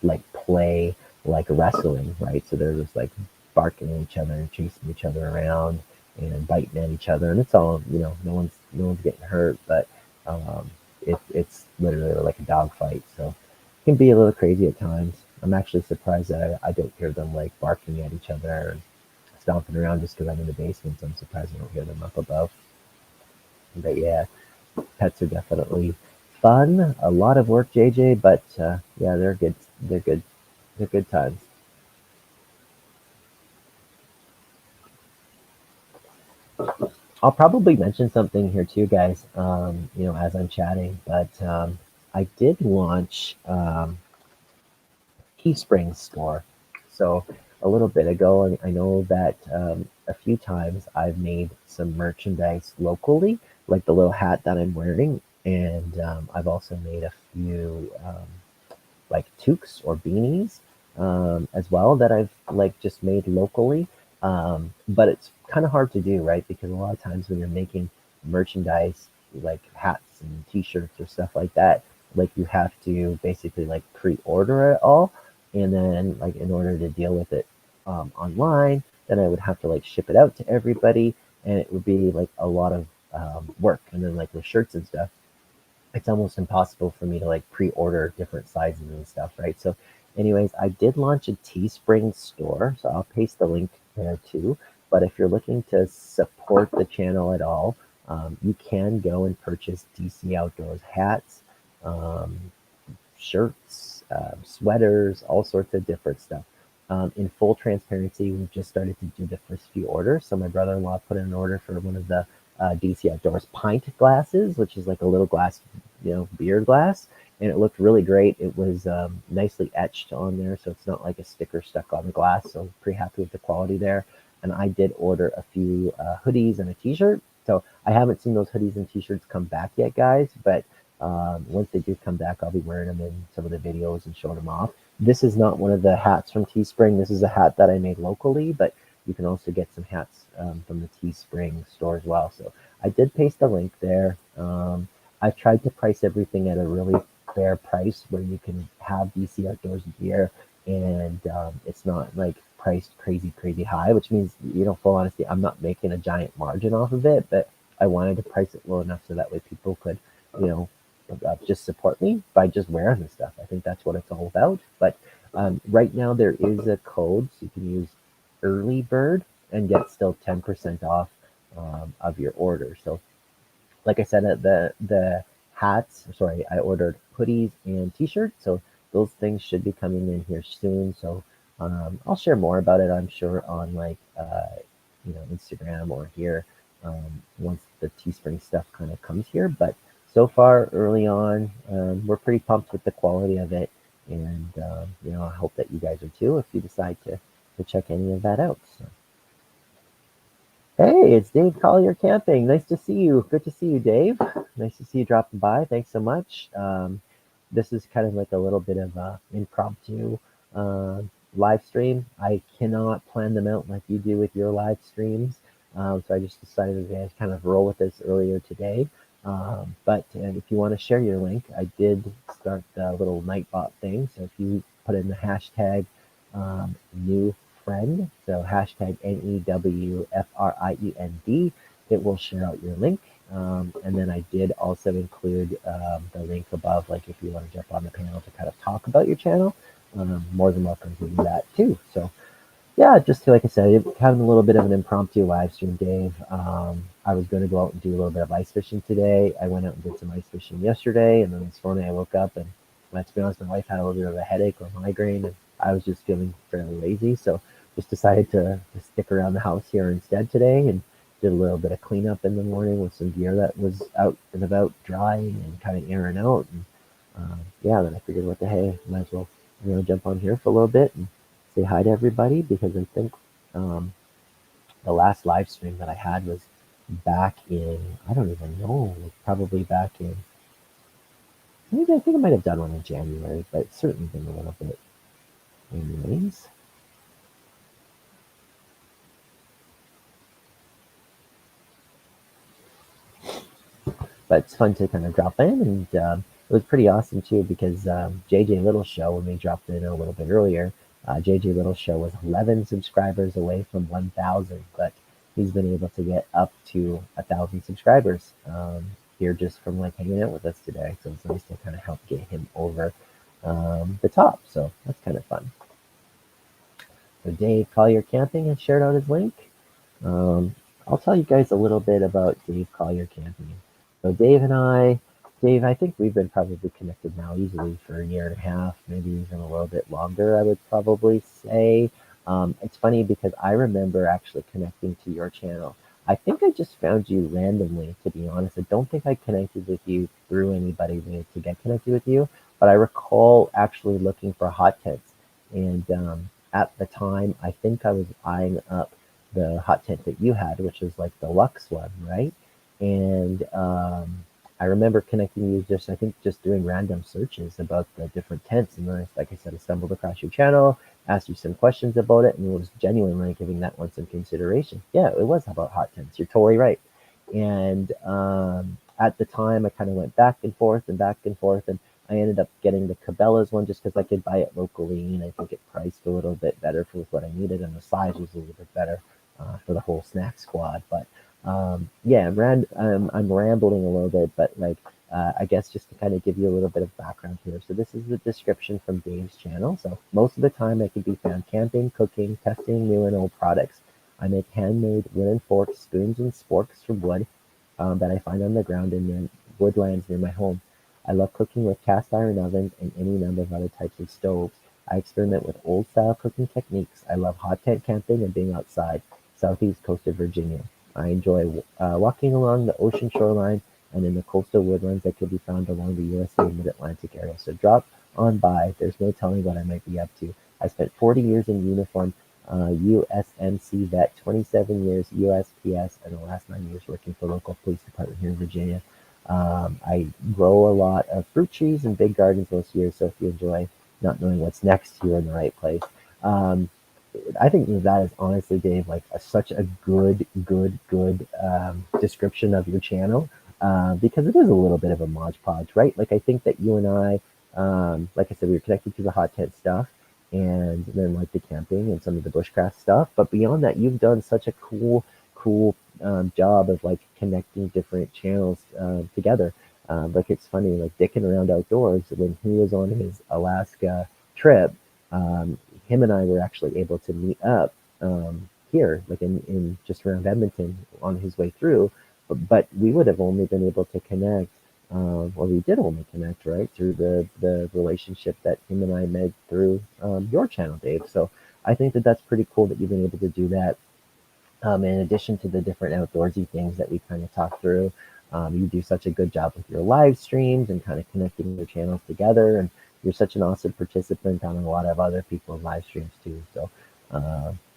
like play like wrestling, right? So they're just like barking at each other and chasing each other around and biting at each other, and it's all, no one's getting hurt, but um, it's literally like a dog fight, so it can be a little crazy at times. I'm actually surprised that I don't hear them like barking at each other and stomping around just because I'm in the basement. So I'm surprised I don't hear them up above. But yeah, pets are definitely fun. A lot of work, JJ, but yeah, they're good. They're good. They're good times. I'll probably mention something here too, guys. As I'm chatting, but I did launch Teespring store. So a little bit ago, and I know that a few times I've made some merchandise locally, like the little hat that I'm wearing, and I've also made a few like toques or beanies as well that I've like just made locally. But it's kind of hard to do, right? Because a lot of times when you're making merchandise like hats and t-shirts or stuff like that, like you have to basically like pre-order it all. And then like in order to deal with it online, then I would have to like ship it out to everybody. And it would be like a lot of work. And then like with shirts and stuff, it's almost impossible for me to like pre-order different sizes and stuff, right? So, anyways, I did launch a Teespring store, so I'll paste the link there too. But if you're looking to support the channel at all, you can go and purchase DC Outdoors hats, um, shirts, sweaters, all sorts of different stuff. In full transparency, we've just started to do the first few orders. So my brother-in-law put in an order for one of the DC Outdoors pint glasses, which is like a little glass, beer glass, and it looked really great. It was nicely etched on there, so it's not like a sticker stuck on the glass. So pretty happy with the quality there. And I did order a few hoodies and a T-shirt. So I haven't seen those hoodies and T-shirts come back yet, guys, but once they do come back, I'll be wearing them in some of the videos and showing them off. This is not one of the hats from Teespring. This is a hat that I made locally, but you can also get some hats from the Teespring store as well. So I did paste a link there. I've tried to price everything at a really fair price where you can have DC Outdoors gear and it's not like priced crazy, crazy high, which means, full honesty, I'm not making a giant margin off of it, but I wanted to price it low enough so that way people could, you know, just support me by just wearing the stuff. I think that's what it's all about. But right now there is a code, so you can use early bird and get still 10% off of your order. So like I said, the hats, sorry, I ordered hoodies and t-shirts. So those things should be coming in here soon. So I'll share more about it, I'm sure, on like Instagram or here once the Teespring stuff kind of comes here. But so far, early on, we're pretty pumped with the quality of it, and I hope that you guys are too if you decide to check any of that out. So. Hey, it's Dave Collier Camping. Nice to see you. Good to see you, Dave. Nice to see you dropping by. Thanks so much. This is kind of like a little bit of a impromptu uh, live stream. I cannot plan them out like you do with your live streams. So I just decided to kind of roll with this earlier today. But if you want to share your link, I did start the little Nightbot thing. So if you put in the hashtag new friend, so hashtag NEWFRIEND, it will share out your link. And then I did also include the link above, like if you want to jump on the panel to kind of talk about your channel, more than welcome to do that too. So yeah, just like I said, having a little bit of an impromptu live stream, Dave. I was going to go out and do a little bit of ice fishing today. I went out and did some ice fishing yesterday, and then this morning I woke up and, let's be honest, my wife had a little bit of a headache or migraine, and I was just feeling fairly lazy, so just decided to stick around the house here instead today, and did a little bit of cleanup in the morning with some gear that was out and about drying and kind of airing out, and yeah, then I figured, what the hey, might as well jump on here for a little bit and say hi to everybody, because I think um, the last live stream that I had was back in, I don't even know, probably back in, maybe I think I might have done one in January, but it's certainly been a little bit anyways. But it's fun to kind of drop in, and it was pretty awesome too, because JJ Little show, when we dropped in a little bit earlier, JJ Little Show was 11 subscribers away from 1,000, but he's been able to get up to 1,000 subscribers here just from like hanging out with us today. So it's nice to kind of help get him over the top. So that's kind of fun. So Dave Collier Camping has shared out his link. I'll tell you guys a little bit about Dave Collier Camping. So Dave, I think we've been probably connected now easily for a year and a half, maybe even a little bit longer, I would probably say. It's funny because I remember actually connecting to your channel. I think I just found you randomly, to be honest. I don't think I connected with you through anybody to get connected with you, but I recall actually looking for hot tents. And at the time, I think I was eyeing up the hot tent that you had, which was like the Lux one, right? And I remember connecting you just, I think, just doing random searches about the different tents. And then, like I said, I stumbled across your channel, asked you some questions about it, and was genuinely giving that one some consideration. Yeah, it was about hot tents. You're totally right. And at the time, I kind of went back and forth and back and forth. And I ended up getting the Cabela's one just because I could buy it locally, and I think it priced a little bit better for what I needed, and the size was a little bit better for the whole snack squad. But yeah, I'm rambling a little bit, but like I guess just to kind of give you a little bit of background here. So this is the description from Dave's channel. So most of the time I can be found camping, cooking, testing new and old products. I make handmade wooden forks, spoons, and sporks from wood that I find on the ground in the woodlands near my home. I love cooking with cast iron ovens and any number of other types of stoves. I experiment with old style cooking techniques. I love hot tent camping and being outside, southeast coast of Virginia. I enjoy walking along the ocean shoreline and in the coastal woodlands that could be found along the USA mid-Atlantic area. So drop on by. There's no telling what I might be up to. I spent 40 years in uniform, USMC vet, 27 years USPS, and the last 9 years working for local police department here in Virginia. I grow a lot of fruit trees and big gardens most years, so if you enjoy not knowing what's next, you're in the right place. I think that is honestly, Dave, like such a good description of your channel because it is a little bit of a Mod Podge, right? Like I think that you and I, like I said, we were connected to the hot tent stuff and then like the camping and some of the bushcraft stuff. But beyond that, you've done such a cool job of like connecting different channels together. Like it's funny, like dicking around outdoors when he was on his Alaska trip. Him and I were actually able to meet up here, like in just around Edmonton on his way through. But we would have only been able to connect, or we did only connect, right, through the relationship that him and I made through your channel, Dave. So I think that that's pretty cool that you've been able to do that. In addition to the different outdoorsy things that we kind of talked through, you do such a good job with your live streams and kind of connecting your channels together. And you're such an awesome participant on a lot of other people's live streams too. So,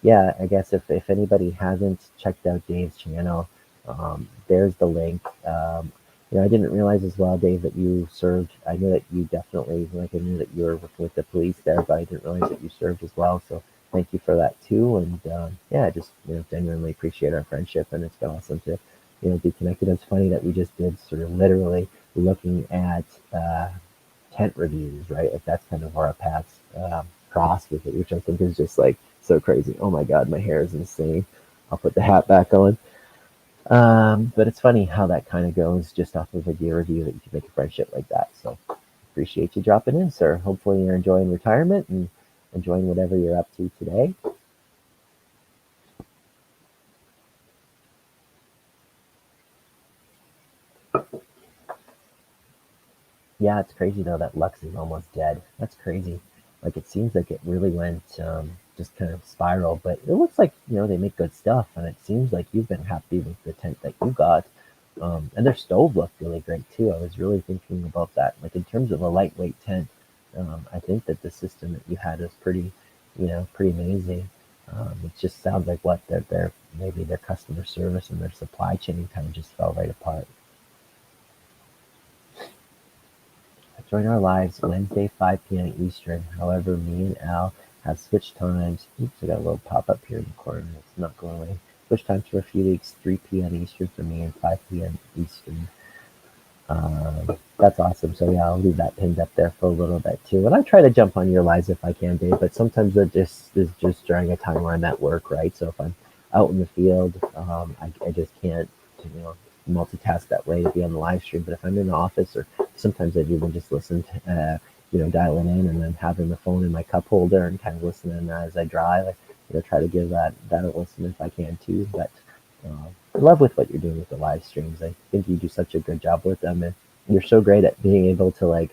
yeah, I guess if anybody hasn't checked out Dave's channel, there's the link. I didn't realize as well, Dave, that you served. I knew that you definitely, like, I knew that you were working with the police there, but I didn't realize that you served as well. So thank you for that too. And yeah, I just genuinely appreciate our friendship, and it's been awesome to be connected. It's funny that we just did sort of literally looking at tent reviews, right? Like that's kind of where our paths crossed with it, which I think is just like so crazy. Oh my God, my hair is insane. I'll put the hat back on. But it's funny how that kind of goes just off of a gear review that you can make a friendship like that. So appreciate you dropping in, sir. Hopefully you're enjoying retirement and enjoying whatever you're up to today. Yeah, it's crazy though that Lux is almost dead. That's crazy. Like it seems like it really went just kind of spiral, but it looks like they make good stuff, and it seems like you've been happy with the tent that you got. And their stove looked really great too. I was really thinking about that. Like in terms of a lightweight tent, I think that the system that you had is pretty amazing. It just sounds like what their maybe their customer service and their supply chain kind of just fell right apart. Join our lives Wednesday, 5 p.m. Eastern. However, me and Al have switched times. Oops, I got a little pop up here in the corner. It's not going away. Switch times for a few weeks, 3 p.m. Eastern for me and 5 p.m. Eastern That's awesome. So yeah, I'll leave that pinned up there for a little bit too. And I try to jump on your lives if I can, Dave. But sometimes it just is just during a time where I'm at work, right? So if I'm out in the field, I just can't, you know, multitask that way to be on the live stream. But if I'm in the office, or sometimes I'd even just listen to, dialing in and then having the phone in my cup holder and kind of listening as I drive. Try to give that a listen if I can too. But I love with what you're doing with the live streams. I think you do such a good job with them, and you're so great at being able to like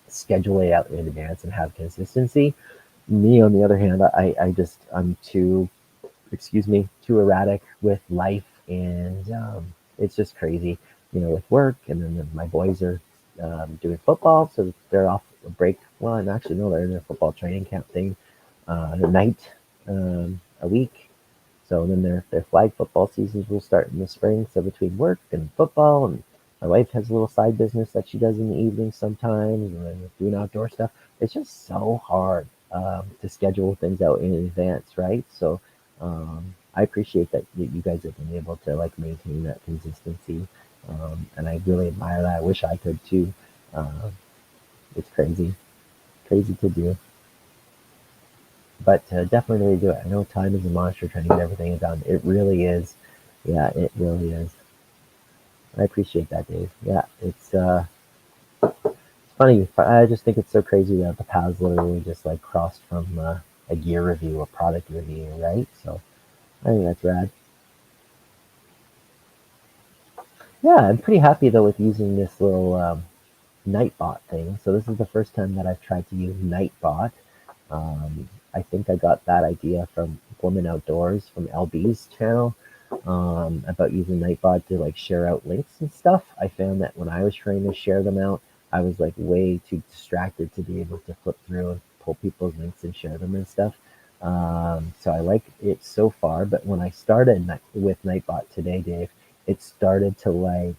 schedule it out in advance and have consistency. Me, on the other hand, I'm too, excuse me, too erratic with life, and it's just crazy, with work, and then my boys are doing football, so they're off a break. Well, I'm actually no, they're in their football training camp thing, a night a week. So then their flag football seasons will start in the spring. So between work and football, and my wife has a little side business that she does in the evenings sometimes, and then doing outdoor stuff. It's just so hard to schedule things out in advance, right? So I appreciate that you guys have been able to like maintain that consistency, and I really admire that. I wish I could too. Uh, it's crazy, crazy to do. But definitely the way to do it. I know time is a monster trying to get everything done. It really is. Yeah, it really is. I appreciate that, Dave. Yeah, it's funny. I just think it's so crazy that the paths literally just like crossed from a gear review, a product review, right? So I think that's rad. Yeah, I'm pretty happy though with using this little Nightbot thing. So this is the first time that I've tried to use Nightbot. I think I got that idea from Woman Outdoors from LB's channel, about using Nightbot to like share out links and stuff. I found that when I was trying to share them out, I was like way too distracted to be able to flip through and pull people's links and share them and stuff. So I like it so far, but when I started with Nightbot today, Dave, it started to like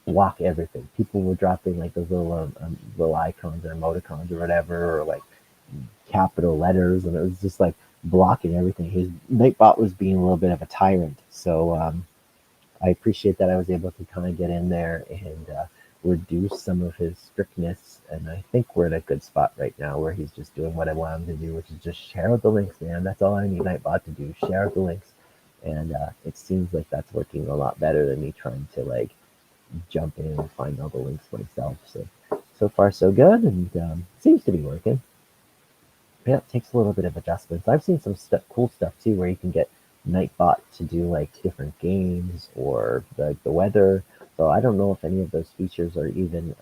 block everything. People were dropping like those little icons or emoticons or whatever, or like capital letters, and it was just like blocking everything. His Nightbot was being a little bit of a tyrant, so I appreciate that I was able to kind of get in there and reduce some of his strictness. And I think we're at a good spot right now where he's just doing what I want him to do, which is just share out the links, man. That's all I need Nightbot to do, share out the links. And it seems like that's working a lot better than me trying to like jump in and find all the links myself. So far so good, and seems to be working. Yeah, it takes a little bit of adjustments. I've seen some cool stuff too, where you can get Nightbot to do like different games or the weather. So I don't know if any of those features are even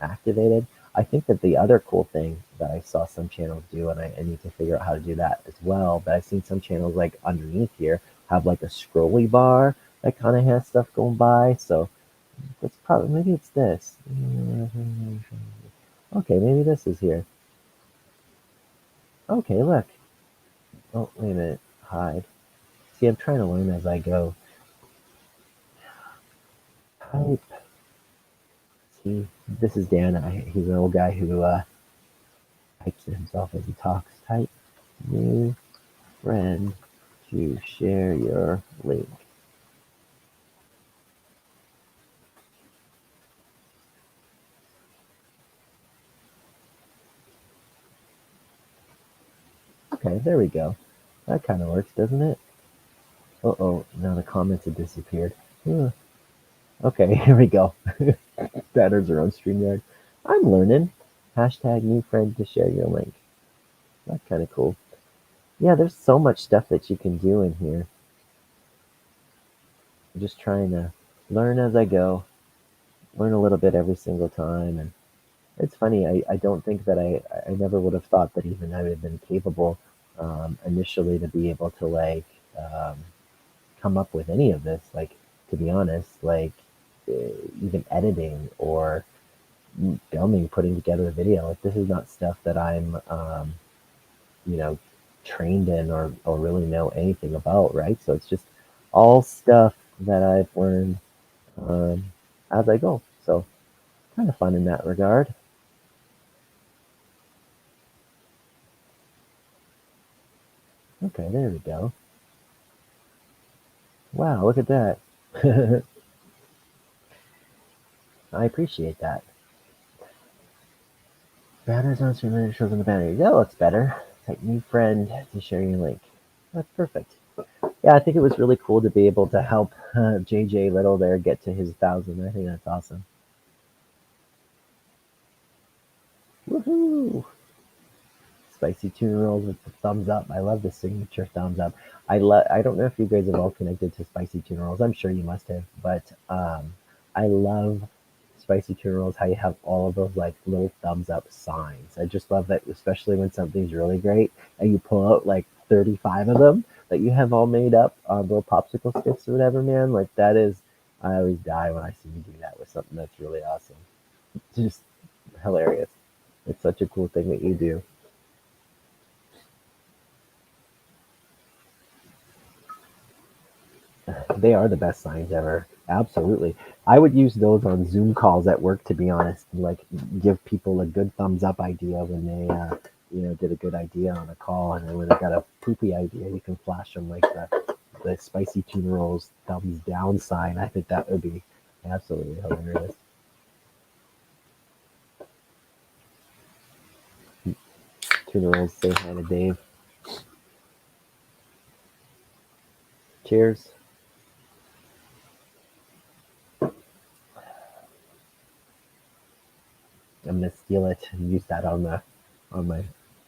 activated. I think that the other cool thing that I saw some channels do, and I need to figure out how to do that as well. But I've seen some channels like underneath here have like a scrolly bar that kind of has stuff going by. So that's probably, maybe it's this. Okay, maybe this is here. Okay, look. Oh, wait a minute. Hide. See, I'm trying to learn as I go. Type. See, this is Dan. He's an old guy who types to himself as he talks. Type new friend to share your link. Okay, there we go. That kind of works, doesn't it? Uh-oh, now the comments have disappeared. Huh. Okay, here we go. Patterns are on StreamYard. I'm learning. Hashtag new friend to share your link. That's kind of cool. Yeah, there's so much stuff that you can do in here. I'm just trying to learn as I go, learn a little bit every single time. And it's funny, I don't think that I never would have thought that even I would have been capable initially to be able to like um, come up with any of this. Like, to be honest, like even editing or filming, putting together a video, like this is not stuff that I'm, you know, trained in or really know anything about, right? So it's just all stuff that I've learned um, as I go. So kind of fun in that regard. Okay, there we go. Wow, look at that. I appreciate that. Banners on stream shows on the banner. Yeah, looks better. Type new friend to share your link. That's perfect. Yeah, I think it was really cool to be able to help JJ Little there get to his 1,000. I think that's awesome. Woohoo! Spicy tuna rolls with the thumbs up. I love the signature thumbs up. I don't know if you guys have all connected to spicy tuna rolls. I'm sure you must have, but I love spicy tuna rolls. How you have all of those like little thumbs up signs. I just love that, especially when something's really great and you pull out like 35 of them that you have all made up on little popsicle sticks or whatever. Man, like that is. I always die when I see you do that with something that's really awesome. It's just hilarious. It's such a cool thing that you do. They are the best signs ever. Absolutely. I would use those on Zoom calls at work, to be honest. Like, give people a good thumbs up idea when they, did a good idea on a call, and then when they got a poopy idea, you can flash them like the spicy tuna rolls thumbs down sign. I think that would be absolutely hilarious. Tuna rolls, say hi to Dave. Cheers. I'm gonna steal it and use that on my,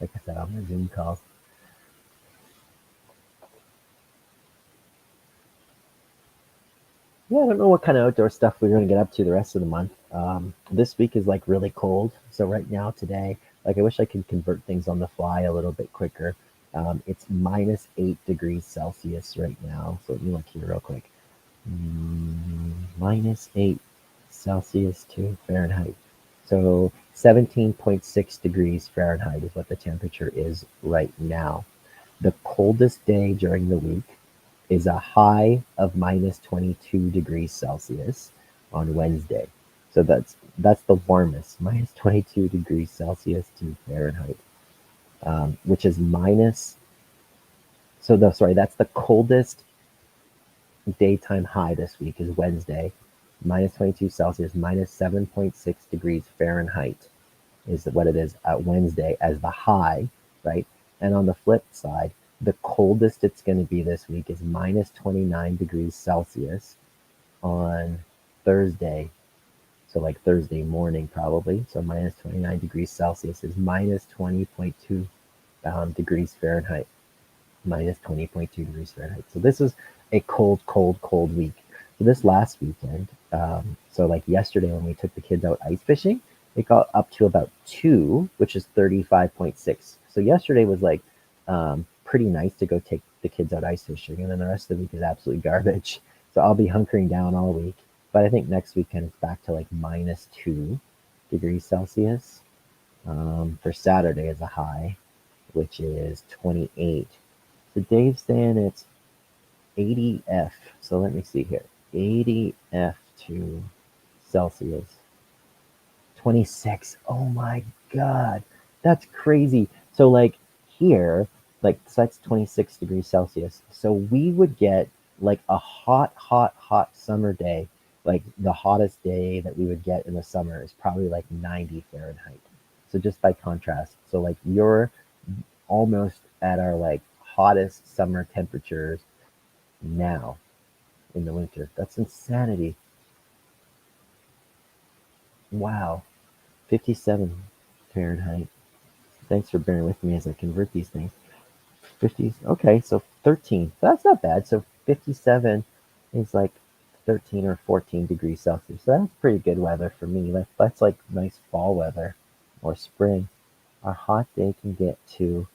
like I said, on my Zoom calls. Yeah, I don't know what kind of outdoor stuff we're going to get up to the rest of the month. This week is like really cold. So right now, today, like I wish I could convert things on the fly a little bit quicker. It's -8 degrees Celsius right now. So let me look here real quick. -8 Celsius to Fahrenheit. So 17.6 degrees Fahrenheit is what the temperature is right now. The coldest day during the week is a high of -22 degrees Celsius on Wednesday. So that's the warmest, -22 degrees Celsius to Fahrenheit, which is minus. So that's the coldest daytime high this week is Wednesday, -22 Celsius, -7.6 degrees Fahrenheit is what it is at Wednesday as the high, right? And on the flip side, the coldest it's going to be this week is -29 degrees Celsius on Thursday. So, like Thursday morning, probably. So, -29 degrees Celsius is -20.2 degrees Fahrenheit. -20.2 degrees Fahrenheit. So, this is a cold, cold, cold week. So, this last weekend, so like yesterday when we took the kids out ice fishing, it got up to about 2, which is 35.6. So yesterday was like pretty nice to go take the kids out ice fishing, and then the rest of the week is absolutely garbage. So I'll be hunkering down all week. But I think next weekend it's back to like -2 degrees Celsius. For Saturday as a high, which is 28. So Dave's saying it's 80 F. So let me see here. 80 F to Celsius. 26. Oh my God. That's crazy. So, like here, like, so that's 26 degrees Celsius. So, we would get like a hot, hot, hot summer day. Like, the hottest day that we would get in the summer is probably like 90 Fahrenheit. So, just by contrast. So, like, you're almost at our like hottest summer temperatures now in the winter. That's insanity. Wow. 57 Fahrenheit. Thanks for bearing with me as I convert these things. 50. Okay, so 13. That's not bad. So 57 is like 13 or 14 degrees Celsius. So that's pretty good weather for me. That's like nice fall weather or spring. Our hot day can get to,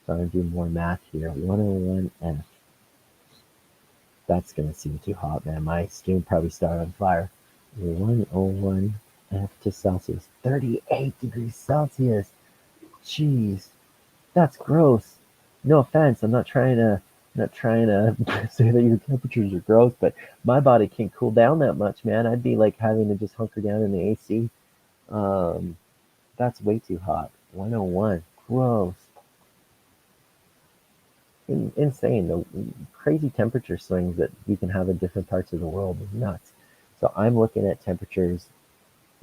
so I'm going to do more math here, 101 F. That's going to seem too hot, man. My skin probably started on fire. 101 F to Celsius. 38 degrees Celsius. Jeez. That's gross. No offense. I'm not trying to say that your temperatures are gross, but my body can't cool down that much, man. I'd be like having to just hunker down in the AC. Um, that's way too hot. 101. Gross. Insane. The crazy temperature swings that we can have in different parts of the world is nuts. So I'm looking at temperatures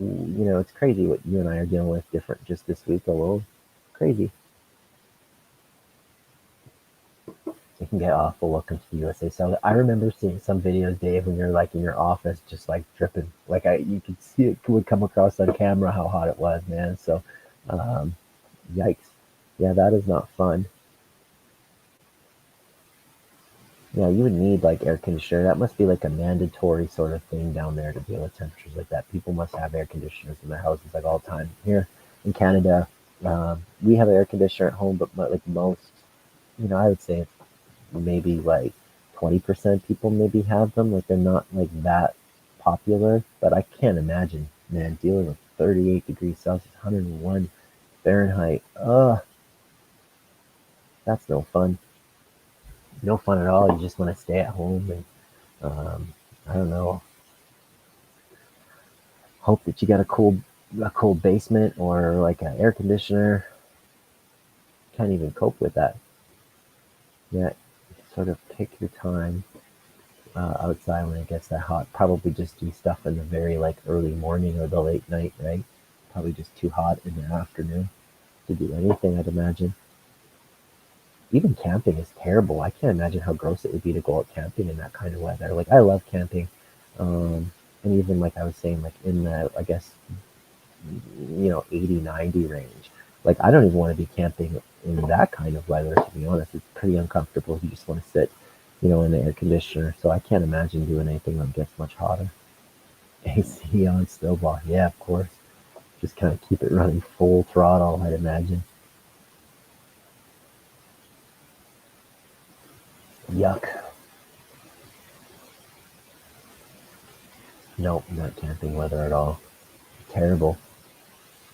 it's crazy what you and I are dealing with different just this week alone. Crazy. It can get awful looking to the USA. So I remember seeing some videos, Dave, when you're like in your office, just like dripping. Like you could see it would come across on camera how hot it was, man. So, um, yikes. Yeah, that is not fun. Yeah, you would need like air conditioner. That must be like a mandatory sort of thing down there to deal with temperatures like that. People must have air conditioners in their houses like all the time. Here in Canada, we have an air conditioner at home, but like most, I would say maybe like 20% people maybe have them. Like they're not like that popular, but I can't imagine, man, dealing with 38 degrees Celsius, 101 Fahrenheit. Ugh, that's no fun. No fun at all. You just want to stay at home and, I don't know, hope that you got a cool basement or like an air conditioner. Can't even cope with that. Yet, sort of pick your time outside when it gets that hot. Probably just do stuff in the very like early morning or the late night, right? Probably just too hot in the afternoon to do anything, I'd imagine. Even camping is terrible. I can't imagine how gross it would be to go out camping in that kind of weather. Like I love camping, and even like I was saying, like in the I guess 80, 90 range. Like I don't even want to be camping in that kind of weather. To be honest, it's pretty uncomfortable if you just want to sit, in the air conditioner. So I can't imagine doing anything that gets much hotter. AC on snowball, yeah, of course. Just kind of keep it running full throttle, I'd imagine. Yuck. Nope, not camping weather at all. Terrible.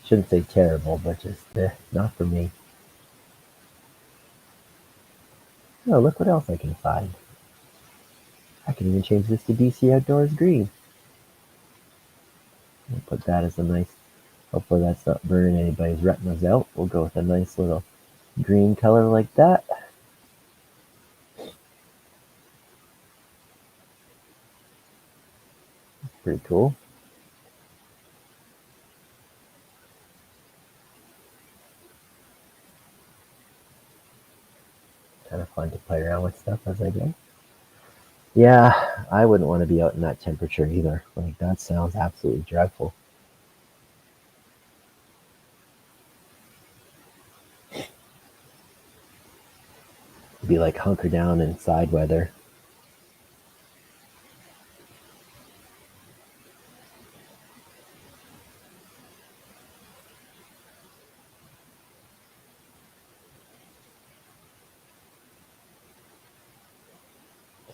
Shouldn't say terrible, but just not for me. No, look what else I can find. I can even change this to DC Outdoors Green. We'll put that as a nice, hopefully that's not burning anybody's retinas out. We'll go with a nice little green color like that. Pretty cool. Kind of fun to play around with stuff as I go. Yeah, I wouldn't want to be out in that temperature either. Like, that sounds absolutely dreadful. It'd be like hunker down inside weather.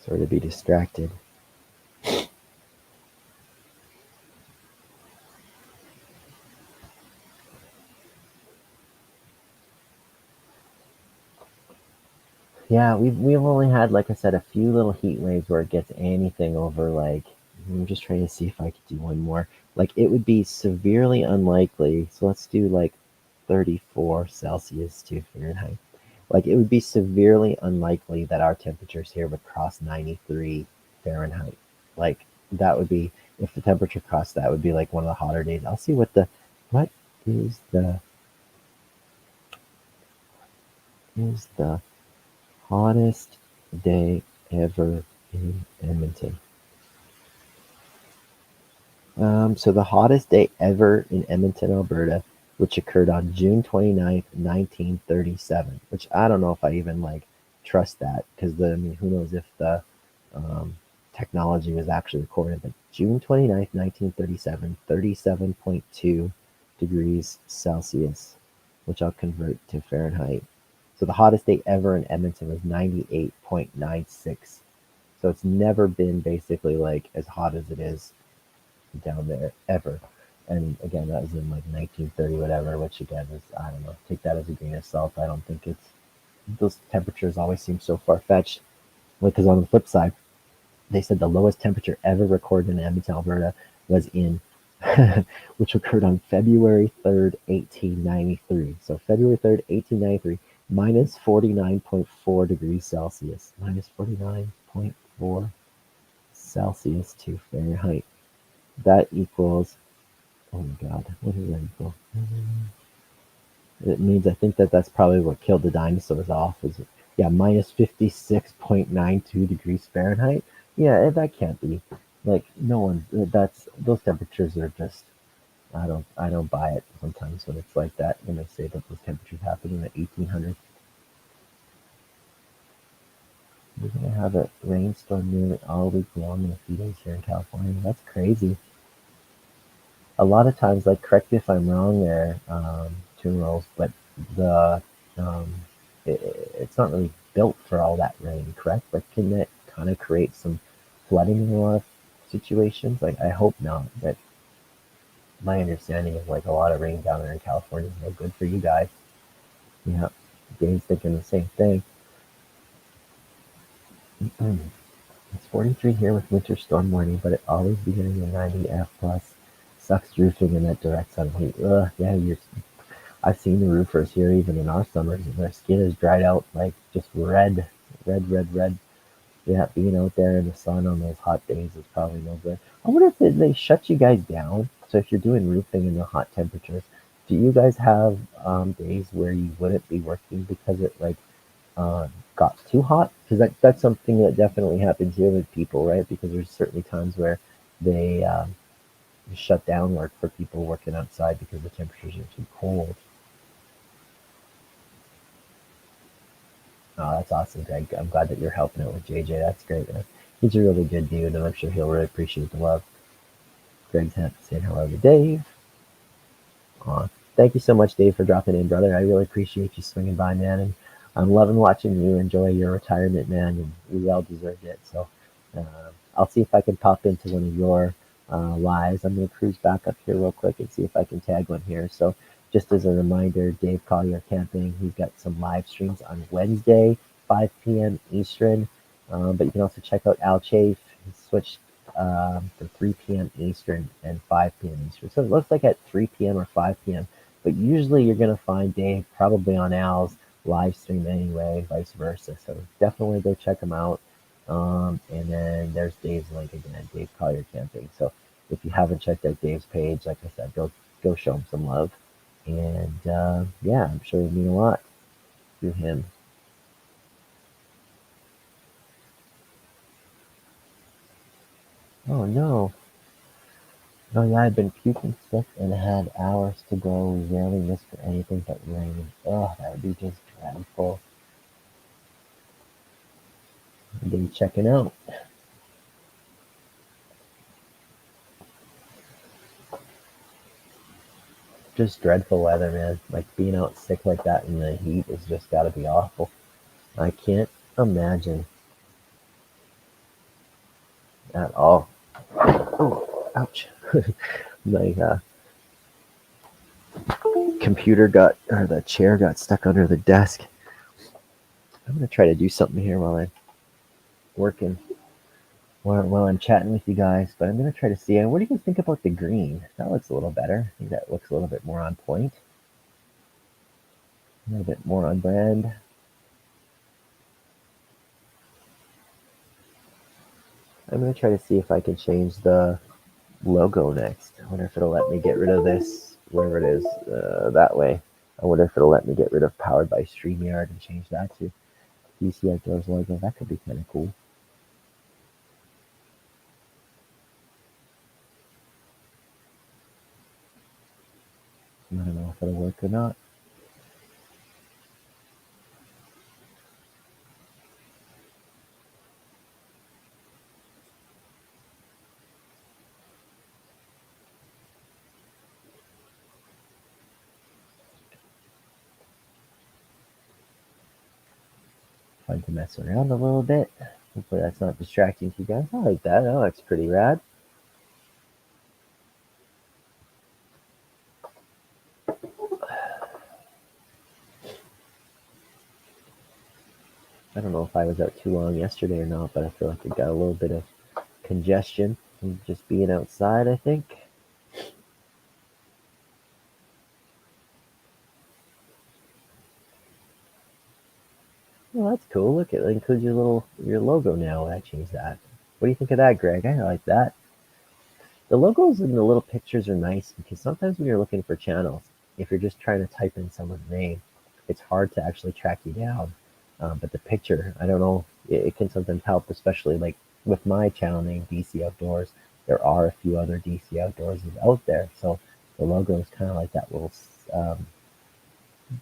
Sort of be distracted. Yeah, we've only had, like I said, a few little heat waves where it gets anything over like. I'm just trying to see if I could do one more. Like it would be severely unlikely. So let's do like 34 Celsius to Fahrenheit. Like it would be severely unlikely that our temperatures here would cross 93 Fahrenheit. Like that would be if the temperature crossed that would be like one of the hotter days. I'll see what is the hottest day ever in Edmonton. So the hottest day ever in Edmonton, Alberta, which occurred on June 29th, 1937, which I don't know if I even like trust that because I mean, who knows if the um, technology was actually recorded, but June 29th, 1937, 37.2 degrees Celsius, which I'll convert to Fahrenheit. So the hottest day ever in Edmonton was 98.96. So it's never been basically like as hot as it is down there ever. And again, that was in like 1930, whatever, which again is, I don't know, take that as a grain of salt. I don't think those temperatures always seem so far fetched. Because on the flip side, they said the lowest temperature ever recorded in Edmonton, Alberta was which occurred on February 3rd, 1893. So February 3rd, 1893, minus 49.4 degrees Celsius. Minus 49.4 Celsius to Fahrenheit. That equals Oh my God, what is that equal? It means I think that that's probably what killed the dinosaurs off. Was yeah, minus 56.92 degrees Fahrenheit. Yeah, that can't be. Like no one. That's those temperatures are just. I don't buy it sometimes when it's like that. When they say that those temperatures happen in the 1800s. We're gonna have a rainstorm nearly all week long in a few days here in California. That's crazy. A lot of times, like correct me if I'm wrong there, Two Rolls, but the um, it's not really built for all that rain, correct? Like, can it kind of create some flooding in a lot of situations? Like, I hope not, but my understanding is like a lot of rain down there in California is no good for you guys. Yeah, Dave's thinking the same thing. It's 43 here with winter storm warning, but it always beginning at 90 F plus. Sucks roofing in that direct sun heat. Ugh, yeah, I've seen the roofers here even in our summers, and their skin is dried out like just red, red, red, red. Yeah, being out there in the sun on those hot days is probably no good. I wonder if they shut you guys down. So if you're doing roofing in the hot temperatures, do you guys have days where you wouldn't be working because it like got too hot? Because that's something that definitely happens here with people, right? Because there's certainly times where they shut down work for people working outside because the temperatures are too cold. Oh, that's awesome, Greg. I'm glad that you're helping out with JJ. That's great, man. He's a really good dude, and I'm sure he'll really appreciate the love. Greg's saying hello to Dave. Aw, thank you so much, Dave, for dropping in, brother. I really appreciate you swinging by, man. And I'm loving watching you enjoy your retirement, man. And you well deserved it. So uh, I'll see if I can pop into one of your lives. I'm going to cruise back up here real quick and see if I can tag one here. So just as a reminder, Dave Collier Camping, he's got some live streams on Wednesday, 5 p.m. Eastern. But you can also check out Al Chafe. He switched from 3 p.m. Eastern and 5 p.m. Eastern. So it looks like at 3 p.m. or 5 p.m. But usually you're going to find Dave probably on Al's live stream anyway, vice versa. So definitely go check him out. And then there's Dave's link again, Dave Collier Camping. So if you haven't checked out Dave's page, like I said, go show him some love. And yeah, I'm sure it'll mean a lot to him. Oh no. Oh yeah, I've been puking sick and had hours to go. We rarely miss for anything but rain. Oh, that would be just dreadful. Be checking out. Just dreadful weather, man. Like being out sick like that in the heat has just got to be awful. I can't imagine at all. Oh, ouch. My computer got, or the chair got stuck under the desk. I'm going to try to do something here while I'm working. While I'm chatting with you guys, but I'm going to try to see. And what do you guys think about the green? That looks a little better. I think that looks a little bit more on point, a little bit more on brand. I'm going to try to see if I can change the logo next. I wonder if it'll let me get rid of this, wherever it is, that way. I wonder if it'll let me get rid of Powered by StreamYard and change that to DC Outdoors logo. That could be kind of cool. I don't know if it'll work or not. Fun to mess around a little bit. Hopefully that's not distracting to you guys. I like that. That looks pretty rad. I don't know if I was out too long yesterday or not, but I feel like I got a little bit of congestion from just being outside, I think. Well, that's cool. Look, it includes your logo now. I changed that. What do you think of that, Greg? I like that. The logos and the little pictures are nice because sometimes when you're looking for channels, if you're just trying to type in someone's name, it's hard to actually track you down. But the picture, I don't know, it can sometimes help, especially like with my channel name, DC Outdoors. There are a few other DC Outdoors out there, so the logo is kind of like that little um,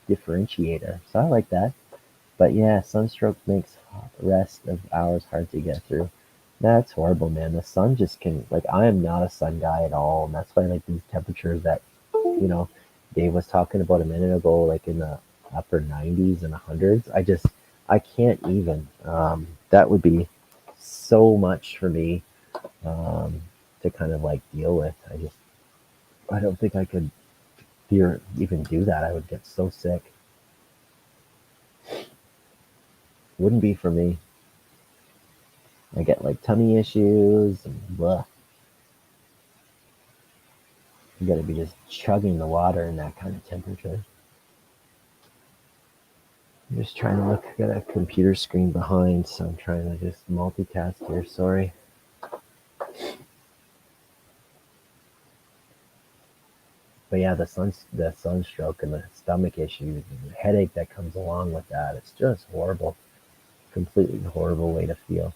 differentiator. So I like that. But yeah, sunstroke makes the rest of hours hard to get through. That's horrible, man. The sun just can, like, I am not a sun guy at all. And that's why, like, these temperatures that, Dave was talking about a minute ago, like in the upper 90s and 100s, I can't even. That would be so much for me to kind of like deal with. I don't think I could even do that. I would get so sick. Wouldn't be for me. I get like tummy issues and blah. You gotta be just chugging the water in that kind of temperature. I'm just trying to look. I got a computer screen behind, so I'm trying to just multitask here. Sorry. But yeah, the sunstroke and the stomach issues and the headache that comes along with that, it's just horrible. Completely horrible way to feel.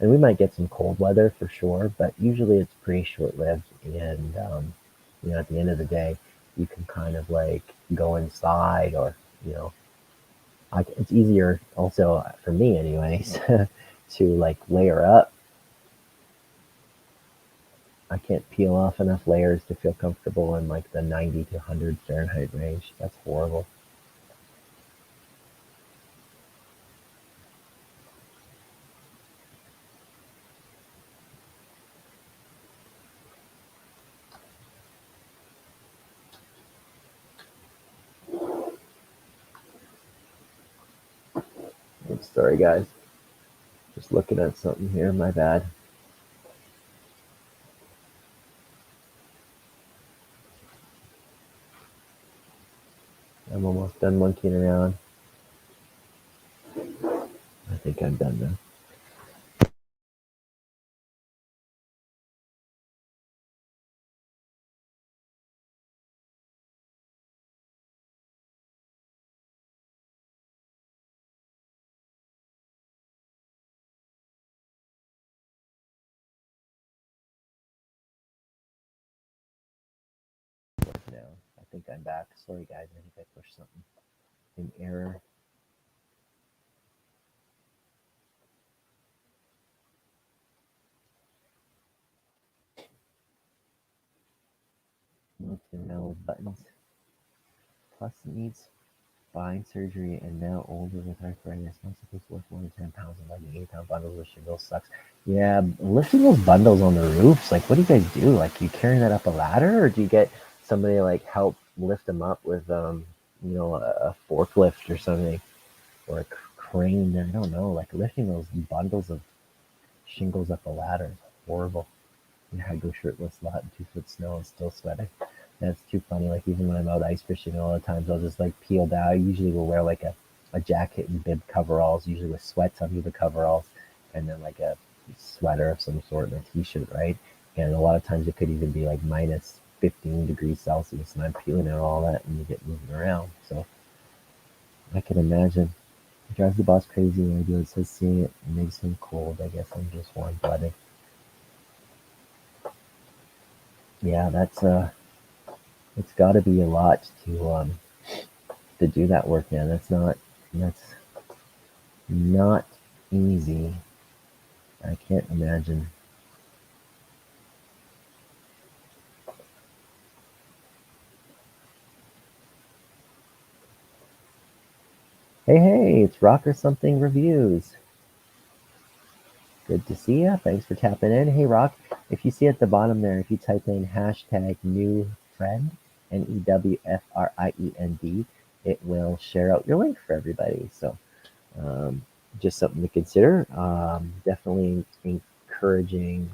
And we might get some cold weather for sure, but usually it's pretty short lived. And, at the end of the day, you can kind of like go inside or, you know, it's easier also for me, anyways, to like layer up. I can't peel off enough layers to feel comfortable in like the 90 to 100 Fahrenheit range. That's horrible. Oops, sorry, guys. Just looking at something here. My bad. I'm almost done monkeying around. I think I'm done now. Now, I think I'm back. Sorry, guys. I think I pushed something in error. Monkeying around with buttons. Plus, needs spine surgery and now older with arthritis. Not supposed to lift more than 10 pounds and like 8-pound bundles with shingles sucks. Yeah, lifting those bundles on the roofs, like, what do you guys do? Like, you carrying that up a ladder, or do you get somebody to like help lift them up with, a forklift or something, or a crane? I don't know. Like, lifting those bundles of shingles up a ladder is horrible. Yeah, I go shirtless a lot in 2 foot snow and still sweating. That's too funny. Like, even when I'm out ice fishing, all the times I'll just like peel down. I usually will wear like a jacket and bib coveralls, usually with sweats under the coveralls, and then like a sweater of some sort and a t-shirt, right? And a lot of times it could even be like minus 15 degrees Celsius, and I'm peeling out all that and you get moving around. So I can imagine. It drives the boss crazy when I do it. It says seeing it makes him cold. I guess I'm just warm blooded. Yeah, it's got to be a lot to do that work, man. That's not easy. I can't imagine. Hey, it's Rock or Something Reviews. Good to see you. Thanks for tapping in. Hey, Rock, if you see at the bottom there, if you type in hashtag new friend, NEWFRIEND, it will share out your link for everybody. So um, just something to consider. Definitely encouraging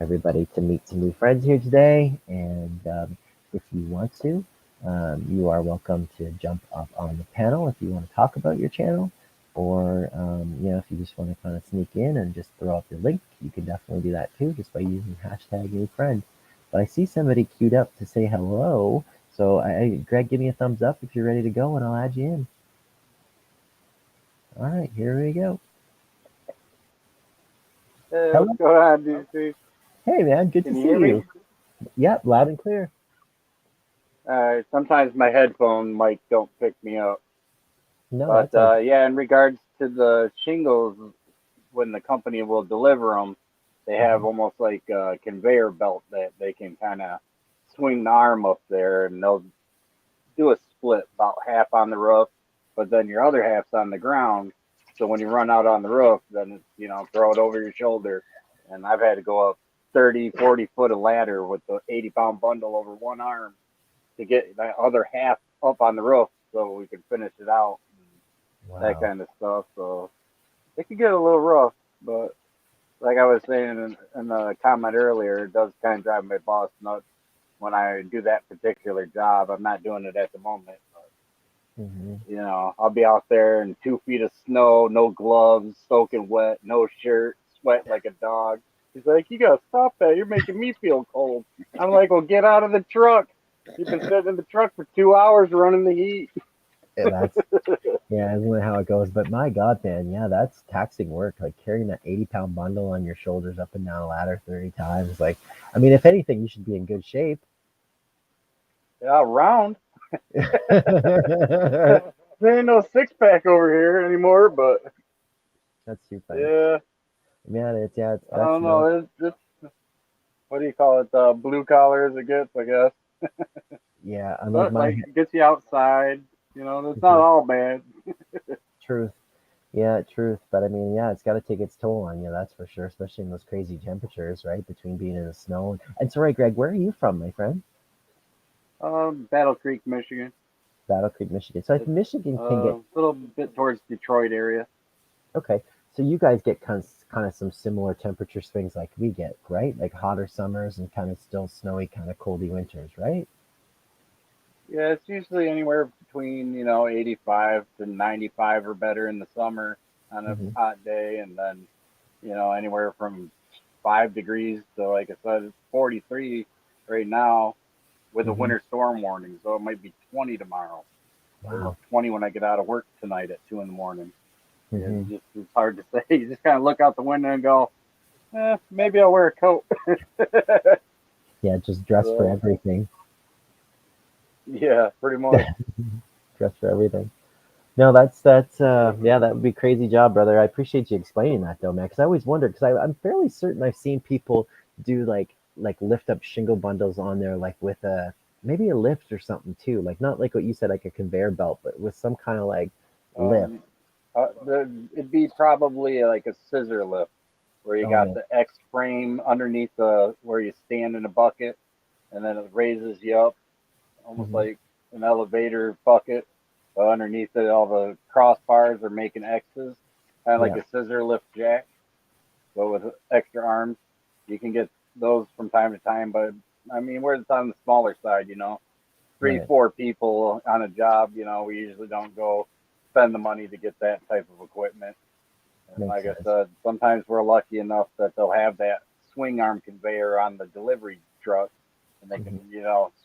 everybody to meet some new friends here today. And if you want to, you are welcome to jump up on the panel if you want to talk about your channel, Or if you just want to kind of sneak in and just throw up your link, you can definitely do that too, just by using hashtag new friend. But I see somebody queued up to say hello. So, Greg, give me a thumbs up if you're ready to go, and I'll add you in. All right, here we go. Hey, Hello. what's going on, DC? Hey, man, good to Can you see hear me? you. Yep, loud and clear. Sometimes my headphone mic don't pick me up. No, But that's all. yeah, in regards to the shingles, when the company will deliver them, they have almost like a conveyor belt that they can kind of swing the arm up there, and they'll do a split about half on the roof, but then your other half's on the ground. So when you run out on the roof, then it's, throw it over your shoulder. And I've had to go up 30, 40 foot of ladder with the 80-pound bundle over one arm to get that other half up on the roof so we could finish it out. And that Wow. kind of stuff. So it could get a little rough, but like I was saying in the comment earlier, it does kind of drive my boss nuts when I do that particular job. I'm not doing it at the moment, but I'll be out there in 2 feet of snow, no gloves, soaking wet, no shirt, sweat like a dog. He's like, "You gotta stop that. You're making me feel cold." I'm like, "Well, get out of the truck. You've been sitting in the truck for 2 hours running the heat." That's isn't it how it goes? But my God, man, yeah, that's taxing work. Like carrying that 80-pound bundle on your shoulders up and down a ladder 30 times. Like, I mean, if anything, you should be in good shape. Yeah, round. There ain't no six pack over here anymore, but That's too funny. yeah, Man, it's I that's don't not. know. It's what do you call it? Blue collar as it gets, I guess. Yeah, unlike But my like, gets you outside. It's not all bad. truth. Yeah, truth. But I mean, yeah, it's got to take its toll on you. That's for sure, especially in those crazy temperatures, right? Between being in the snow and sorry, Greg, where are you from, my friend? Battle Creek, Michigan. Battle Creek, Michigan. So if It's Michigan can a get little bit towards Detroit area. okay, so you guys get kind of some similar temperature swings like we get, right? Like hotter summers and kind of still snowy, kind of coldy winters, right? Yeah, it's usually anywhere between 85 to 95 or better in the summer on a Hmm. hot day, and then anywhere from 5 degrees to, like I said, it's 43 right now with a Hmm. winter storm warning, so it might be 20 tomorrow or Wow. 20 when I get out of work tonight at 2 in the morning. Hmm. It's hard to say. You just kind of look out the window and go, maybe I'll wear a coat. Yeah, just dress for So everything. yeah, pretty much. Dress for everything. No, that's yeah, that would be a crazy job, brother. I appreciate you explaining that though, man. Because I always wondered because I'm fairly certain I've seen people do like lift up shingle bundles on there like with a maybe a lift or something too. Like not like what you said, like a conveyor belt, but with some kind of like lift. Um, it'd be probably like a scissor lift where you Oh got yeah. the X frame underneath the where you stand in a bucket, and then it raises you up almost Hmm. like an elevator bucket. But underneath it, all the crossbars are making X's, kind of like Yeah. a scissor lift jack, but with extra arms. You can get those from time to time, but I mean, we're on the smaller side, three, Right. 4 people on a job, we usually don't go spend the money to get that type of equipment. And Makes like I sense. said, sometimes we're lucky enough that they'll have that swing arm conveyor on the delivery truck, and they can, Hmm.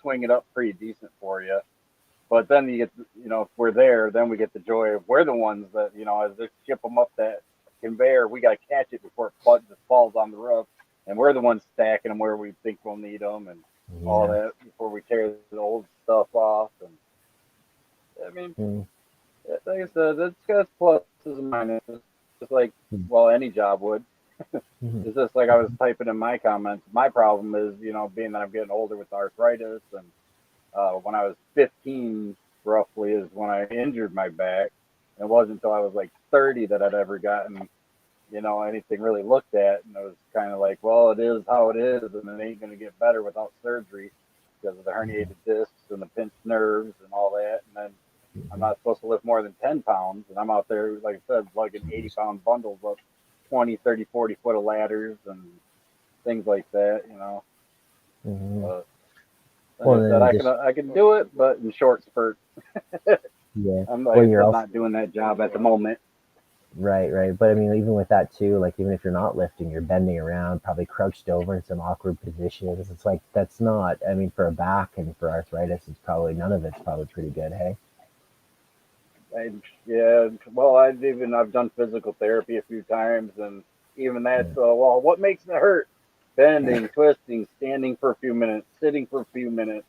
swing it up pretty decent for you. But then you get, if we're there, then we get the joy of we're the ones that, as they ship them up that conveyor, we got to catch it before it just falls on the roof, and we're the ones stacking them where we think we'll need them and all Yeah. that before we tear the old stuff off. And I mean, Mm-hmm. like I said, it's got pluses and minuses, just like well any job would. Hmm. It's just like I was typing in my comments. My problem is, being that I'm getting older with arthritis, and when I was 15, roughly, is when I injured my back. It wasn't until I was like 30 that I'd ever gotten, anything really looked at, and it was kind of like, well, it is how it is, and it ain't going to get better without surgery because of the herniated discs and the pinched nerves and all that. And then I'm Hmm. not supposed to lift more than 10 pounds. And I'm out there, like I said, lugging 80-pound bundles up 20, 30, 40 foot of ladders and things like that. Hmm. Like Well, I and then said, I can addition, I can do it, but in short spurts. yeah. I'm like Well, I you're said, also not doing that job at the moment. Right. But I mean, even with that too, like even if you're not lifting, you're bending around, probably crouched over in some awkward positions. It's like that's not. I mean, for a back and for arthritis, it's probably none of it's probably pretty good. Hey. I, yeah, well, I've done physical therapy a few times, and even that's Yeah. well, what makes it hurt? Bending, twisting, standing for a few minutes, sitting for a few minutes.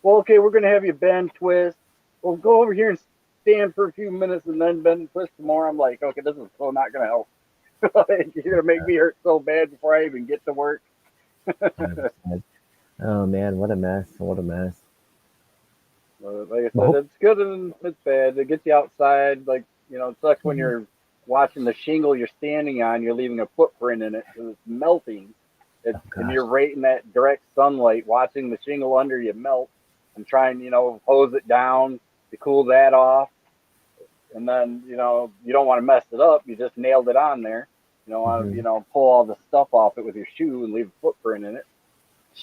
Well, okay, we're gonna have you bend, twist. Well, go over here and stand for a few minutes, and then bend and twist some more. I'm like, okay, this is so not gonna help. Like, you're gonna make me hurt so bad before I even get to work. 100%. Oh man, what a mess! What a mess. Like I said, Well, it's good and it's bad. It gets you outside. Like, it sucks when mhm. you're watching the shingle you're standing on. You're leaving a footprint in it because it's melting. Oh And gosh. you're right in that direct sunlight, watching the shingle under you melt, and trying, hose it down to cool that off. And then, you don't want to mess it up. You just nailed it on there. You don't want to, Hmm. pull all the stuff off it with your shoe and leave a footprint in it.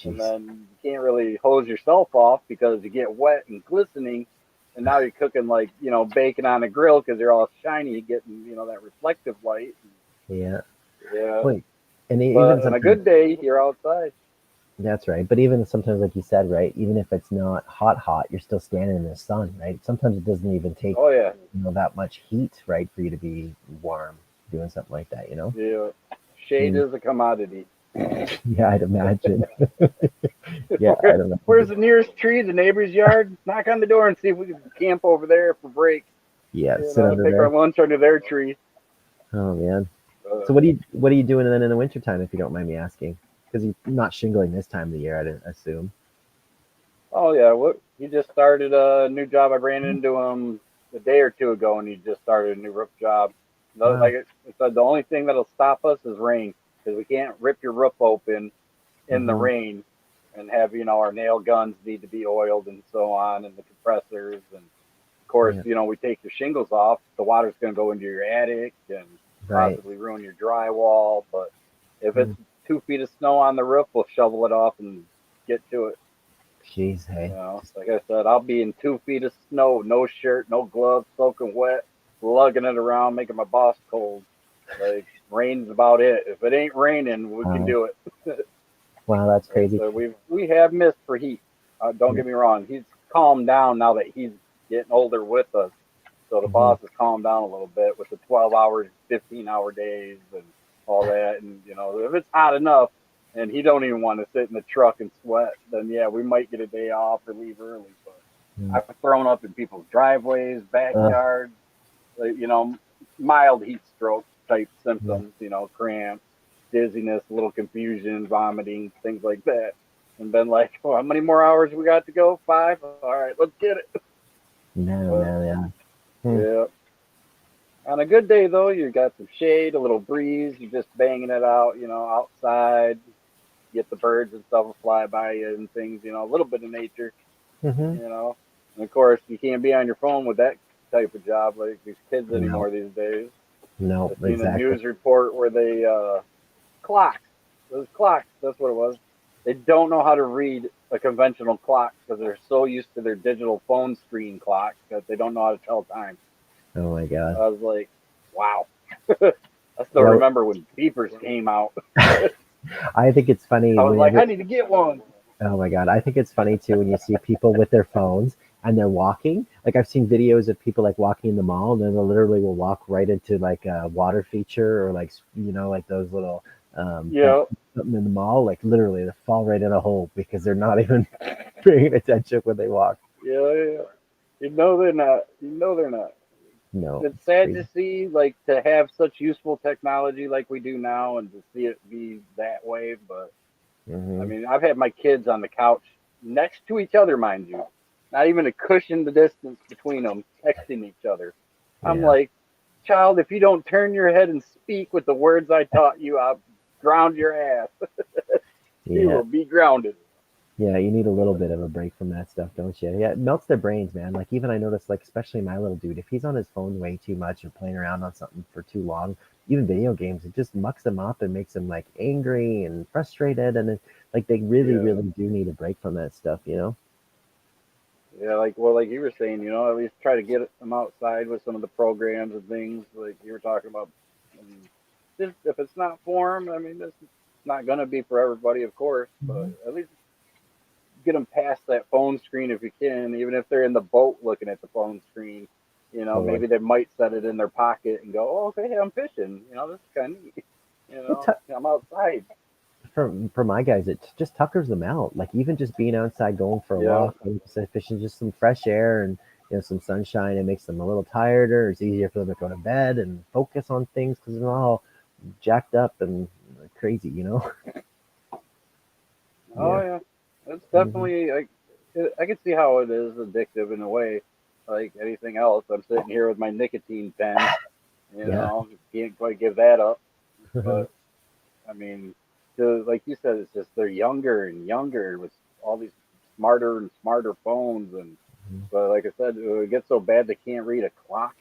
And Jeez. then you can't really hose yourself off because you get wet and glistening, and now you're cooking like bacon on a grill because you're all shiny, getting that reflective light. Yeah. Yeah, Wait. And even but on a sometimes. good day, you're outside. That's right. But even sometimes, like you said, right, even if it's not hot, you're still standing in the sun, right? Sometimes it doesn't even take, Oh yeah, that much heat, right, for you to be warm doing something like that, you know? yeah. Shade Mm. is a commodity. Yeah, I'd imagine. Yeah, Where, I'd where's imagine. the nearest tree? The neighbor's yard? Knock on the door and see if we can camp over there for break. Yeah, sit under Take our there. lunch under their tree. Oh man. Uh, So what are you doing then in the wintertime if you don't mind me asking? Because you're not shingling this time of the year, I'd assume. Oh yeah, what he just started a new job. I ran into him a day or two ago, and he just started a new roof job. No, Wow. like I said, the only thing that'll stop us is rain because we can't rip your roof open in the Hmm. rain and have our nail guns need to be oiled and so on, and the compressors, and of course Yeah. we take your shingles off. The water's going to go into your attic and Right. possibly ruin your drywall. But if it's Mm. 2 feet of snow on the roof, we'll shovel it off and get to it. Jeez, hey. Just, Like I said, I'll be in 2 feet of snow, no shirt, no gloves, soaking wet, lugging it around, making my boss cold. Like rain's about it. If it ain't raining, we can wow. do it. Wow, that's Like crazy. so we have missed for heat. Don't Yeah. get me wrong. He's calmed down now that he's getting older with us. So the Hmm. boss has calmed down a little bit with the 12 hours, 15-hour days, and all that. And if it's hot enough, and he don't even want to sit in the truck and sweat, then yeah, we might get a day off or leave early. But Mm. I've thrown up in people's driveways, Uh, backyards, like, mild heat stroke type yeah. symptoms, cramps, dizziness, a little confusion, vomiting, things like that. And been like, oh, how many more hours we got to go? 5? All right, let's get it. No, But no, yeah. Hmm. yeah. On a good day, though, you got some shade, a little breeze. You're just banging it out, outside. Get the birds and stuff will fly by you and things, a little bit of nature, Hmm. you know. And of course, you can't be on your phone with that type of job like these kids No, anymore these days. no, I've seen a exactly. news report where clocks, those clocks, that's what it was. They don't know how to read a conventional clock because they're so used to their digital phone screen clock that they don't know how to tell time. Oh my God. I was like, wow. I still Yeah, remember when beepers came out. I think it's funny I was like, whenever. I need to get one. Oh my God, I think it's funny too when you see people with their phones and they're walking. Like I've seen videos of people like walking in the mall and then they literally will walk right into like a water feature or like like those little Yeah, something in the mall. Like literally, they fall right in a hole because they're not even paying attention when they walk. yeah. You know they're not. You know they're not. No, It's it's sad to crazy. see, like, to have such useful technology like we do now, and to see it be that way. But I Hmm. mean, I've had my kids on the couch next to each other, mind you, not even a cushion the distance between them, texting each other. I'm Yeah, like, child, if you don't turn your head and speak with the words I taught you, I'll ground your ass. You yeah. will be grounded. Yeah, you need a little bit of a break from that stuff, don't you? Yeah, it melts their brains, man. Like even I notice, like especially my little dude, if he's on his phone way too much or playing around on something for too long, even video games, it just mucks them up and makes them like angry and frustrated, and like they really, Yeah. really do need a break from that stuff, you know? Yeah, like you were saying, at least try to get them outside with some of the programs and things like you were talking about. And just if it's not for them, I mean, it's not gonna be for everybody, of course, but at least get them past that phone screen if you can, even if they're in the boat looking at the phone screen. Totally. Maybe they might set it in their pocket and go, "Oh, okay, I'm fishing. This is kind of neat. I'm outside." For my guys, it just tuckers them out. Like even just being outside, going for a Yeah. walk, going to fishing, just some fresh air and some sunshine. It makes them a little tireder. It's easier for them to go to bed and focus on things because they're all jacked up and crazy. Oh Yeah. yeah, it's Hmm. definitely. I can see how it is addictive in a way, like anything else. I'm sitting here with my nicotine pen. Yeah. Can't quite give that up. But I mean, like you said, it's just they're younger and younger with all these smarter and smarter phones, and but like I said, it gets so bad they can't read a clock.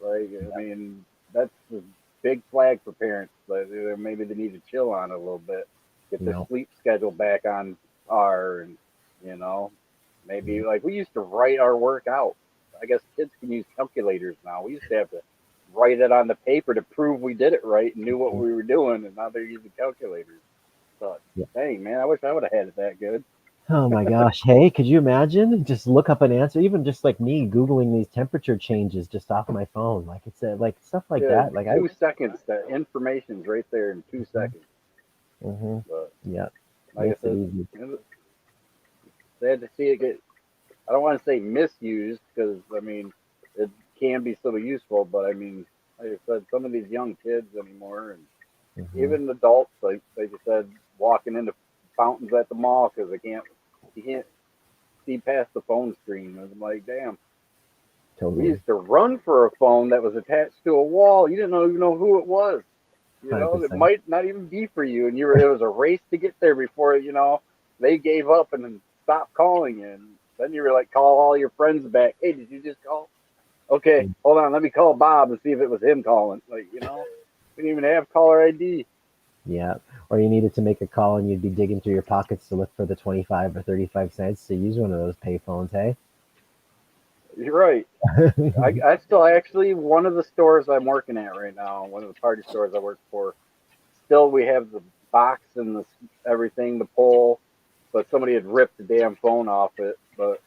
Like I mean, that's a big flag for parents. Like maybe they need to chill on it a little bit, get their No. sleep schedule back on par, and you know, maybe like we used to write our work out. I guess kids can use calculators now. We used to have to write it on the paper to prove we did it right and knew what we were doing, and now they're using calculators. So, Yeah. dang man, I wish I would have had it that good. Oh my gosh. Hey, could you imagine? Just look up an answer, even just like me Googling these temperature changes just off my phone. Like it's like stuff like Yeah, that. Like I, 2 seconds. The information's right there in 2 seconds. hmm But yeah, like I makes it said, easy. sad to see it get. I don't want to say misused because I mean it can be still useful, but I mean, like I said, some of these young kids anymore, and Hmm. even adults, like you said, walking into fountains at the mall because you can't see past the phone screen. And I'm like, damn, we Totally. used to run for a phone that was attached to a wall. You didn't even know who it was. It 100%. might not even be for you, and it was a race to get there before they gave up and then stopped calling, and then you were like, call all your friends back. Hey, did you just call? Okay, hold on, let me call Bob and see if it was him calling. Like, we didn't even have caller ID. Yeah. Or you needed to make a call and you'd be digging through your pockets to look for the 25 or 35 cents to use one of those pay phones, hey? You're right. I still actually, one of the stores I'm working at right now, one of the party stores I work for, still we have the box and everything, the pole, but somebody had ripped the damn phone off it. But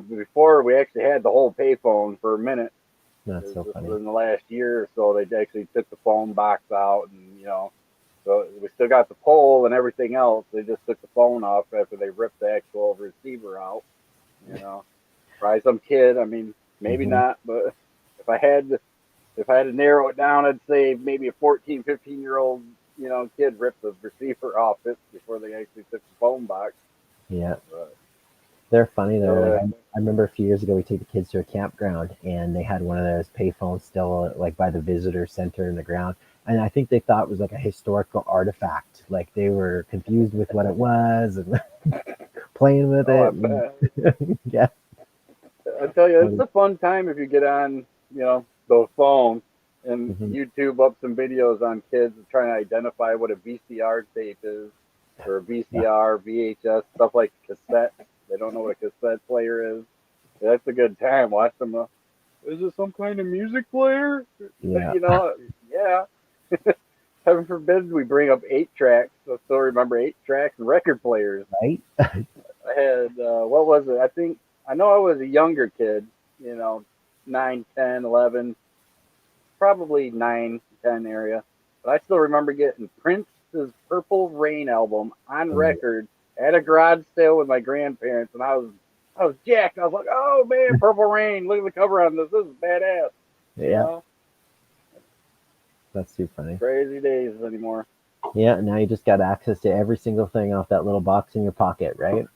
before we actually had the whole payphone for a minute. That's so This funny. was in the last year or so. They actually took the phone box out, and so we still got the pole and everything else. They just took the phone off after they ripped the actual receiver out. You know, Probably some kid. I mean, maybe Hmm. not, but if I had to, if I had to narrow it down, I'd say maybe a 14, 15-year-old, kid ripped the receiver off it before they actually took the phone box. Yeah. But They're funny though. Like yeah, I remember a few years ago, we took the kids to a campground and they had one of those payphones still like by the visitor center in the ground. And I think they thought it was like a historical artifact. Like they were confused with what it was and playing with oh, I it. bet. Yeah. I tell you, it's Funny. a fun time if you get on, the phone and Hmm. YouTube up some videos on kids trying to identify what a VCR tape is or a Yeah. VCR, VHS, stuff like cassette. They don't know what a cassette player is. That's a good time. Watch them. Is it some kind of music player? Yeah. Yeah. Heaven forbid we bring up 8 tracks. I still remember 8 tracks and record players. Right. I had what was it? I know I was a younger kid, you know, 9, 10, 11, probably 9, 10 area. But I still remember getting Prince's Purple Rain album on Oh, record at a garage sale with my grandparents, and I was jacked. I was like, "Oh man, Purple Rain! Look at the cover on this. This is badass." You yeah. know, That's too funny. crazy days anymore. Yeah. Now you just got access to every single thing off that little box in your pocket, right?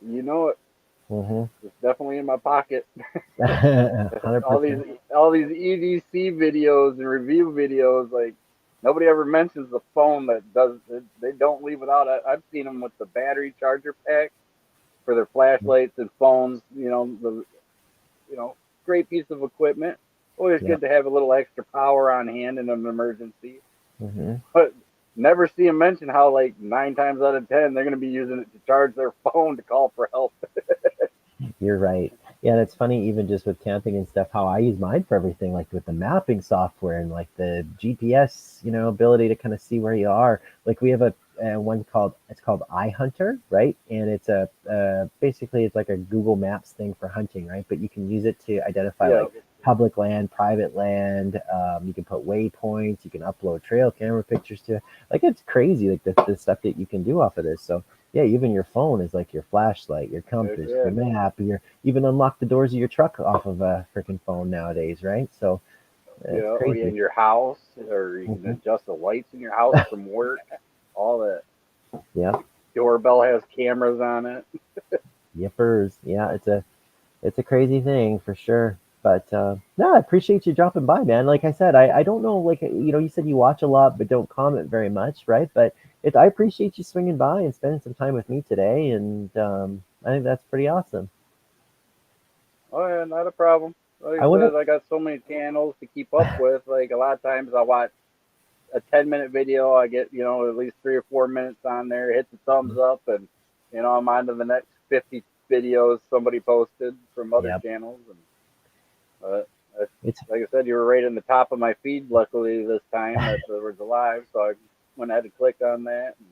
You know it. Mm-hmm. It's definitely in my pocket. 100%. All these EDC videos and review videos, like nobody ever mentions the phone that does. They don't leave it out. I've seen them with the battery charger pack for their flashlights and phones. You know, great piece of equipment. Always Yeah. good to have a little extra power on hand in an emergency. Hmm. But never see them mention how like 9 times out of 10 they're going to be using it to charge their phone to call for help. You're right. Yeah, and it's funny even just with camping and stuff how I use mine for everything, like with the mapping software and like the GPS, ability to kind of see where you are. Like we have a one called iHunter, right? And it's a basically it's like a Google Maps thing for hunting, right? But you can use it to identify Yeah, like public land, private land. You can put waypoints. You can upload trail camera pictures to it. Like it's crazy, like the stuff that you can do off of this. So yeah, even your phone is like your flashlight, your compass, yeah, your map, your even unlock the doors of your truck off of a freaking phone nowadays, right? So it's oh yeah, crazy. in your house, or you can Hmm. adjust the lights in your house from work. All that. Yeah, Doorbell has cameras on it. yippers. Yeah, it's a crazy thing for sure. But no, I appreciate you dropping by, man. Like I said, I don't know, like you said you watch a lot but don't comment very much, right? But I appreciate you swinging by and spending some time with me today, and I think that's pretty awesome. Oh yeah, not a problem. Like I I wonder. said, I got so many channels to keep up with. Like a lot of times I watch a 10-minute video, I get, at least 3 or 4 minutes on there, hit the thumbs up, and, I'm on to the next 50 videos somebody posted from other Yep. channels. And It's like I said, you were right in the top of my feed, luckily, this time that there was a live. So I went ahead and clicked on that and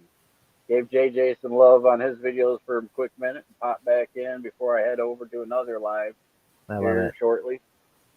gave JJ some love on his videos for a quick minute and popped back in before I head over to another live I love here it. shortly.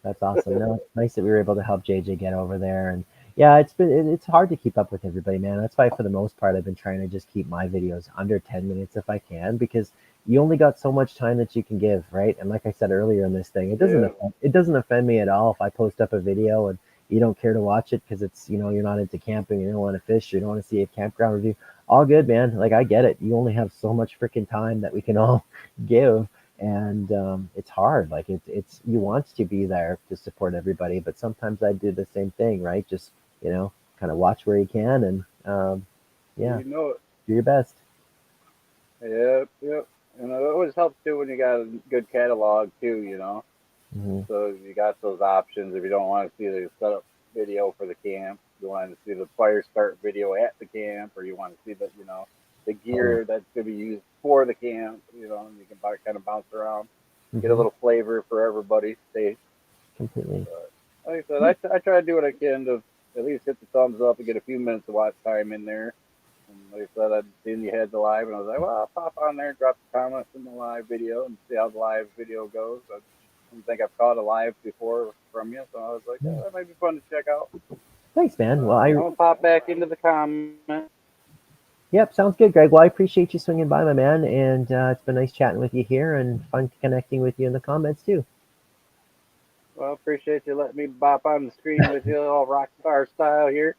That's awesome. No, it's nice that we were able to help JJ get over there. And yeah, it's hard to keep up with everybody, man. That's why for the most part I've been trying to just keep my videos under 10 minutes if I can, because you only got so much time that you can give, right? And like I said earlier in this thing, Yeah. it doesn't offend me at all if I post up a video and you don't care to watch it because it's you're not into camping, you don't want to fish, you don't want to see a campground review. All good, man. Like I get it. You only have so much freaking time that we can all give, and it's hard. Like it's you want to be there to support everybody, but sometimes I do the same thing, right? Just kind of watch where you can, and yeah, You know it. do your best. Yep, yep. And it always helps too when you got a good catalog too. Hmm. So you got those options if you don't want to see the setup video for the camp, you want to see the fire start video at the camp, or you want to see the Oh yeah. gear that's going to be used for the camp. And you can kind of bounce around, get a Hmm. little flavor for everybody's taste. Completely. But like I said, I try to do what I can to at least hit the thumbs up and get a few minutes of watch time in there. And like I said, I'd seen you had the live, and I was like, well, I'll pop on there, drop the comments in the live video, and see how the live video goes. I don't think I've caught a live before from you, so I was like, Yeah. that might be fun to check out. Thanks, man. Well, I'm gonna pop back into the comments. yep, sounds good, Greg. Well, I appreciate you swinging by, my man, and it's been nice chatting with you here and fun connecting with you in the comments too. Well, appreciate you letting me bop on the screen with you, all rock star style here.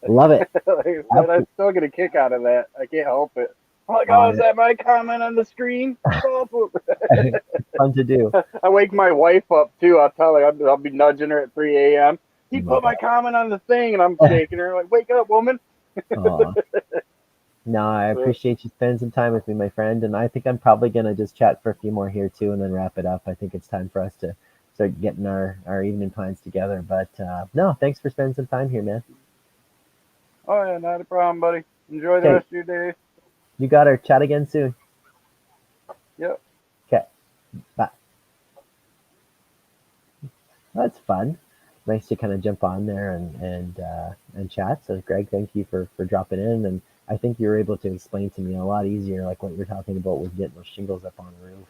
Love it. Like I said, I still get a kick out of that. I can't help it. I'm like, oh, Uh, is that my comment on the screen? That's awesome. it's fun to do. I wake my wife up too. I'll tell her I'll be nudging her at 3 a.m. Oh He my put my comment on the thing, and I'm god. shaking her like, "Wake up, woman!" Aw. No, I But, appreciate you spending some time with me, my friend, and I think I'm probably gonna just chat for a few more here too, and then wrap it up. I think it's time for us to start getting our evening plans together. But no, thanks for spending some time here, man. oh yeah, not a problem, buddy. Enjoy the Okay, rest of your day. you got her. Chat again soon. Yep. Okay, bye. That's fun. Nice to kind of jump on there and chat. So, Greg, thank you for dropping in, and I think you were able to explain to me a lot easier, like what you're talking about with getting those shingles up on the roof.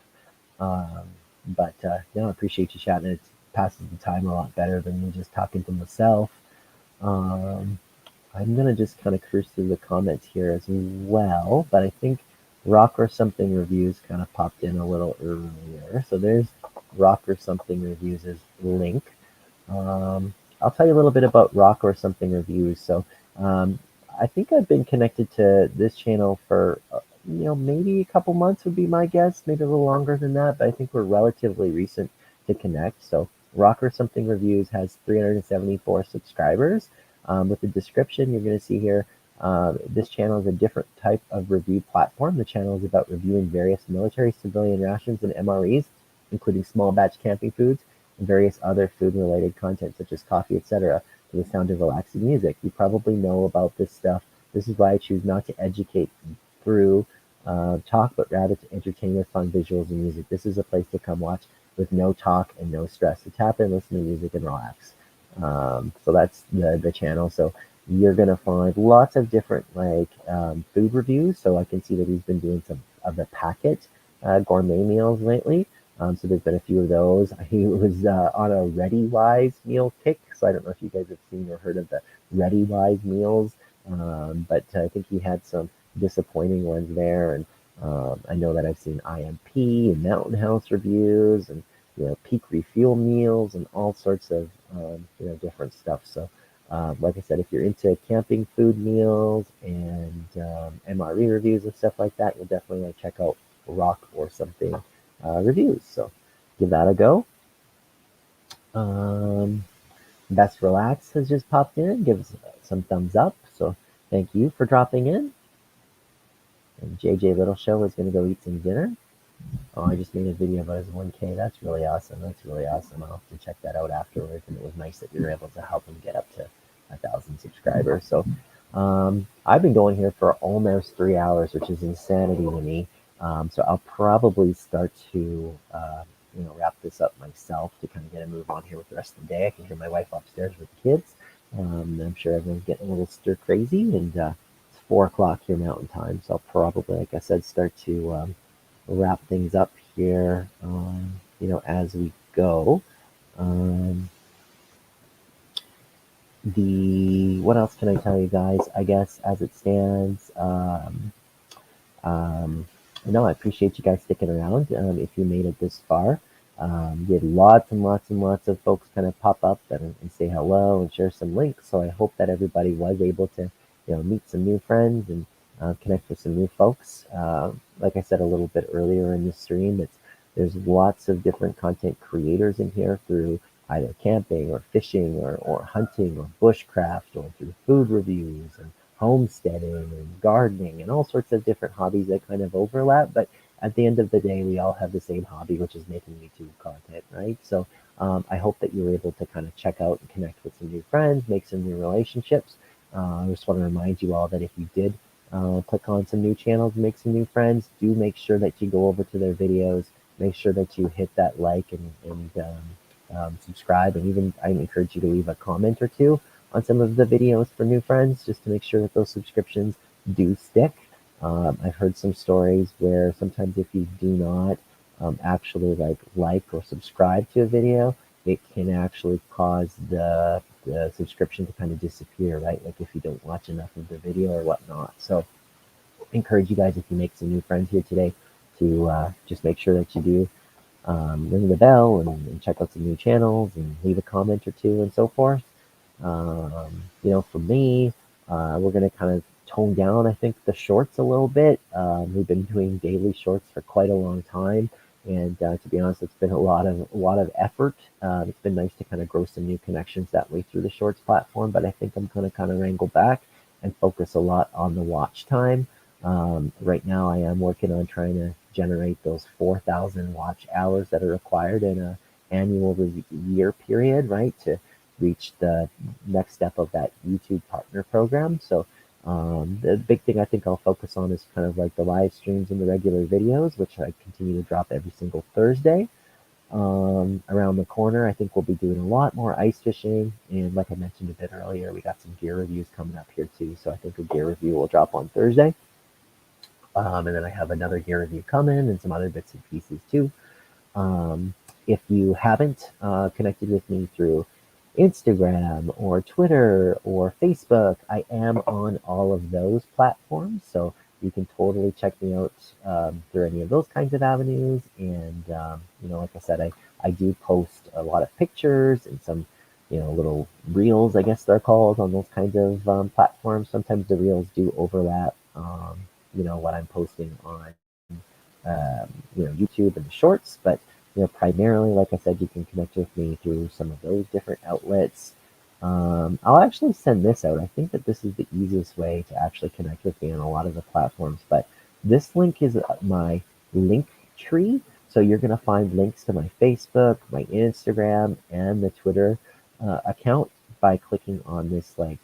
Um, but I appreciate you chatting. It passes the time a lot better than me just talking to myself. Um, I'm gonna just kind of cruise through the comments here as well, but I think Rock or Something Reviews kind of popped in a little earlier. So there's Rock or Something Reviews' link. I'll tell you a little bit about Rock or Something Reviews. So um, I think I've been connected to this channel for maybe a couple months would be my guess, maybe a little longer than that, but I think we're relatively recent to connect. So Rock or Something Reviews has 374 subscribers. With the description, you're going to see here, this channel is a different type of review platform. The channel is about reviewing various military, civilian rations, and MREs, including small batch camping foods and various other food-related content such as coffee, etc., to the sound of relaxing music. You probably know about this stuff This is why I choose not to educate through talk, but rather to entertain with fun visuals and music. This is a place to come watch with no talk and no stress. So tap in, listen to music, and relax. So that's the channel. So you're gonna find lots of different food reviews. So I can see that he's been doing some of the packet gourmet meals lately. So there's been a few of those. He was on a Ready Wise meal kick. So I don't know if you guys have seen or heard of the Ready Wise meals, but I think he had some disappointing ones there. And I know that I've seen IMP and Mountain House reviews and peak refuel meals and all sorts of different stuff. So like I said, if you're into camping food meals and MRE reviews and stuff like that, you'll definitely check out Rock or Something reviews. So give that a go. Best Relax has just popped in. Give us some thumbs up. So thank you for dropping in. And JJ Little Show is going to go eat some dinner. Oh, I just made a video about his 1K. That's really awesome. That's really awesome. I'll have to check that out afterwards. And it was nice that you were able to help him get up to 1,000 subscribers. So I've been going here for almost 3 hours, which is insanity to me. So I'll probably start to wrap this up myself to kind of get a move on here with the rest of the day. I can hear my wife upstairs with the kids. I'm sure everyone's getting a little stir crazy, and it's 4 o'clock here Mountain Time. So I'll probably, like I said, start to wrap things up here, as we go. What else can I tell you guys? I guess as it stands, no, I appreciate you guys sticking around. If you made it this far, we had lots and lots and lots of folks kind of pop up and say hello and share some links. So I hope that everybody was able to, meet some new friends and connect with some new folks. Like I said a little bit earlier in the stream, there's lots of different content creators in here through either camping or fishing or hunting or bushcraft or through food reviews and homesteading and gardening and all sorts of different hobbies that kind of overlap. But at the end of the day, we all have the same hobby, which is making YouTube content, right? So I hope that you're able to kind of check out and connect with some new friends, make some new relationships. I just want to remind you all that if you did click on some new channels, make some new friends, do make sure that you go over to their videos, make sure that you hit that like and subscribe, and even I encourage you to leave a comment or two on some of the videos for new friends, just to make sure that those subscriptions do stick. I've heard some stories where sometimes if you do not actually like or subscribe to a video, it can actually cause the subscription to kind of disappear, right? Like if you don't watch enough of the video or whatnot. So I encourage you guys, if you make some new friends here today, to just make sure that you do ring the bell and check out some new channels and leave a comment or two and so forth. For me, we're going to kind of tone down, I think, the shorts a little bit. We've been doing daily shorts for quite a long time, and to be honest, it's been a lot of effort. It's been nice to kind of grow some new connections that way through the shorts platform, but I think I'm going to kind of wrangle back and focus a lot on the watch time. Right now, I am working on trying to generate those 4,000 watch hours that are required in a annual year period, right, to reach the next step of that YouTube partner program. So the big thing I think I'll focus on is kind of like the live streams and the regular videos, which I continue to drop every single Thursday. Around the corner, I think we'll be doing a lot more ice fishing, and like I mentioned a bit earlier, we got some gear reviews coming up here too, so I think a gear review will drop on Thursday. And then I have another gear review coming and some other bits and pieces too. If you haven't connected with me through Instagram or Twitter or Facebook, I am on all of those platforms. So you can totally check me out through any of those kinds of avenues. And, like I said, I do post a lot of pictures and some, little reels, I guess they're called, on those kinds of platforms. Sometimes the reels do overlap, what I'm posting on, YouTube and the shorts, but primarily, like I said, you can connect with me through some of those different outlets. I'll actually send this out. I think that this is the easiest way to actually connect with me on a lot of the platforms, but this link is my link tree. So you're going to find links to my Facebook, my Instagram, and the Twitter account by clicking on this link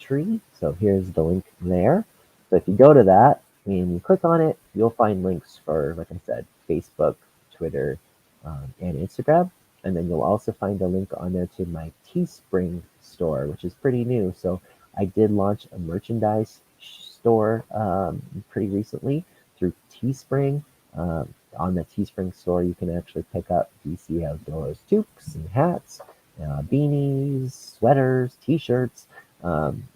Linktree. So here's the link there. So if you go to that and you click on it, you'll find links for, like I said, Facebook, Twitter, and Instagram. And then you'll also find a link on there to my Teespring store, which is pretty new. So I did launch a merchandise store pretty recently through Teespring. On the Teespring store, you can actually pick up DC Outdoors toques and hats, beanies, sweaters, T-shirts.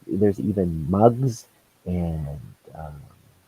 There's even mugs and um,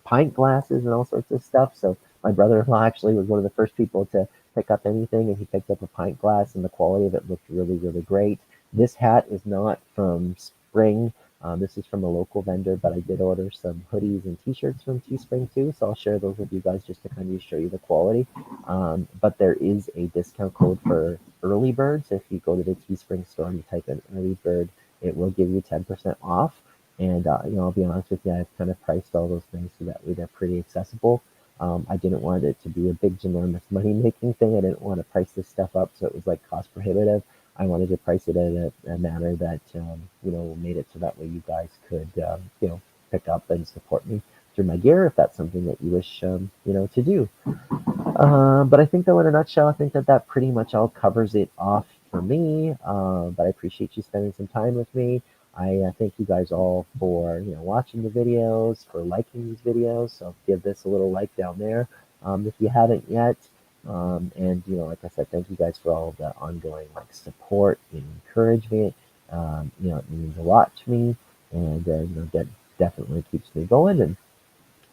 pint glasses and all sorts of stuff. So my brother-in-law actually was one of the first people to pick up anything, and he picked up a pint glass, and the quality of it looked really, really great. This hat is not from Spring. This is from a local vendor, but I did order some hoodies and T-shirts from Teespring too, so I'll share those with you guys just to kind of show you the quality. But there is a discount code for early birds. If you go to the Teespring store and you type in early bird, it will give you 10% off. And I'll be honest with you, I've kind of priced all those things so that way they're pretty accessible. I didn't want it to be a big, ginormous money making thing. I didn't want to price this stuff up so it was like cost prohibitive. I wanted to price it in a manner that made it so that way you guys could pick up and support me through my gear if that's something that you wish to do. But I think though, in a nutshell, I think that that pretty much all covers it off for me. But I appreciate you spending some time with me. I thank you guys all for watching the videos, for liking these videos. So give this a little like down there if you haven't yet. And like I said, thank you guys for all of the ongoing support and encouragement. It means a lot to me, and that definitely keeps me going. And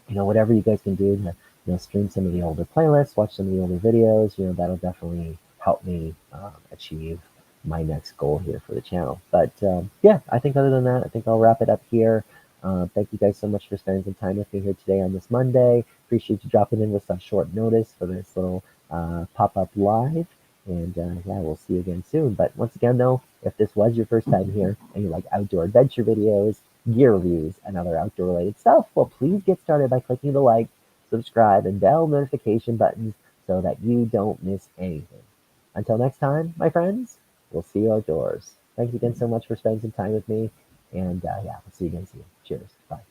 whatever you guys can do to stream some of the older playlists, watch some of the older videos, that'll definitely help me achieve my next goal here for the channel. But yeah, I think other than that, I think I'll wrap it up here. Thank you guys so much for spending some time with me here today on this Monday. Appreciate you dropping in with such short notice for this little pop-up live. And yeah, we'll see you again soon. But once again, though, if this was your first time here and you like outdoor adventure videos, gear reviews, and other outdoor related stuff, well, please get started by clicking the like, subscribe, and bell notification buttons so that you don't miss anything. Until next time, my friends, we'll see you outdoors. Thanks again so much for spending some time with me. And yeah, we'll see you again soon. Cheers. Bye.